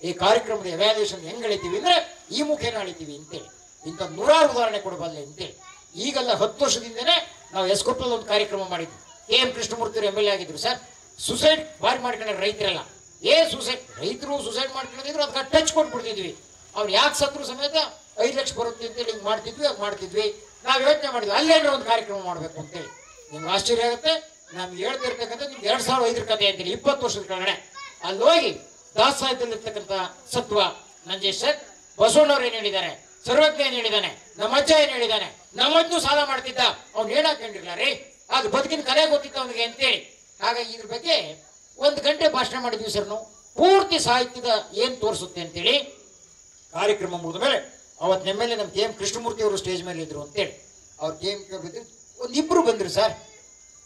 ಈ ಕಾರ್ಯಕ್ರಮದ ಎವ್ಯಾಲ್ಯೂಯೇಷನ್ ಹೆಂಗ್ ಅಳಿತೀವಿ ಅಂದ್ರೆ ಈ ಮುಖೇನ ಅಳಿತೀವಿ ಅಂತೇಳಿ. ಇಂಥ 100 ಉದಾಹರಣೆ ಕೊಡಬಲ್ಲೆ ಅಂತೇಳಿ. ಈಗೆಲ್ಲ 10 ವರ್ಷದಿಂದನೇ ನಾವು ಎಸ್ಕೊಪ್ಪಲ್ಲಿ ಒಂದು ಕಾರ್ಯಕ್ರಮ ಮಾಡಿದ್ವಿ. KM ಕೃಷ್ಣಮೂರ್ತಿ MLA ಆಗಿದ್ರು ಸರ್. ಸುಸೈಡ್ ಬಾರಿ ಮಾಡ್ಕೊಂಡ್ರೆ ರೈತರೆಲ್ಲ ರೈತರು ಸುಸೈಡ್ ಮಾಡ್ಕೊಂಡಿದ್ರು, ಅದಕ್ಕೆ ಟಚ್ ಕೊಟ್ಬಿಡ್ತಿದ್ವಿ. ಅವ್ರು ಯಾಕೆ ಸತ್ರು ಸಮೇತ 5 ಲಕ್ಷ ಬರುತ್ತೆ ಅಂತೇಳಿ ಹಿಂಗೆ ಮಾಡ್ತಿದ್ವಿ. ನಾವು ಯೋಚನೆ ಮಾಡಿದ್ವಿ ಅಲ್ಲೇನೋ ಒಂದು ಕಾರ್ಯಕ್ರಮ ಮಾಡಬೇಕು ಅಂತೇಳಿ. ನಿಮ್ಗೆ ಆಶ್ಚರ್ಯ ಆಗುತ್ತೆ. ನಮ್ಗೆ ಹೇಳ್ತಿರ್ತಕ್ಕಂಥ ನಿಮ್ಗೆ 2005 ಕಥೆ ಅಂತೇಳಿ 20 ವರ್ಷದ ಕೆಳಗಡೆ ಅಲ್ಲಿ ಹೋಗಿ ದಾಸ ಸಾಹಿತ್ಯದಲ್ಲಿರ್ತಕ್ಕಂಥ ಸತ್ವ ನಂಜೇಶ್ ಸರ್, ಬಸವಣ್ಣವ್ರು ಏನು ಹೇಳಿದ್ದಾರೆ, ಸರ್ವಜ್ಞ ಏನು ಹೇಳಿದ್ದಾನೆ, ನಮ್ಮ ಅಜ್ಜ ಏನು ಹೇಳಿದ್ದಾನೆ, ನಮ್ಮಜ್ಜು ಸಾಲ ಮಾಡ್ತಿದ್ದ, ಅವ್ನು ಹೇಳಾಕೊಂಡಿರ್ಲ ರೀ, ಅದು ಬದುಕಿನ ಕಲೆ ಗೊತ್ತಿತ್ತು ಅವನಿಗೆ ಅಂತೇಳಿ. ಹಾಗಾಗಿ ಇದ್ರ ಬಗ್ಗೆ 1 ಗಂಟೆ ಭಾಷಣ ಮಾಡಿದ್ವಿ ಸರ್. ನಾವು ಪೂರ್ತಿ ಸಾಹಿತ್ಯದ ಏನು ತೋರಿಸುತ್ತೆ ಅಂತೇಳಿ. ಕಾರ್ಯಕ್ರಮ ಮುಗಿದ ಮೇಲೆ ಅವತ್ತು MLA ನಮ್ಮ KM ಕೃಷ್ಣಮೂರ್ತಿ ಅವರು ಸ್ಟೇಜ್ ಮೇಲೆ ಇದ್ರು ಅಂತೇಳಿ. ಅವ್ರು KM ಬಿದ್ದು 1-2 ಬಂದರು ಸರ್.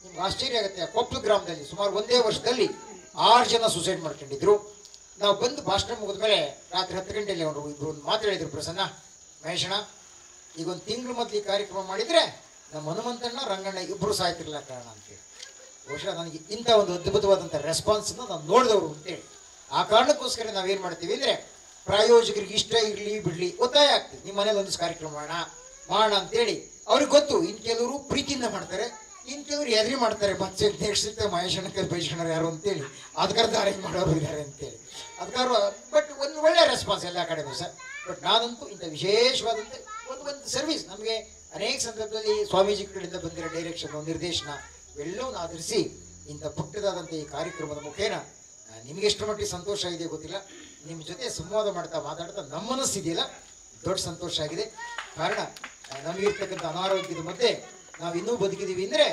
ನಿಮ್ಗೆ ಆಶ್ಚರ್ಯ ಆಗುತ್ತೆ. ಕೊಪ್ಪಲು ಗ್ರಾಮದಲ್ಲಿ ಸುಮಾರು 1 ವರ್ಷದಲ್ಲಿ 6 ಜನ ಸುಸೈಡ್ ಮಾಡ್ಕೊಂಡಿದ್ರು. ನಾವು ಬಂದು ಭಾಷಣ ಮುಗಿದ ಮೇಲೆ ರಾತ್ರಿ 10 ಗಂಟೆಯಲ್ಲಿ ಅವರು ಇಬ್ಬರು ಒಂದು ಮಾತು ಹೇಳಿದ್ರು, ಪ್ರಸನ್ನ ಮಹೇಶಣ್ಣ, ಈಗ 1 ತಿಂಗಳು ಮೊದಲು ಈ ಕಾರ್ಯಕ್ರಮ ಮಾಡಿದರೆ ನಮ್ಮ ಹನುಮಂತಣ್ಣ ರಂಗಣ್ಣ ಇಬ್ಬರು ಸಾಯ್ತಿರ್ಲಿಲ್ಲ ಕಾರಣ ಅಂತೇಳಿ. ಬಹುಶಃ ನನಗೆ ಇಂಥ ಒಂದು ಅದ್ಭುತವಾದಂಥ ರೆಸ್ಪಾನ್ಸನ್ನು ನಾನು ನೋಡಿದವರು ಅಂತೇಳಿ. ಆ ಕಾರಣಕ್ಕೋಸ್ಕರ ನಾವೇನು ಮಾಡ್ತೀವಿ ಅಂದರೆ ಪ್ರಾಯೋಜಕರಿಗೆ ಇಷ್ಟ ಇರಲಿ ಬಿಡಲಿ ಒತ್ತಾಯ ಆಗ್ತೀವಿ. ನಿಮ್ಮ ಮನೇಲಿ ಒಂದಿಷ್ಟು ಕಾರ್ಯಕ್ರಮ ಮಾಡೋಣ ಅಂತೇಳಿ. ಅವ್ರಿಗೆ ಗೊತ್ತು, ಇನ್ನು ಕೆಲವರು ಪ್ರೀತಿಯಿಂದ ಮಾಡ್ತಾರೆ, ಇನ್ನು ಕೆಲವರು ಎದುರಿ ಮಾಡ್ತಾರೆ. ಮತ್ತೆ ನೆಕ್ಸ್ಟ್ ಮಹೇಶಣ್ಣ ಕೈ ಬೈಸ್ಕೊಂಡ್ರೆ ಯಾರು ಅಂತೇಳಿ ಅದಕ್ಕರ್ಧ ಅರೇಂಜ್ ಮಾಡೋರು ಇದ್ದಾರೆ ಅಂತೇಳಿ. ಅದಕ್ಕಾರ ಬಟ್ ಒಂದು ಒಳ್ಳೆ ರೆಸ್ಪಾನ್ಸ್ ಎಲ್ಲ ಕಡೆಗೂ ಸರ್. ಬಟ್ ನಾನಂತೂ ಇಂಥ ವಿಶೇಷವಾದಂಥ ಒಂದು ಸರ್ವಿಸ್ ನಮಗೆ ಅನೇಕ ಸಂದರ್ಭದಲ್ಲಿ ಸ್ವಾಮೀಜಿ ಕಡೆಯಿಂದ ಬಂದಿರೋ ಡೈರೆಕ್ಷನ್, ನಿರ್ದೇಶನ ಇವೆಲ್ಲವನ್ನೂ ಆಧರಿಸಿ ಇಂಥ ಪುಟ್ಟದಾದಂಥ ಈ ಕಾರ್ಯಕ್ರಮದ ಮುಖೇನ ನಿಮಗೆ ಎಷ್ಟು ಮಟ್ಟಿಗೆ ಸಂತೋಷ ಇದೆ ಗೊತ್ತಿಲ್ಲ. ನಿಮ್ಮ ಜೊತೆ ಸಂವಾದ ಮಾತಾಡ್ತಾ ನಮ್ಮ ಮನಸ್ಸಿದೆಯಲ್ಲ ದೊಡ್ಡ ಸಂತೋಷ ಆಗಿದೆ. ಕಾರಣ ನಮಗಿರ್ತಕ್ಕಂಥ ಅನಾರೋಗ್ಯದ ಮಧ್ಯೆ ನಾವು ಇನ್ನೂ ಬದುಕಿದ್ದೀವಿ ಅಂದರೆ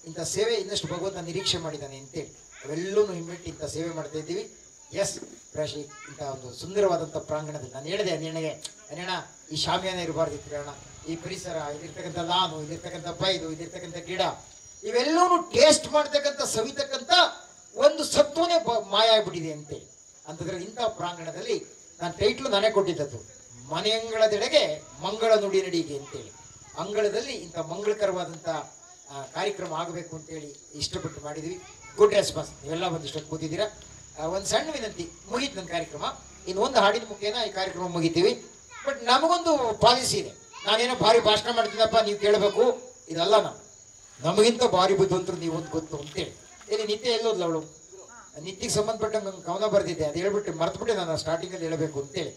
ಇಂಥ ಸೇವೆ ಇನ್ನಷ್ಟು ಭಗವಂತ ನಿರೀಕ್ಷೆ ಮಾಡಿದ್ದಾನೆ ಅಂತೇಳಿ ಅವೆಲ್ಲವೂ ಹಿಮ್ಮೆಟ್ಟಿ ಇಂಥ ಸೇವೆ ಮಾಡ್ತಾ ಇದ್ದೀವಿ. ಎಸ್ ಪ್ರಾಶಿ ಇಂಥ ಒಂದು ಸುಂದರವಾದಂಥ ಪ್ರಾಂಗಣದಲ್ಲಿ ನಾನು ಹೇಳಿದೆ ಅಣ್ಣ ಈ ಶಾಮಿಯಾನ ಇರಬಾರ್ದಿತ್ತು ಅಣ್ಣ, ಈ ಪರಿಸರ, ಇಲ್ಲಿರ್ತಕ್ಕಂಥ ಲಾನು, ಇಲ್ಲಿರ್ತಕ್ಕಂಥ ಪೈದು, ಇಲ್ಲಿರ್ತಕ್ಕಂಥ ಗಿಡ ಇವೆಲ್ಲವೂ ಟೇಸ್ಟ್ ಮಾಡ್ತಕ್ಕಂಥ ಸವಿತಕ್ಕಂಥ ಒಂದು ಸತ್ವನೇ ಮಾಯ ಆಗ್ಬಿಟ್ಟಿದೆ ಅಂತೇಳಿ. ಅಂಥದ್ರಲ್ಲಿ ಇಂಥ ಪ್ರಾಂಗಣದಲ್ಲಿ ನಾನು ಟೈಟ್ಲು ನಾನೇ ಕೊಟ್ಟಿದ್ದದ್ದು, ಮನೆಯಂಗಳದೆಡೆಗೆ ಮಂಗಳ ನುಡಿ ನಡಿಗೆ ಅಂತೇಳಿ. ಅಂಗಳದಲ್ಲಿ ಇಂಥ ಮಂಗಳಕರವಾದಂಥ ಕಾರ್ಯಕ್ರಮ ಆಗಬೇಕು ಅಂತೇಳಿ ಇಷ್ಟಪಟ್ಟು ಮಾಡಿದ್ವಿ. Good response. ನೀವೆಲ್ಲ ಒಂದಿಷ್ಟೊತ್ತು ಕೂತಿದ್ದೀರಾ. ಒಂದು ಸಣ್ಣ ವಿನಂತಿ, ಮುಗೀತು ನನ್ನ ಕಾರ್ಯಕ್ರಮ. ಇನ್ನು ಒಂದು ಹಾಡಿನ ಮುಖೇನ ಈ ಕಾರ್ಯಕ್ರಮ ಮುಗಿತೀವಿ. ಬಟ್ ನಮಗೊಂದು ಪಾಲಿಸಿ ಇದೆ. ನಾನೇನೋ ಭಾರಿ ಭಾಷಣ ಮಾಡ್ತೀನಪ್ಪ ನೀವು ಕೇಳಬೇಕು ಇದಲ್ಲ. ನಮಗಿಂತ ಭಾರಿ ಬುದ್ಧಿವಂತರು ನೀವು ಒಂದು ಗೊತ್ತು ಅಂತೇಳಿ. ಇಲ್ಲಿ ನಿತ್ಯ ಎಲ್ಲೋದ್ಲ ಅವಳು, ನಿತ್ಯಕ್ಕೆ ಸಂಬಂಧಪಟ್ಟಂಗೆ ನಂಗೆ ಕವನ ಬರ್ದಿದ್ದೆ, ಅದು ಹೇಳ್ಬಿಟ್ಟು ಮರ್ತುಬಿಟ್ಟೆ ನಾನು ಸ್ಟಾರ್ಟಿಂಗಲ್ಲಿ ಹೇಳಬೇಕು ಅಂತೇಳಿ.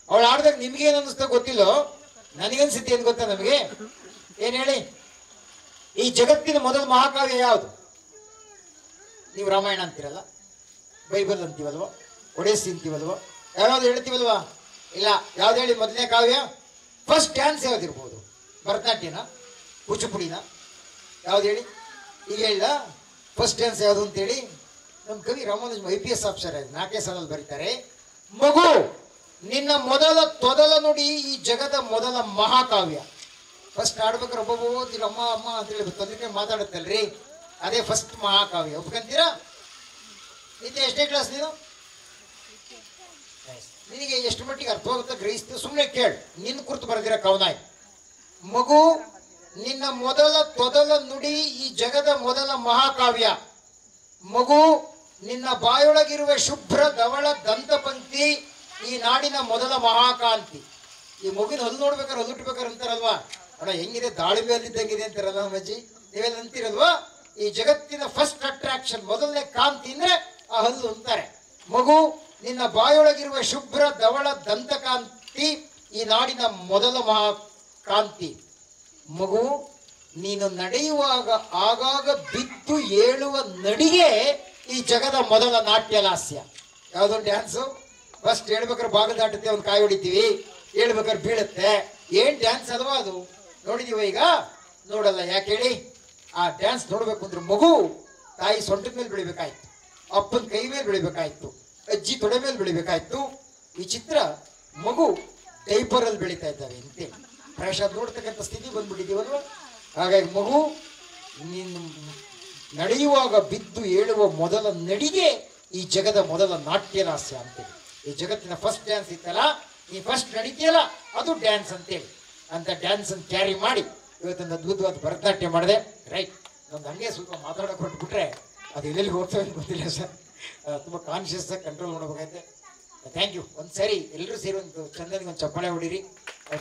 ಅವಳು ಆಡಿದಾಗ ನಿಮ್ಗೇನು ಅನ್ನಿಸ್ತಾ ಗೊತ್ತಿಲ್ಲೋ, ನನಗನ್ಸಿದ್ದೆ ಏನು ಗೊತ್ತಾ ನಮಗೆ? ಏನು ಹೇಳಿ, ಈ ಜಗತ್ತಿನ ಮೊದಲ ಮಹಾಕಾವ್ಯ ಯಾವುದು? ನೀವು ರಾಮಾಯಣ ಅಂತೀರಲ್ಲ, ಬೈಬಲ್ ಅಂತೀವಲ್ವ, ಒಡೆಸ್ಸಿ ಅಂತೀವಲ್ವ, ಯಾವ್ಯಾವ್ದು ಹೇಳ್ತೀವಲ್ವಾ? ಇಲ್ಲ, ಯಾವ್ದು ಹೇಳಿ ಮೊದಲನೇ ಕಾವ್ಯ? First dance ಯಾವ್ದಿರ್ಬೋದು? ಭರತನಾಟ್ಯನ, ಕೂಚುಪುಡಿನ, ಯಾವ್ದು ಹೇಳಿ? ಈಗ ಹೇಳಿಲ್ಲ ಫಸ್ಟ್ ಡ್ಯಾನ್ಸ್ ಯಾವುದು ಅಂತೇಳಿ. ನಮ್ಮ ಕವಿ ರಾಮಾನುಜ IPS ಆಫೀಸರ್ 4ನೇ ಸಾಲಲ್ಲಿ ಬರೀತಾರೆ, ಮಗು ನಿನ್ನ ತೊದಲ ನುಡಿ ಈ ಜಗದ ಮೊದಲ ಮಹಾಕಾವ್ಯ. ಫಸ್ಟ್ ಆಡ್ಬೇಕಾರೆ ಒಬ್ಬೊಬ್ಬ ಅಮ್ಮ ಅಮ್ಮ ಅಂತ ಹೇಳಿ ತೊಂದರೆ ಮಾತಾಡುತ್ತಲ್ರಿ, ಅದೇ ಫಸ್ಟ್ ಮಹಾಕಾವ್ಯ. ಒಪ್ಕೊಂತೀರಾ? ಇದು ಎಷ್ಟೇ ಕ್ಲಾಸ್ ನೀನು? ನಿನಗೆ ಎಷ್ಟು ಮಟ್ಟಿಗೆ ಅರ್ಥವಾಗುತ್ತೆ ಗ್ರಹಿಸ್ತು? ಸುಮ್ಮನೆ ಕೇಳು. ನಿನ್ನ ಕುರಿತು ಬರೆದಿರೋ ಕವನಾಯ್. ಮಗು, ನಿನ್ನ ತೊದಲ ನುಡಿ ಈ ಜಗದ ಮೊದಲ ಮಹಾಕಾವ್ಯ. ಮಗು, ನಿನ್ನ ಬಾಯೊಳಗಿರುವ ಶುಭ್ರ ಧವಳ ದಂತಪಂಕ್ತಿ ಈ ನಾಡಿನ ಮೊದಲ ಮಹಾಕಾಂತಿ. ಈ ಮಗುವಿನ ಹಲ್ಲು ನೋಡ್ಬೇಕಾರೆ ಹಲ್ಲುಟ್ಬೇಕಾರೆ ಅಂತಾರಲ್ವಾ, ಅಣ್ಣ ಹೆಂಗಿದೆ ದಾಳಿಂಬೆ ಅಲ್ಲಿದ್ದಂಗಿದೆ ಅಂತಾರಲ್ಲ ಅಜ್ಜಿ, ನೀವೆಲ್ಲ ಅಂತೀರಲ್ವಾ? ಈ ಜಗತ್ತಿನ ಫಸ್ಟ್ ಅಟ್ರಾಕ್ಷನ್, ಮೊದಲನೇ ಕಾಂತಿ ಅಂದ್ರೆ ಆ ಹಲ್ಲು ಅಂತಾರೆ. ಮಗು, ನಿನ್ನ ಬಾಯೊಳಗಿರುವ ಶುಭ್ರ ಧವಳ ದಂತಕಾಂತಿ ಈ ನಾಡಿನ ಮೊದಲ ಮಹಾಕಾಂತಿ. ಮಗು, ನೀನು ನಡೆಯುವಾಗ ಆಗಾಗ ಬಿದ್ದು ಏಳುವ ನಡಿಗೆ ಈ ಜಗದ ಮೊದಲ ನಾಟ್ಯ ಲಾಸ್ಯ. ಯಾವುದೊಂದು ಡ್ಯಾನ್ಸು? ಫಸ್ಟ್ ಹೇಳ್ಬೇಕಾದ್ರೆ ಭಾಗ ದಾಟುತ್ತೆ, ಒಂದು ಕಾಯಿ ಹೊಡಿತೀವಿ, ಹೇಳ್ಬೇಕಾದ್ರೆ ಬೀಳುತ್ತೆ. ಏನ್ ಡ್ಯಾನ್ಸ್ ಅಲ್ವಾ ಅದು? ನೋಡಿದೀವ ಈಗ? ನೋಡಲ್ಲ. ಯಾಕೆ ಹೇಳಿ? ಆ ಡ್ಯಾನ್ಸ್ ನೋಡ್ಬೇಕು ಅಂದ್ರೆ ಮಗು ತಾಯಿ ಸೊಂಟದ ಮೇಲೆ ಬೆಳಿಬೇಕಾಯ್ತು, ಅಪ್ಪನ ಕೈ ಮೇಲೆ ಬೆಳಿಬೇಕಾಯ್ತು, ಅಜ್ಜಿ ತೊಡೆ ಮೇಲೆ ಬೆಳಿಬೇಕಾಯ್ತು. ಈ ಚಿತ್ರ ಮಗು ಡೈಪರಲ್ಲಿ ಬೆಳೀತಾ ಇದ್ದಾವೆ ಅಂತೇಳಿ ಫ್ರೆಶ್ ನೋಡ್ತಕ್ಕಂಥ ಸ್ಥಿತಿ ಬಂದ್ಬಿಟ್ಟಿದ್ದೀವಲ್ವ. ಹಾಗಾಗಿ ಮಗು, ನೀನು ನಡೆಯುವಾಗ ಬಿದ್ದು ಏಳುವ ಮೊದಲ ನಡಿಗೆ ಈ ಜಗದ ಮೊದಲ ನಾಟ್ಯಲಾಸ್ಯ ಅಂತೇಳಿ. ಈ ಜಗತ್ತಿನ ಫಸ್ಟ್ ಡ್ಯಾನ್ಸ್ ಇತ್ತಲ್ಲ, ನೀ ಫಸ್ಟ್ ನಡೀತೀಯಲ್ಲ ಅದು ಡ್ಯಾನ್ಸ್ ಅಂತೇಳಿ. ಅಂತ ಡ್ಯಾನ್ಸ್ ಅನ್ನು ಕ್ಯಾರಿ ಮಾಡಿ ಇವತ್ತೊಂದು ಅದ್ಭುತವಾದ ಭರತನಾಟ್ಯ ಮಾಡಿದೆ. ರೈಟ್, ನಮ್ದು ಹಂಗೆ ಸ್ವಲ್ಪ ಮಾತಾಡೋಕೆ ಹೊರಟ್ಬಿಟ್ರೆ ಅದು ಎಲ್ಲೆಲ್ಲಿ ಹೋಗ್ತವೆ ಅಂತ ಗೊತ್ತಿಲ್ಲ ಸರ್. ತುಂಬ ಕಾನ್ಷಿಯಸ್ ಆಗಿ ಕಂಟ್ರೋಲ್ ಮಾಡಬೇಕಾಯ್ತೆ. Thank you. ಒಂದು ಸರಿ ಎಲ್ಲರೂ ಸೇರಿ ಒಂದು ಚಂದನಿಗೆ ಒಂದು ಚಪ್ಪಾಳೆ ಹೊಡೀರಿ.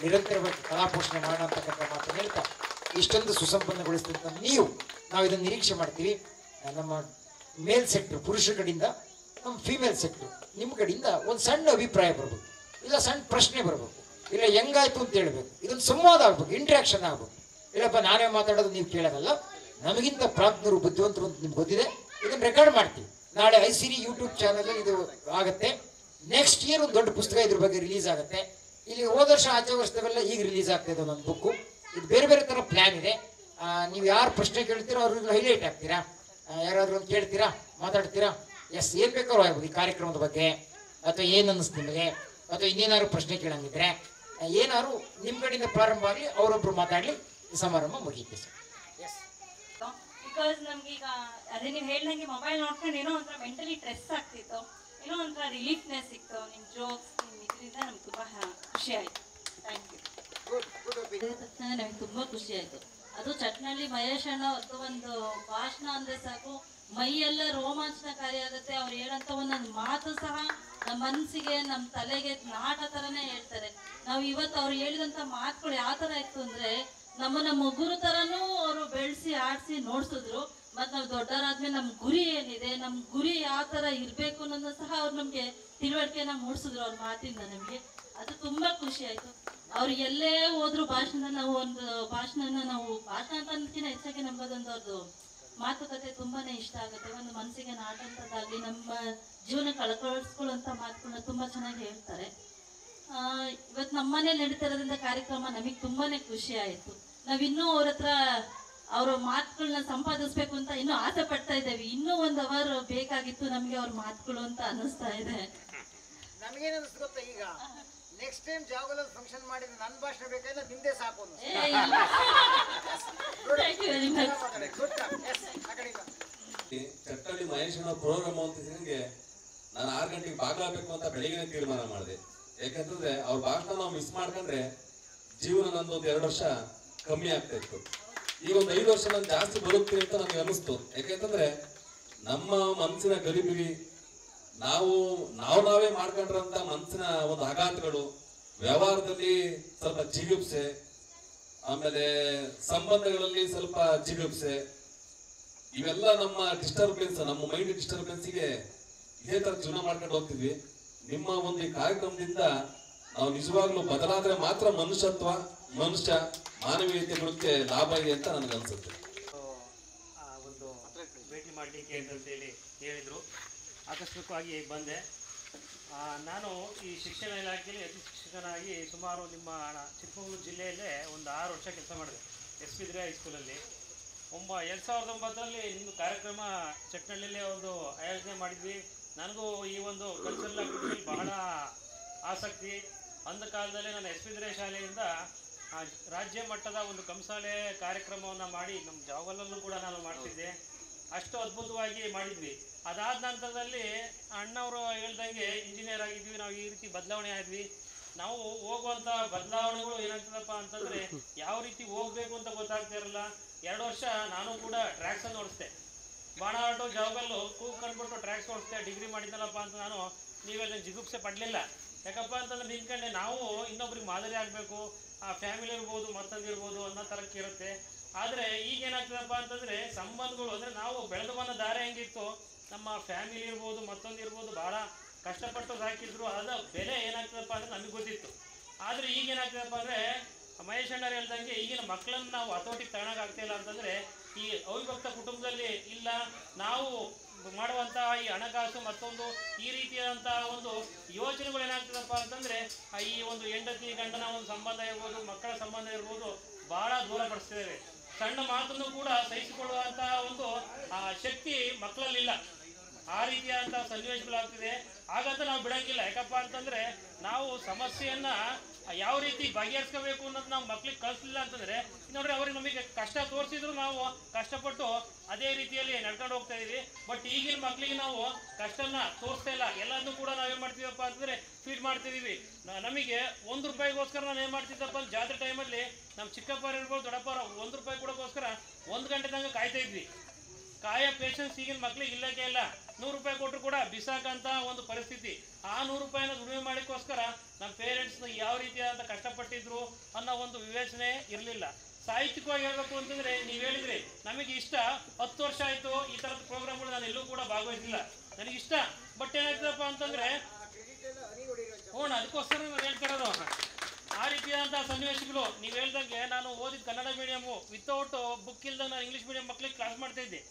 ನಿರಂತರವಾಗಿ ಕಲಾಪೋಷಣೆ ಮಾಡೋಣ ಅಂತಕ್ಕಂಥ ಮಾತನ್ನು ಹೇಳ್ತಾ, ಇಷ್ಟೊಂದು ಸುಸಂಪನ್ನಗೊಳಿಸಿದಂಥ ನಾವು ಇದನ್ನು ನಿರೀಕ್ಷೆ ಮಾಡ್ತೀವಿ. ನಮ್ಮ ಮೇಲ್ ಸೆಕ್ಟ್ರು ಪುರುಷರ ಕಡೆಯಿಂದ, ನಮ್ಮ ಫೀಮೇಲ್ ಸೆಕ್ಟ್ರು ನಿಮ್ಮ ಕಡೆಯಿಂದ ಒಂದು ಸಣ್ಣ ಅಭಿಪ್ರಾಯ ಬರ್ಬೇಕು, ಇಲ್ಲ ಸಣ್ಣ ಪ್ರಶ್ನೆ ಬರ್ಬೇಕು, ಇಲ್ಲ ಹೆಂಗಾಯ್ತು ಅಂತ ಹೇಳ್ಬೇಕು. ಇದೊಂದು ಸಂವಾದ ಆಗ್ಬೇಕು, ಇಂಟ್ರಾಕ್ಷನ್ ಆಗ್ಬೇಕು. ಇಲ್ಲಪ್ಪ ನಾನೇ ಮಾತಾಡೋದು ನೀವು ಕೇಳೋದಲ್ಲ, ನಮಗಿಂತ ಪ್ರಾಜ್ಞರು ಬುದ್ಧಿವಂತರು ಅಂತ ನಿಮ್ಗೆ ಗೊತ್ತಿದೆ. ಇದನ್ನು ರೆಕಾರ್ಡ್ ಮಾಡ್ತೀವಿ. ನಾಳೆ ಐಸಿರಿ ಯೂಟ್ಯೂಬ್ ಚಾನಲ್ ಇದು ಆಗುತ್ತೆ. ನೆಕ್ಸ್ಟ್ ಇಯರ್ ಒಂದು ದೊಡ್ಡ ಪುಸ್ತಕ ಇದ್ರ ಬಗ್ಗೆ ರಿಲೀಸ್ ಆಗುತ್ತೆ. ಇಲ್ಲಿ ಹೋದ ವರ್ಷ ಆಚೆ ವರ್ಷದವೆಲ್ಲ ಈಗ ರಿಲೀಸ್ ಆಗ್ತಾ ಇದೆ ನನ್ನ ಬುಕ್ಕು. ಇದು ಬೇರೆ ಬೇರೆ ಥರ ಪ್ಲ್ಯಾನ್ ಇದೆ. ನೀವು ಯಾರು ಪ್ರಶ್ನೆ ಕೇಳ್ತೀರೋ ಅವ್ರಿಗೆ ಹೈಲೈಟ್ ಆಗ್ತೀರಾ, ಯಾರಾದರೂ ಒಂದು ಕೇಳ್ತೀರಾ, ಮಾತಾಡ್ತೀರಾ. ಎಸ್, ಏನು ಬೇಕಾದ್ರೂ ಆಗ್ಬೋದು ಈ ಕಾರ್ಯಕ್ರಮದ ಬಗ್ಗೆ, ಅಥವಾ ಏನು ಅನ್ನಿಸ್ತು ನಿಮಗೆ, ಅಥವಾ ಇನ್ನೇನಾದ್ರು ಪ್ರಶ್ನೆ ಕೇಳಂಗಿದ್ರೆ ಏನಾದ್ರು ನಿಮ್ಮ ಕಡೆಯಿಂದ ಪ್ರಾರಂಭ ಆಗಲಿ, ಅವರೊಬ್ಬರು ಮಾತಾಡಲಿ, ಸಮಾರಂಭ ಮುಗಿಯುತ್ತೆ ಸರ್. ಬಿಕಾಸ್ ನಮ್ಗೀಗ ಅದೇ ನೀವು ಹೇಳ್ದಂಗೆ ಮೊಬೈಲ್ ನೋಡ್ಕೊಂಡು ಏನೋ ಒಂಥರ ಮೆಂಟಲಿ ಸ್ಟ್ರೆಸ್ ಆಗ್ತಿತ್ತು, ಏನೋ ಒಂಥರ ರಿಲೀಫ್ನೆಸ್ ಸಿಕ್ತು. ನಿಮ್ಮ ಜೋಕ್ಸ್, ನಿಮ್ಮ ಇದರಿಂದ ನಮ್ಗೆ ತುಂಬ ಖುಷಿ ಆಯಿತು. Thank you. ತಕ್ಷಣ ನಮಗೆ ತುಂಬ ಖುಷಿ ಆಯಿತು. ಅದು ಚಟ್ನಳ್ಳಿ ಮಹೇಶ್ ಅಣ್ಣ ಅವ್ರದ್ದು ಒಂದು ಭಾಷಣ ಅಂದರೆ ಸಾಕು, ಮೈಯೆಲ್ಲ ರೋಮಾಂಚನಕಾರಿ ಆಗುತ್ತೆ. ಅವ್ರು ಹೇಳೋಂಥ ಒಂದೊಂದು ಮಾತು ಸಹ ನಮ್ಮ ಮನಸ್ಸಿಗೆ, ನಮ್ಮ ತಲೆಗೆ ನಾಟ ಥರನೇ ಹೇಳ್ತಾರೆ. ನಾವು ಇವತ್ತು ಅವ್ರು ಹೇಳಿದಂಥ ಮಾತುಗಳು ಯಾವ ಥರ ಇತ್ತು ಅಂದರೆ, ನಮ್ಮನ್ನ ಮಗುರು ಥರನೂ ಅವರು ಬೆಳೆಸಿ ಆಡಿಸಿ ನೋಡ್ಸಿದ್ರು. ಮತ್ತು ನಾವು ದೊಡ್ಡವರಾದ್ಮೇಲೆ ನಮ್ಮ ಗುರಿ ಏನಿದೆ, ನಮ್ಮ ಗುರಿ ಯಾವ ಥರ ಇರಬೇಕು ಅನ್ನೋದನ್ನ ಸಹ ಅವ್ರು ನಮಗೆ ತಿಳುವಳಿಕೆನ ಮೂಡಿಸಿದ್ರು ಅವ್ರ ಮಾತಿಂದ. ನಮಗೆ ಅದು ತುಂಬ ಖುಷಿ ಆಯಿತು. ಅವ್ರು ಎಲ್ಲೇ ಹೋದ್ರು ಭಾಷಣ ಅಂತ ಅನ್ನೋದಕ್ಕಿಂತ ಹೆಚ್ಚಾಗಿ ನಮ್ಗದೊಂದು ಅವ್ರದ್ದು ಮಾತುಕತೆ ತುಂಬಾನೇ ಇಷ್ಟ ಆಗುತ್ತೆ. ಒಂದು ಮನಸ್ಸಿಗೆ ನಾಟಂಥದ್ದಾಗಲಿ, ನಮ್ಮ ಜೀವನ ಕಳ್ಕೊಳಿಸ್ಕೊಳ್ಳುವಂಥ ಮಾತುಗಳನ್ನ ತುಂಬ ಚೆನ್ನಾಗಿ ಹೇಳ್ತಾರೆ. ಇವತ್ತು ನಮ್ಮನೇಲಿ ನಡೀತಿರೋದ್ರಿಂದ ಕಾರ್ಯಕ್ರಮ ನಮಗೆ ತುಂಬಾನೇ ಖುಷಿ ಆಯಿತು. ನಾವಿನ್ನೂ ಅವ್ರ ಹತ್ರ ಅವ್ರ ಮಾತುಗಳನ್ನ ಸಂಪಾದಿಸ್ಬೇಕು ಅಂತ ಇನ್ನೂ ಆಸೆ ಪಡ್ತಾ ಇದ್ದೇವೆ. ಇನ್ನೂ 1 ಅವರ್ ಬೇಕಾಗಿತ್ತು ನಮಗೆ ಅವ್ರ ಮಾತುಗಳು ಅಂತ ಅನ್ನಿಸ್ತಾ ಇದೆ. ನಮಗೇನು ಅನಿಸ್ತು ಗೊತ್ತಾ, ಈಗ ನೆಕ್ಸ್ಟ್ ಟೈಮ್ ಜಾಗದಲ್ಲಿ ಫಂಕ್ಷನ್ ಮಾಡಿದ್ರೆ ನನ್ನ ಭಾಷಣ ಬೇಕಾದ್ರೆ ನಿಮ್ದೇ ಸಾಕು. ಚಟ್ಟಳ್ಳಿ ಮಹೇಶನ ಪ್ರೋಗ್ರಾಮ್ ಅಂತಿದ್ರೆ ನಾನು 6 ಗಂಟೆಗೆ ಭಾಗವಹಿಸಬೇಕು ಅಂತ ಬೆಳಿಗ್ಗೆ ತೀರ್ಮಾನ ಮಾಡಿದೆ. ಯಾಕಂತಂದ್ರೆ ಅವ್ರ ಭಾಷಣ ನಾವು ಮಿಸ್ ಮಾಡ್ಕೊಂಡ್ರೆ ಜೀವನ ನಂದು 1-2 ವರ್ಷ ಕಮ್ಮಿ ಆಗ್ತಾ ಇತ್ತು. ಈಗ ಒಂದು 5 ವರ್ಷ ನಾನು ಜಾಸ್ತಿ ಬರುತ್ತೀನಿ ಅಂತ ನನಗೆ ಅನಿಸ್ತು. ಯಾಕೆಂತಂದ್ರೆ ನಮ್ಮ ಮನಸ್ಸಿನ ಗಲಿಬಿಲಿ, ನಾವೇ ಮಾಡ್ಕೊಂಡ್ರಂತ ಮನಸ್ಸಿನ ಒಂದು ಆಘಾತಗಳು, ವ್ಯವಹಾರದಲ್ಲಿ ಸ್ವಲ್ಪ ಜಿಗುಪ್ಸೆ, ಆಮೇಲೆ ಸಂಬಂಧಗಳಲ್ಲಿ ಸ್ವಲ್ಪ ಜಿಗುಪ್ಸೆ, ಇವೆಲ್ಲ ನಮ್ಮ ಡಿಸ್ಟರ್ಬೆನ್ಸ್, ನಮ್ಮ ಮೈಂಡ್ ಡಿಸ್ಟರ್ಬೆನ್ಸ್ಗೆ ಇದೇ ತರ ಜೀವನ ಮಾಡ್ಕೊಂಡು ಹೋಗ್ತಿದ್ವಿ. ನಿಮ್ಮ ಒಂದು ಈ ಕಾರ್ಯಕ್ರಮದಿಂದ ನಾವು ನಿಜವಾಗ್ಲೂ ಬದಲಾದ್ರೆ ಮಾತ್ರ ಮನುಷ್ಯ ಮಾನವೀಯತೆಗಳಿಗೆ ಲಾಭ ಇದೆ ಅಂತ ನನಗೆ ಅನ್ಸುತ್ತೆ. ಒಂದು ಭೇಟಿ ಮಾಡಲಿಕ್ಕೆ ಅಂತೇಳಿ ಹೇಳಿದರು. ಆಕಸ್ಮಿಕವಾಗಿ ಬಂದೆ. ನಾನು ಈ ಶಿಕ್ಷಣ ಇಲಾಖೆಯಲ್ಲಿ ಅತಿ ಶಿಕ್ಷಕನಾಗಿ ಸುಮಾರು ನಿಮ್ಮ ಚಿಕ್ಕಮಗಳೂರು ಜಿಲ್ಲೆಯಲ್ಲೇ ಒಂದು 6 ವರ್ಷ ಕೆಲಸ ಮಾಡಿದೆ, ಎಸ್ ಪಿ ಹೈಸ್ಕೂಲಲ್ಲಿ. 2009ರಲ್ಲಿ ನಿಮ್ಮದು ಕಾರ್ಯಕ್ರಮ ಚಟ್ನಳ್ಳಿಯಲ್ಲಿ ಒಂದು ಆಯೋಜನೆ ಮಾಡಿದ್ವಿ. ನನಗೂ ಈ ಒಂದು ಕಲ್ಚರಲ್ ಆಕ್ಟಿವಿಟಿಯಲ್ಲಿ ಬಹಳ ಆಸಕ್ತಿ. ಅಂದ ಕಾಲದಲ್ಲಿ ನಾನು ಎಸ್.ವಿ. ಶಾಲೆಯಿಂದ ರಾಜ್ಯ ಮಟ್ಟದ ಒಂದು ಕಂಸಾಳೆ ಕಾರ್ಯಕ್ರಮವನ್ನು ಮಾಡಿ ನಮ್ಮ ಜಾವಗಲ್ಲಲ್ಲೂ ಕೂಡ ನಾನು ಮಾಡ್ತಿದ್ದೆ. ಅಷ್ಟು ಅದ್ಭುತವಾಗಿ ಮಾಡಿದ್ವಿ. ಅದಾದ ನಂತರದಲ್ಲಿ ಅಣ್ಣವರು ಹೇಳ್ದಂಗೆ ಇಂಜಿನಿಯರ್ ಆಗಿದ್ವಿ, ನಾವು ಈ ರೀತಿ ಬದಲಾವಣೆ ಆದ್ವಿ. ನಾವು ಹೋಗುವಂಥ ಬದಲಾವಣೆಗಳು ಏನಾಗ್ತದಪ್ಪ ಅಂತಂದರೆ ಯಾವ ರೀತಿ ಹೋಗ್ಬೇಕು ಅಂತ ಗೊತ್ತಾಗ್ತಾ ಇರಲ್ಲ. 2 ವರ್ಷ ನಾನು ಕೂಡ ಟ್ರ್ಯಾಕ್ಸನ್ನು ಓಡಿಸ್ದೆ. ಬಾಣಾಟು ಜಾವಗಲ್ಲು ಕೂತ್ಕೊಂಡ್ಬಿಟ್ಟು ಟ್ರ್ಯಾಕ್ಸ್ ಓಡಿಸ್ದೆ. ಡಿಗ್ರಿ ಮಾಡಿದ್ದಲ್ಲಪ್ಪ ಅಂತ ನಾನು ನೀವೆಲ್ಲ ಜಿಗುಪ್ಸೆ ಪಡಲಿಲ್ಲ. ಯಾಕಪ್ಪ ಅಂತಂದ್ರೆ ನಿಂತ್ಕೊಂಡೆ ನಾವು ಇನ್ನೊಬ್ರಿಗೆ ಮಾದರಿ ಆಗಬೇಕು, ಆ ಫ್ಯಾಮಿಲಿ ಇರ್ಬೋದು ಮತ್ತೊಂದಿರ್ಬೋದು ಅನ್ನೋ ಥರಕ್ಕೆ ಇರುತ್ತೆ. ಆದರೆ ಈಗೇನಾಗ್ತದಪ್ಪ ಅಂತಂದರೆ ಸಂಬಂಧಗಳು ಅಂದರೆ ನಾವು ಬೆಳೆದು ಬಂದ ದಾರಿ ಹೆಂಗಿತ್ತು, ನಮ್ಮ ಫ್ಯಾಮಿಲಿ ಇರ್ಬೋದು ಮತ್ತೊಂದಿರ್ಬೋದು ಭಾಳ ಕಷ್ಟಪಟ್ಟು ಸಾಕಿದ್ರು, ಅದರ ಬೆಲೆ ಏನಾಗ್ತದಪ್ಪ ಅಂದರೆ ನಮಗೆ ಗೊತ್ತಿತ್ತು. ಆದರೆ ಈಗೇನಾಗ್ತದಪ್ಪ ಅಂದರೆ ಮಹೇಶ್ ಅಣ್ಣರು ಹೇಳ್ದಂಗೆ ಈಗಿನ ಮಕ್ಕಳನ್ನು ನಾವು ಹತೋಟಿಗೆ ತಗೊಳಕ್ಕಾಗ್ತಿಲ್ಲ ಅಂತಂದರೆ ಈ ಅವಿಭಕ್ತ ಕುಟುಂಬದಲ್ಲಿ ಇಲ್ಲ. ನಾವು ಮಾಡುವಂಥ ಈ ಹಣಕಾಸು ಮತ್ತೊಂದು ಈ ರೀತಿಯಾದಂಥ ಒಂದು ಯೋಚನೆಗಳು ಏನಾಗ್ತದಪ್ಪ ಅಂತಂದರೆ ಈ ಒಂದು ಹೆಂಡತಿ ಗಂಡನ ಒಂದು ಸಂಬಂಧ ಇರ್ಬೋದು, ಮಕ್ಕಳ ಸಂಬಂಧ ಇರ್ಬೋದು, ಭಾಳ ದೂರ ಪಡಿಸ್ತಿದ್ದೇವೆ. ಸಣ್ಣ ಮಾತನ್ನು ಕೂಡ ಸಹಿಸಿಕೊಳ್ಳುವಂಥ ಒಂದು ಶಕ್ತಿ ಮಕ್ಕಳಲ್ಲಿಲ್ಲ. ಆ ರೀತಿಯಾದಂಥ ಸನ್ನಿವೇಶಗಳಾಗ್ತಿದೆ. ಹಾಗಂತ ನಾವು ಬಿಡೋಂಗಿಲ್ಲ. ಯಾಕಪ್ಪ ಅಂತಂದರೆ ನಾವು ಸಮಸ್ಯೆಯನ್ನು ಯಾವ ರೀತಿ ಬಗೆಹರಿಸ್ಕೋಬೇಕು ಅನ್ನೋದು ನಾವು ಮಕ್ಳಿಗೆ ಕಲಿಸಲಿಲ್ಲ ಅಂತಂದರೆ ನೋಡ್ರಿ, ಅವ್ರಿಗೆ ನಮಗೆ ಕಷ್ಟ ತೋರಿಸಿದ್ರು ನಾವು ಕಷ್ಟಪಟ್ಟು ಅದೇ ರೀತಿಯಲ್ಲಿ ನಡ್ಕೊಂಡು ಹೋಗ್ತಾ ಇದೀವಿ. ಬಟ್ ಈಗಿನ ಮಕ್ಳಿಗೆ ನಾವು ಕಷ್ಟನ ತೋರಿಸ್ತಾ ಇಲ್ಲ. ಎಲ್ಲದನ್ನೂ ಕೂಡ ನಾವೇನು ಮಾಡ್ತೀವಪ್ಪ ಅಂತಂದರೆ ಫೀಡ್ ಮಾಡ್ತಿದ್ದೀವಿ. ನಮಗೆ 1 ರೂಪಾಯಿಗೋಸ್ಕರ ನಾನು ಏನು ಮಾಡ್ತಿದ್ದಪ್ಪ ಅಂದ್ರೆ ಜಾತ್ರೆ ಟೈಮಲ್ಲಿ ನಮ್ಮ ಚಿಕ್ಕಪ್ಪ ಇರ್ಬೋದು ದೊಡ್ಡಪ್ಪ 1 ರೂಪಾಯಿ ಕೊಡೋಕ್ಕೋಸ್ಕರ 1 ಗಂಟೆ ತನಕ ಕಾಯ್ತಾ ಇದ್ವಿ. ಕಾಯ ಪೇಷನ್ಸ್ ಈಗಿನ ಮಕ್ಳಿಗೆ ಇಲ್ಲಕ್ಕೆ ಇಲ್ಲ. 100 ರೂಪಾಯಿ ಕೊಟ್ಟರು ಕೂಡ ಬಿಸಾಕಂತ ಒಂದು ಪರಿಸ್ಥಿತಿ. ಆ 100 ರೂಪಾಯಿನ ದುಡಿಮೆ ಮಾಡಿಕೋಸ್ಕರ ನಮ್ಮ ಪೇರೆಂಟ್ಸ್ನ ಯಾವ ರೀತಿಯಾದಂಥ ಕಷ್ಟಪಟ್ಟಿದ್ರು ಅನ್ನೋ ಒಂದು ವಿವೇಚನೆ ಇರಲಿಲ್ಲ. ಸಾಹಿತ್ಯಿಕವಾಗಿ ಹೇಳಬೇಕು ಅಂತಂದರೆ ನೀವು ಹೇಳಿದ್ರಿ ನಮಗೆ ಇಷ್ಟ 10 ವರ್ಷ ಆಯಿತು ಈ ಥರದ ಪ್ರೋಗ್ರಾಮ್ಗಳು ನಾನು ಎಲ್ಲೂ ಕೂಡ ಭಾಗವಹಿಸಿಲ್ಲ. ನನಗಿಷ್ಟ. ಬಟ್ ಏನಾಗ್ತದಪ್ಪ ಅಂತಂದರೆ ಅದಕ್ಕೋಸ್ಕರ ನಾನು ಹೇಳ್ತಿರೋದು. ಆ ರೀತಿಯಾದಂಥ ಸನ್ನಿವೇಶಗಳು ನೀವು ಹೇಳ್ದಂಗೆ ನಾನು ಓದಿದ ಕನ್ನಡ ಮೀಡಿಯಮು ವಿತೌಟ್ ಬುಕ್ ಇಲ್ದಂಗೆ ನಾನು ಇಂಗ್ಲೀಷ್ ಮೀಡಿಯಂ ಮಕ್ಕಳಿಗೆ ಕ್ಲಾಸ್ ಮಾಡ್ತಾ ಇದ್ದೆ.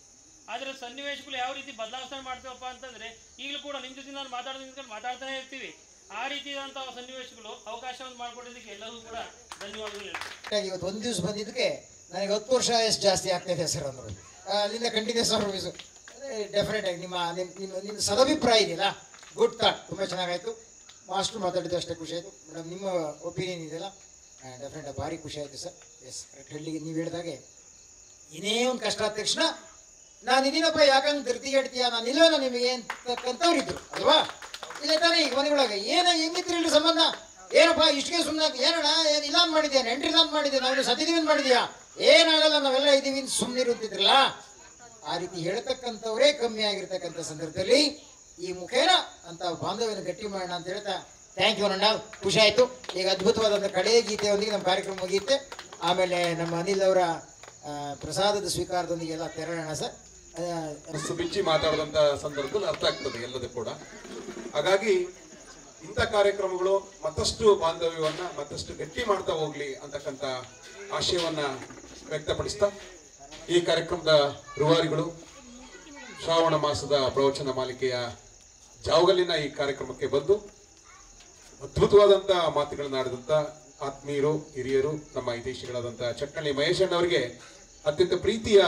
ಆದರೆ ಸನ್ನಿವೇಶಗಳು ಯಾವ ರೀತಿ ಬದಲಾವಣೆ ಮಾಡ್ತೀವಪ್ಪ ಅಂತಂದರೆ ಈಗಲೂ ಕೂಡ ನಿಮ್ಮ ಜೊತೆ ನಾನು ಮಾತಾಡ್ತಾನೆ ಇರ್ತೀವಿ. ಆ ರೀತಿಯಾದಂಥ ಸನ್ನಿವೇಶಗಳು ಅವಕಾಶವನ್ನು ಮಾಡಿಕೊಡೋದಕ್ಕೆ ಎಲ್ಲರೂ ಕೂಡ ಧನ್ಯವಾದಗಳು. ಇವತ್ತು 1 ದಿವಸ ಬಂದಿದ್ದಕ್ಕೆ ನನಗೆ 10 ವರ್ಷ ಎಷ್ಟು ಜಾಸ್ತಿ ಆಗ್ತಾಯಿದೆ ಸರ್ ಅಂದರು. ಅಲ್ಲಿಂದ ಕಂಟಿನ್ಯೂಸ್ ಸರ್ವಿಸು ಡೆಫಿನೆಟ್ ಆಗಿ ನಿಮ್ಮ ಸದಭಿಪ್ರಾಯ ಇದೆಯಲ್ಲ, ಗುಡ್ ಥಾಟ್, ತುಂಬ ಚೆನ್ನಾಗಾಯಿತು. ಮಾಸ್ಟ್ರು ಮಾತಾಡಿದ್ದು ಅಷ್ಟೇ ಖುಷಿ ಆಯಿತು. ಮೇಡಮ್ ನಿಮ್ಮ ಒಪಿನಿಯನ್ ಇದೆಯಲ್ಲ ಡೆಫಿನೆಟ್ ಭಾರಿ ಖುಷಿ ಆಯಿತು ಸರ್. ಎಸ್, ಹೇಳಿ ನೀವು ಹೇಳಿದಾಗೆ ಇನ್ನೇ ಒಂದು ಕಷ್ಟ ಆದ ತಕ್ಷಣ ನಾನು ಇದೀನಪ್ಪ ಯಾಕಂದ್ರೆ ಧೃತಿಗೆಡ್ತೀಯ ನಾನು ಇಲ್ಲೋ ನಿಮಗೆ ಅಂತಕ್ಕಂಥವ್ರು ಇದ್ರು ಅಲ್ವಾ? ಇಲ್ಲ ತಾನೇ ಈಗ ಮನೆಯೊಳಗೆ ಹೆಂಗಿದ್ರಿ ಇಲ್ರಿ ಸಂಬಂಧ, ಏನಪ್ಪ ಇಷ್ಟಿಗೆ ಸುಮ್ಮನೆ ಏನಣ್ಣ ಏನು ಇಲ್ಲ ಅಂತ ಮಾಡಿದ್ಯಾ, ನೆಂಟ್ರಿ ಇಲ್ಲ ಅಂತ ಮಾಡಿದ್ಯಾ, ನಾವು ಸತ್ತಿದೀವಿ ಅಂತ ಮಾಡಿದ್ಯಾ, ಏನಾಗಲ್ಲ ನಾವೆಲ್ಲ ಇದ್ದೀವಿ ಅಂತ ಸುಮ್ಮನಿರುತ್ತಿದ್ರಲ್ಲ. ಆ ರೀತಿ ಹೇಳ್ತಕ್ಕಂಥವರೇ ಕಮ್ಮಿ ಆಗಿರ್ತಕ್ಕಂಥ ಸಂದರ್ಭದಲ್ಲಿ ಈ ಮುಖೇನ ಅಂತ ಬಾಂಧವ್ಯನ ಗಟ್ಟಿ ಮಾಡೋಣ ಅಂತ ಹೇಳ್ತಾ ಥ್ಯಾಂಕ್ ಯು ಅಣ್ಣ, ಖುಷಿ ಆಯಿತು. ಈಗ ಅದ್ಭುತವಾದಂಥ ಕಡೆಯ ಗೀತೆಯೊಂದಿಗೆ ನಮ್ಮ ಕಾರ್ಯಕ್ರಮ ಮುಗಿಯುತ್ತೆ. ಆಮೇಲೆ ನಮ್ಮ ಅನಿಲ್ ಅವರ ಪ್ರಸಾದದ ಸ್ವೀಕಾರದೊಂದಿಗೆ ಎಲ್ಲ ತೆರಳೋಣ ಸರ್. ಬಿಚ್ಚಿ ಮಾತಾಡಿದಂಥ ಸಂದರ್ಭದಲ್ಲಿ ಅರ್ಥ ಆಗ್ತದೆ ಎಲ್ಲದೂ ಕೂಡ. ಹಾಗಾಗಿ ಇಂಥ ಕಾರ್ಯಕ್ರಮಗಳು ಮತ್ತಷ್ಟು ಬಾಂಧವ್ಯವನ್ನ ಮತ್ತಷ್ಟು ಗಟ್ಟಿ ಮಾಡ್ತಾ ಹೋಗ್ಲಿ ಅಂತಕ್ಕಂಥ ಆಶಯವನ್ನ ವ್ಯಕ್ತಪಡಿಸ್ತಾ ಈ ಕಾರ್ಯಕ್ರಮದ ರೂವಾರಿಗಳು ಶ್ರಾವಣ ಮಾಸದ ಪ್ರವಚನ ಮಾಲಿಕೆಯ ಜಾವಗಲ್ಲಿನ ಈ ಕಾರ್ಯಕ್ರಮಕ್ಕೆ ಬಂದು ಅದ್ಭುತವಾದಂಥ ಮಾತುಗಳನ್ನ ಆಡಿದಂಥ ಆತ್ಮೀಯರು ಹಿರಿಯರು ನಮ್ಮ ಹಿತೈಷಿಗಳಾದಂಥ ಚಟ್ನಳ್ಳಿ ಮಹೇಶ್ ಅಣ್ಣವರಿಗೆ ಅತ್ಯಂತ ಪ್ರೀತಿಯ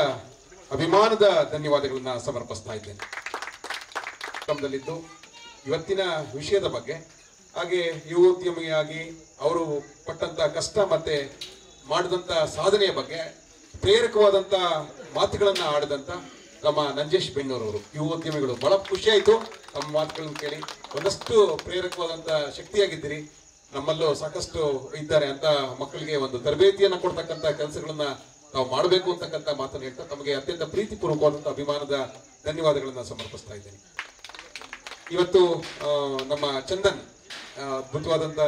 ಅಭಿಮಾನದ ಧನ್ಯವಾದಗಳನ್ನ ಸಮರ್ಪಿಸ್ತಾ ಇದ್ದೇನೆ. ಕಾರ್ಯಕ್ರಮದಲ್ಲಿದ್ದು ಇವತ್ತಿನ ವಿಷಯದ ಬಗ್ಗೆ ಹಾಗೆ ಯುವೋದ್ಯಮಿಯಾಗಿ ಅವರು ಪಟ್ಟಂತ ಕಷ್ಟ ಮತ್ತೆ ಮಾಡಿದಂತ ಸಾಧನೆಯ ಬಗ್ಗೆ ಪ್ರೇರಕವಾದಂತ ಮಾತುಗಳನ್ನ ಆಡಿದಂತ ನಮ್ಮ ನಂಜೇಶ್ ಬೆಣ್ಣೂರವರು ಯುವೋದ್ಯಮಿಗಳು ಬಹಳ ಖುಷಿ ಆಯ್ತು ತಮ್ಮ ಮಾತುಗಳನ್ನು ಕೇಳಿ. ಒಂದಷ್ಟು ಪ್ರೇರಕವಾದಂತ ಶಕ್ತಿಯಾಗಿದ್ದೀರಿ. ನಮ್ಮಲ್ಲೂ ಸಾಕಷ್ಟು ಇದ್ದಾರೆ ಅಂತ ಮಕ್ಕಳಿಗೆ ಒಂದು ತರಬೇತಿಯನ್ನ ಕೊಡ್ತಕ್ಕಂಥ ಕೆಲಸಗಳನ್ನ ನಾವು ಮಾಡಬೇಕು ಅಂತಕ್ಕಂಥ ಮಾತನ್ನು ಹೇಳ್ತಾ ತಮಗೆ ಅತ್ಯಂತ ಪ್ರೀತಿಪೂರ್ವಕವಾದಂಥ ಅಭಿಮಾನದ ಧನ್ಯವಾದಗಳನ್ನ ಸಮರ್ಪಿಸ್ತಾ ಇದ್ದೇನೆ. ಇವತ್ತು ನಮ್ಮ ಚಂದನ್ ಅದ್ಭುತವಾದಂಥ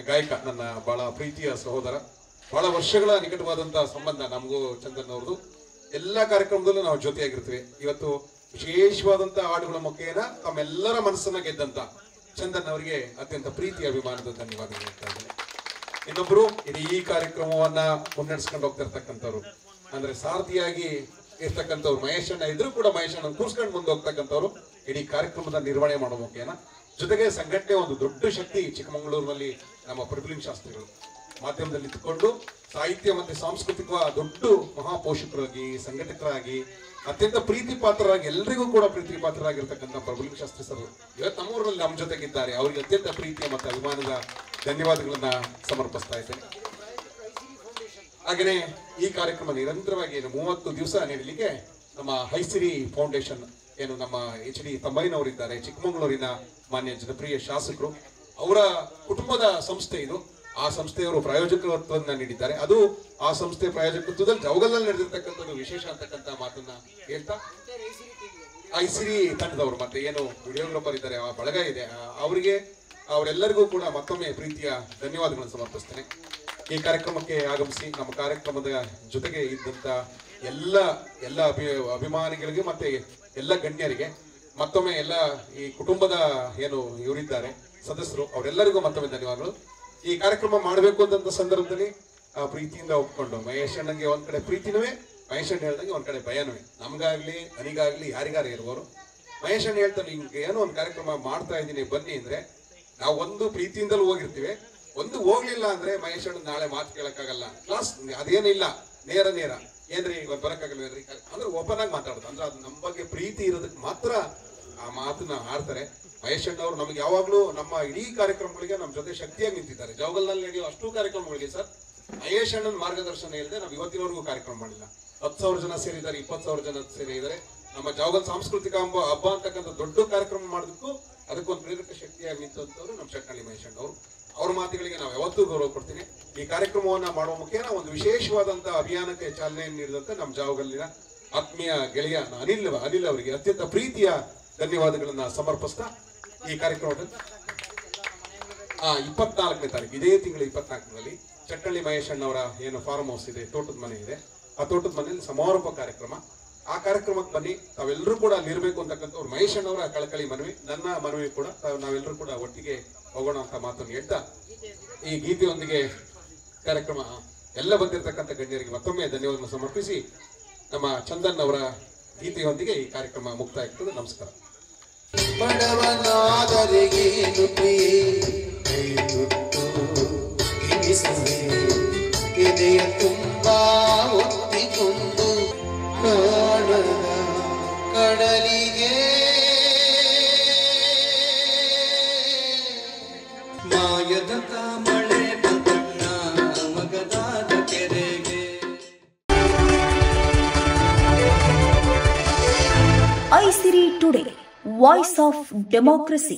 ಗಾಯಕ, ನನ್ನ ಬಹಳ ಪ್ರೀತಿಯ ಸಹೋದರ, ಬಹಳ ವರ್ಷಗಳ ನಿಕಟವಾದಂಥ ಸಂಬಂಧ ನಮಗೂ ಚಂದನ್ ಅವ್ರದ್ದು. ಎಲ್ಲ ಕಾರ್ಯಕ್ರಮದಲ್ಲೂ ನಾವು ಜೊತೆಯಾಗಿರ್ತೀವಿ. ಇವತ್ತು ವಿಶೇಷವಾದಂಥ ಹಾಡುಗಳ ಮುಖೇನ ತಮ್ಮೆಲ್ಲರ ಮನಸ್ಸನ್ನ ಗೆದ್ದಂತ ಚಂದನ್ ಅವರಿಗೆ ಅತ್ಯಂತ ಪ್ರೀತಿ ಅಭಿಮಾನದ ಧನ್ಯವಾದಗಳು ಹೇಳ್ತಾ ಇದ್ದೇನೆ. ಇನ್ನೊಬ್ರು ಇಡೀ ಈ ಕಾರ್ಯಕ್ರಮವನ್ನ ಮುನ್ನಡೆಸ್ಕೊಂಡು ಹೋಗ್ತಿರ್ತಕ್ಕಂಥವ್ರು ಅಂದ್ರೆ ಸಾರಥಿಯಾಗಿ ಇರ್ತಕ್ಕಂಥವ್ರು ಮಹೇಶ್ ಅಣ್ಣ ಇದ್ರು ಕೂಡ ಮಹೇಶ್ ಅಣ್ಣ ಕೂರ್ಸ್ಕೊಂಡು ಮುಂದೆ ಹೋಗ್ತಕ್ಕಂಥವ್ರು ಇಡೀ ಕಾರ್ಯಕ್ರಮದ ನಿರ್ವಹಣೆ ಮಾಡೋ ಮುಖೇನ. ಜೊತೆಗೆ ಸಂಘಟನೆ ಒಂದು ದೊಡ್ಡ ಶಕ್ತಿ ಚಿಕ್ಕಮಗಳೂರಿನಲ್ಲಿ ನಮ್ಮ ಪ್ರಭುಲಿಂಗ ಶಾಸ್ತ್ರಿಗಳು ಮಾಧ್ಯಮದಲ್ಲಿ ಇಟ್ಟುಕೊಂಡು ಸಾಹಿತ್ಯ ಮತ್ತೆ ಸಾಂಸ್ಕೃತಿಕ ದೊಡ್ಡ ಮಹಾಪೋಷಕರಾಗಿ ಸಂಘಟಕರಾಗಿ ಅತ್ಯಂತ ಪ್ರೀತಿ ಪಾತ್ರರಾಗಿ ಎಲ್ಲರಿಗೂ ಕೂಡ ಪ್ರೀತಿ ಪಾತ್ರರಾಗಿರ್ತಕ್ಕಂಥ ಪ್ರಭುಲಿಂಗ ಶಾಸ್ತ್ರಿ ಸರ್ ಇವತ್ತು ನಮ್ಮೂರಲ್ಲಿ ನಮ್ಮ ಜೊತೆಗಿದ್ದಾರೆ. ಅವರಿಗೆ ಅತ್ಯಂತ ಪ್ರೀತಿಯ ಮತ್ತು ಅಭಿಮಾನದ ಧನ್ಯವಾದಗಳನ್ನ ಸಮರ್ಪಿಸ್ತಾ ಇದ್ದೇನೆ. ಹಾಗೆಯೇ ಈ ಕಾರ್ಯಕ್ರಮ ನಿರಂತರವಾಗಿ 30 ದಿವಸ ನೀಡಲಿಕ್ಕೆ ನಮ್ಮ ಹೈಸಿರಿ ಫೌಂಡೇಶನ್ ಏನು ನಮ್ಮ HD ತಮ್ಮಯ್ಯನವರಿದ್ದಾರೆ, ಚಿಕ್ಕಮಗಳೂರಿನ ಮಾನ್ಯ ಜನಪ್ರಿಯ ಶಾಸಕರು, ಅವರ ಕುಟುಂಬದ ಸಂಸ್ಥೆ ಇದು. ಆ ಸಂಸ್ಥೆಯವರು ಪ್ರಾಯೋಜಕತ್ವವನ್ನು ನೀಡಿದ್ದಾರೆ. ಅದು ಆ ಸಂಸ್ಥೆ ಪ್ರಾಯೋಜಕತ್ವದಲ್ಲಿ ಜವಗಲ್ನಲ್ಲಿ ನಡೆದಿರ್ತಕ್ಕಂಥದ್ದು ವಿಶೇಷ ಅಂತಕ್ಕಂಥ ಮಾತನ್ನ ಹೇಳ್ತಾ ಐಸಿರಿ ತಂಡದವರು ಮತ್ತೆ ಏನು ವಿಡಿಯೋಗ್ರಾಫರ್ ಇದ್ದಾರೆ, ಆ ಬಳಗ ಇದೆ, ಅವರಿಗೆ ಅವರೆಲ್ಲರಿಗೂ ಕೂಡ ಮತ್ತೊಮ್ಮೆ ಪ್ರೀತಿಯ ಧನ್ಯವಾದಗಳನ್ನು ಸಮರ್ಪಿಸ್ತೇನೆ. ಈ ಕಾರ್ಯಕ್ರಮಕ್ಕೆ ಆಗಮಿಸಿ ನಮ್ಮ ಕಾರ್ಯಕ್ರಮದ ಜೊತೆಗೆ ಇದ್ದಂತ ಎಲ್ಲ ಅಭಿಮಾನಿಗಳಿಗೆ ಮತ್ತೆ ಎಲ್ಲ ಗಣ್ಯರಿಗೆ ಮತ್ತೊಮ್ಮೆ ಎಲ್ಲ ಈ ಕುಟುಂಬದ ಏನು ಇವರಿದ್ದಾರೆ ಸದಸ್ಯರು ಅವರೆಲ್ಲರಿಗೂ ಮತ್ತೊಮ್ಮೆ ಧನ್ಯವಾದಗಳು. ಈ ಕಾರ್ಯಕ್ರಮ ಮಾಡಬೇಕು ಅಂತ ಸಂದರ್ಭದಲ್ಲಿ ಪ್ರೀತಿಯಿಂದ ಒಪ್ಕೊಂಡು ಮಹೇಶ್ ಅಣ್ಣಂಗೆ ಒಂದ್ ಕಡೆ ಪ್ರೀತಿನವೇ, ಮಹೇಶ್ ಅಣ್ಣ ಹೇಳ್ದಂಗೆ ಒಂದ್ ಕಡೆ ಭಯನವೇ. ನಮ್ಗಾಗ್ಲಿ ನನಗಾಗ್ಲಿ ಯಾರಿಗಾರ ಇರುವವರು ಮಹೇಶ್ ಅಣ್ಣ ಹೇಳ್ತಾನೆ ಹಿಂಗೆ ಏನೋ ಒಂದು ಕಾರ್ಯಕ್ರಮ ಮಾಡ್ತಾ ಇದ್ದೀನಿ ಬನ್ನಿ ಅಂದ್ರೆ ನಾವು ಒಂದು ಪ್ರೀತಿಯಿಂದಲೂ ಹೋಗಿರ್ತೀವಿ, ಒಂದು ಹೋಗ್ಲಿಲ್ಲ ಅಂದ್ರೆ ಮಹೇಶ್ ಅಣ್ಣ ನಾಳೆ ಮಾತು ಕೇಳಕ್ಕಾಗಲ್ಲ, ಕ್ಲಾಸ್ ಅದೇನಿಲ್ಲ ನೇರ ಏನ್ರಿ ಇವತ್ತು ಬರಕ್ಕಾಗಲ್ಲ ಅಂದ್ರೆ ಓಪನ್ ಆಗಿ ಮಾತಾಡೋದು. ಅಂದ್ರೆ ಅದು ನಮ್ಮ ಬಗ್ಗೆ ಪ್ರೀತಿ ಇರೋದಕ್ಕೆ ಮಾತ್ರ ಆ ಮಾತನ್ನ ಆಡ್ತಾರೆ. ಮಹೇಶ್ ಅಣ್ಣ ಅವರು ನಮ್ಗೆ ಯಾವಾಗ್ಲೂ ನಮ್ಮ ಇಡೀ ಕಾರ್ಯಕ್ರಮಗಳಿಗೆ ನಮ್ಮ ಜೊತೆ ಶಕ್ತಿಯಾಗಿ ನಿಂತಿದ್ದಾರೆ. ಜವಗಲ್ನಲ್ಲಿ ನಡೆಯೋ ಅಷ್ಟು ಕಾರ್ಯಕ್ರಮಗಳಿಗೆ ಸರ್ ಮಹೇಶ್ ಅಣ್ಣನ ಮಾರ್ಗದರ್ಶನ ಇಲ್ಲದೆ ನಾವು ಇವತ್ತಿನವರೆಗೂ ಕಾರ್ಯಕ್ರಮ ಮಾಡಿಲ್ಲ. 10,000 ಜನ ಸೇರಿದ್ದಾರೆ, 20,000 ಜನ ಸೇರಿದ್ದಾರೆ. ನಮ್ಮ ಜವಗಲ್ ಸಾಂಸ್ಕೃತಿಕ ಹಬ್ಬ ಅಂತಕ್ಕಂಥ ದೊಡ್ಡ ಕಾರ್ಯಕ್ರಮ ಮಾಡೋದಕ್ಕೂ ಅದಕ್ಕೊಂದು ಪ್ರೇರಕ ಶಕ್ತಿಯಾಗಿ ನಿಂತಂತವ್ರು ನಮ್ಮ ಚಟ್ನಳ್ಳಿ ಮಹೇಶ್ ಅಣ್ಣ ಅವರು. ಅವ್ರ ಮಾತುಗಳಿಗೆ ನಾವು ಯಾವತ್ತೂ ಗೌರವ ಕೊಡ್ತೀನಿ. ಈ ಕಾರ್ಯಕ್ರಮವನ್ನ ಮಾಡುವ ಮುಖೇನ ಒಂದು ವಿಶೇಷವಾದಂತಹ ಅಭಿಯಾನಕ್ಕೆ ಚಾಲನೆ ನೀಡಿದಂತ ನಮ್ಮ ಜಾವಗಲ್ಲಿನ ಆತ್ಮೀಯ ಗೆಳೆಯ ಅನಿಲ್ ಅವರಿಗೆ ಅತ್ಯಂತ ಪ್ರೀತಿಯ ಧನ್ಯವಾದಗಳನ್ನ ಸಮರ್ಪಿಸ್ತಾ ಈ ಕಾರ್ಯಕ್ರಮದಲ್ಲಿ 24ನೇ ತಾರೀಕು ಇದೇ ತಿಂಗಳ 24ರಲ್ಲಿ ಚಟ್ಟಳ್ಳಿ ಮಹೇಶ್ ಅಣ್ಣವರ ಏನು ಫಾರ್ಮ್ ಹೌಸ್ ಇದೆ, ತೋಟದ ಮನೆ ಇದೆ, ಆ ತೋಟದ ಮನೆಯಲ್ಲಿ ಸಮಾರೋಪ ಕಾರ್ಯಕ್ರಮ. ಆ ಕಾರ್ಯಕ್ರಮಕ್ಕೆ ಬನ್ನಿ, ತಾವೆಲ್ಲರೂ ಕೂಡ ಅಲ್ಲಿರ್ಬೇಕು ಅಂತಕ್ಕಂಥವ್ರು ಮಹೇಶ್ ಅಣ್ಣವರ ಕಳಕಳಿ ಮನವಿ, ನನ್ನ ಮನವಿ ಕೂಡ. ನಾವೆಲ್ಲರೂ ಕೂಡ ಒಟ್ಟಿಗೆ ಹೋಗೋಣ ಅಂತ ಮಾತನ್ನು ಹೇಳ್ತಾ ಈ ಗೀತೆಯೊಂದಿಗೆ ಕಾರ್ಯಕ್ರಮ ಎಲ್ಲ ಬಂದಿರತಕ್ಕಂಥ ಗಣ್ಯರಿಗೆ ಮತ್ತೊಮ್ಮೆ ಧನ್ಯವಾದವನ್ನು ಸಮರ್ಪಿಸಿ ನಮ್ಮ ಚಂದನ್ ಅವರ ಗೀತೆಯೊಂದಿಗೆ ಈ ಕಾರ್ಯಕ್ರಮ ಮುಕ್ತಾಯ ಆಗ್ತದೆ. ನಮಸ್ಕಾರ. ಬಡವನಾದರಿಗೇನು ಎದೆಯ ತುಂಬಾ ಒತ್ತಿಕೊಂಡು ಕಾಣದ ಕಡಲಿಗೆ ಮಾಯದ ಮಳೆ ಬಂದಣ್ಣ ಮಗದಾದ ಕೆರೆಗೆ. ಐಸಿರಿ ಟುಡೇ, ವಾಯ್ಸ್ ಆಫ್ ಡೆಮೋಕ್ರಸಿ.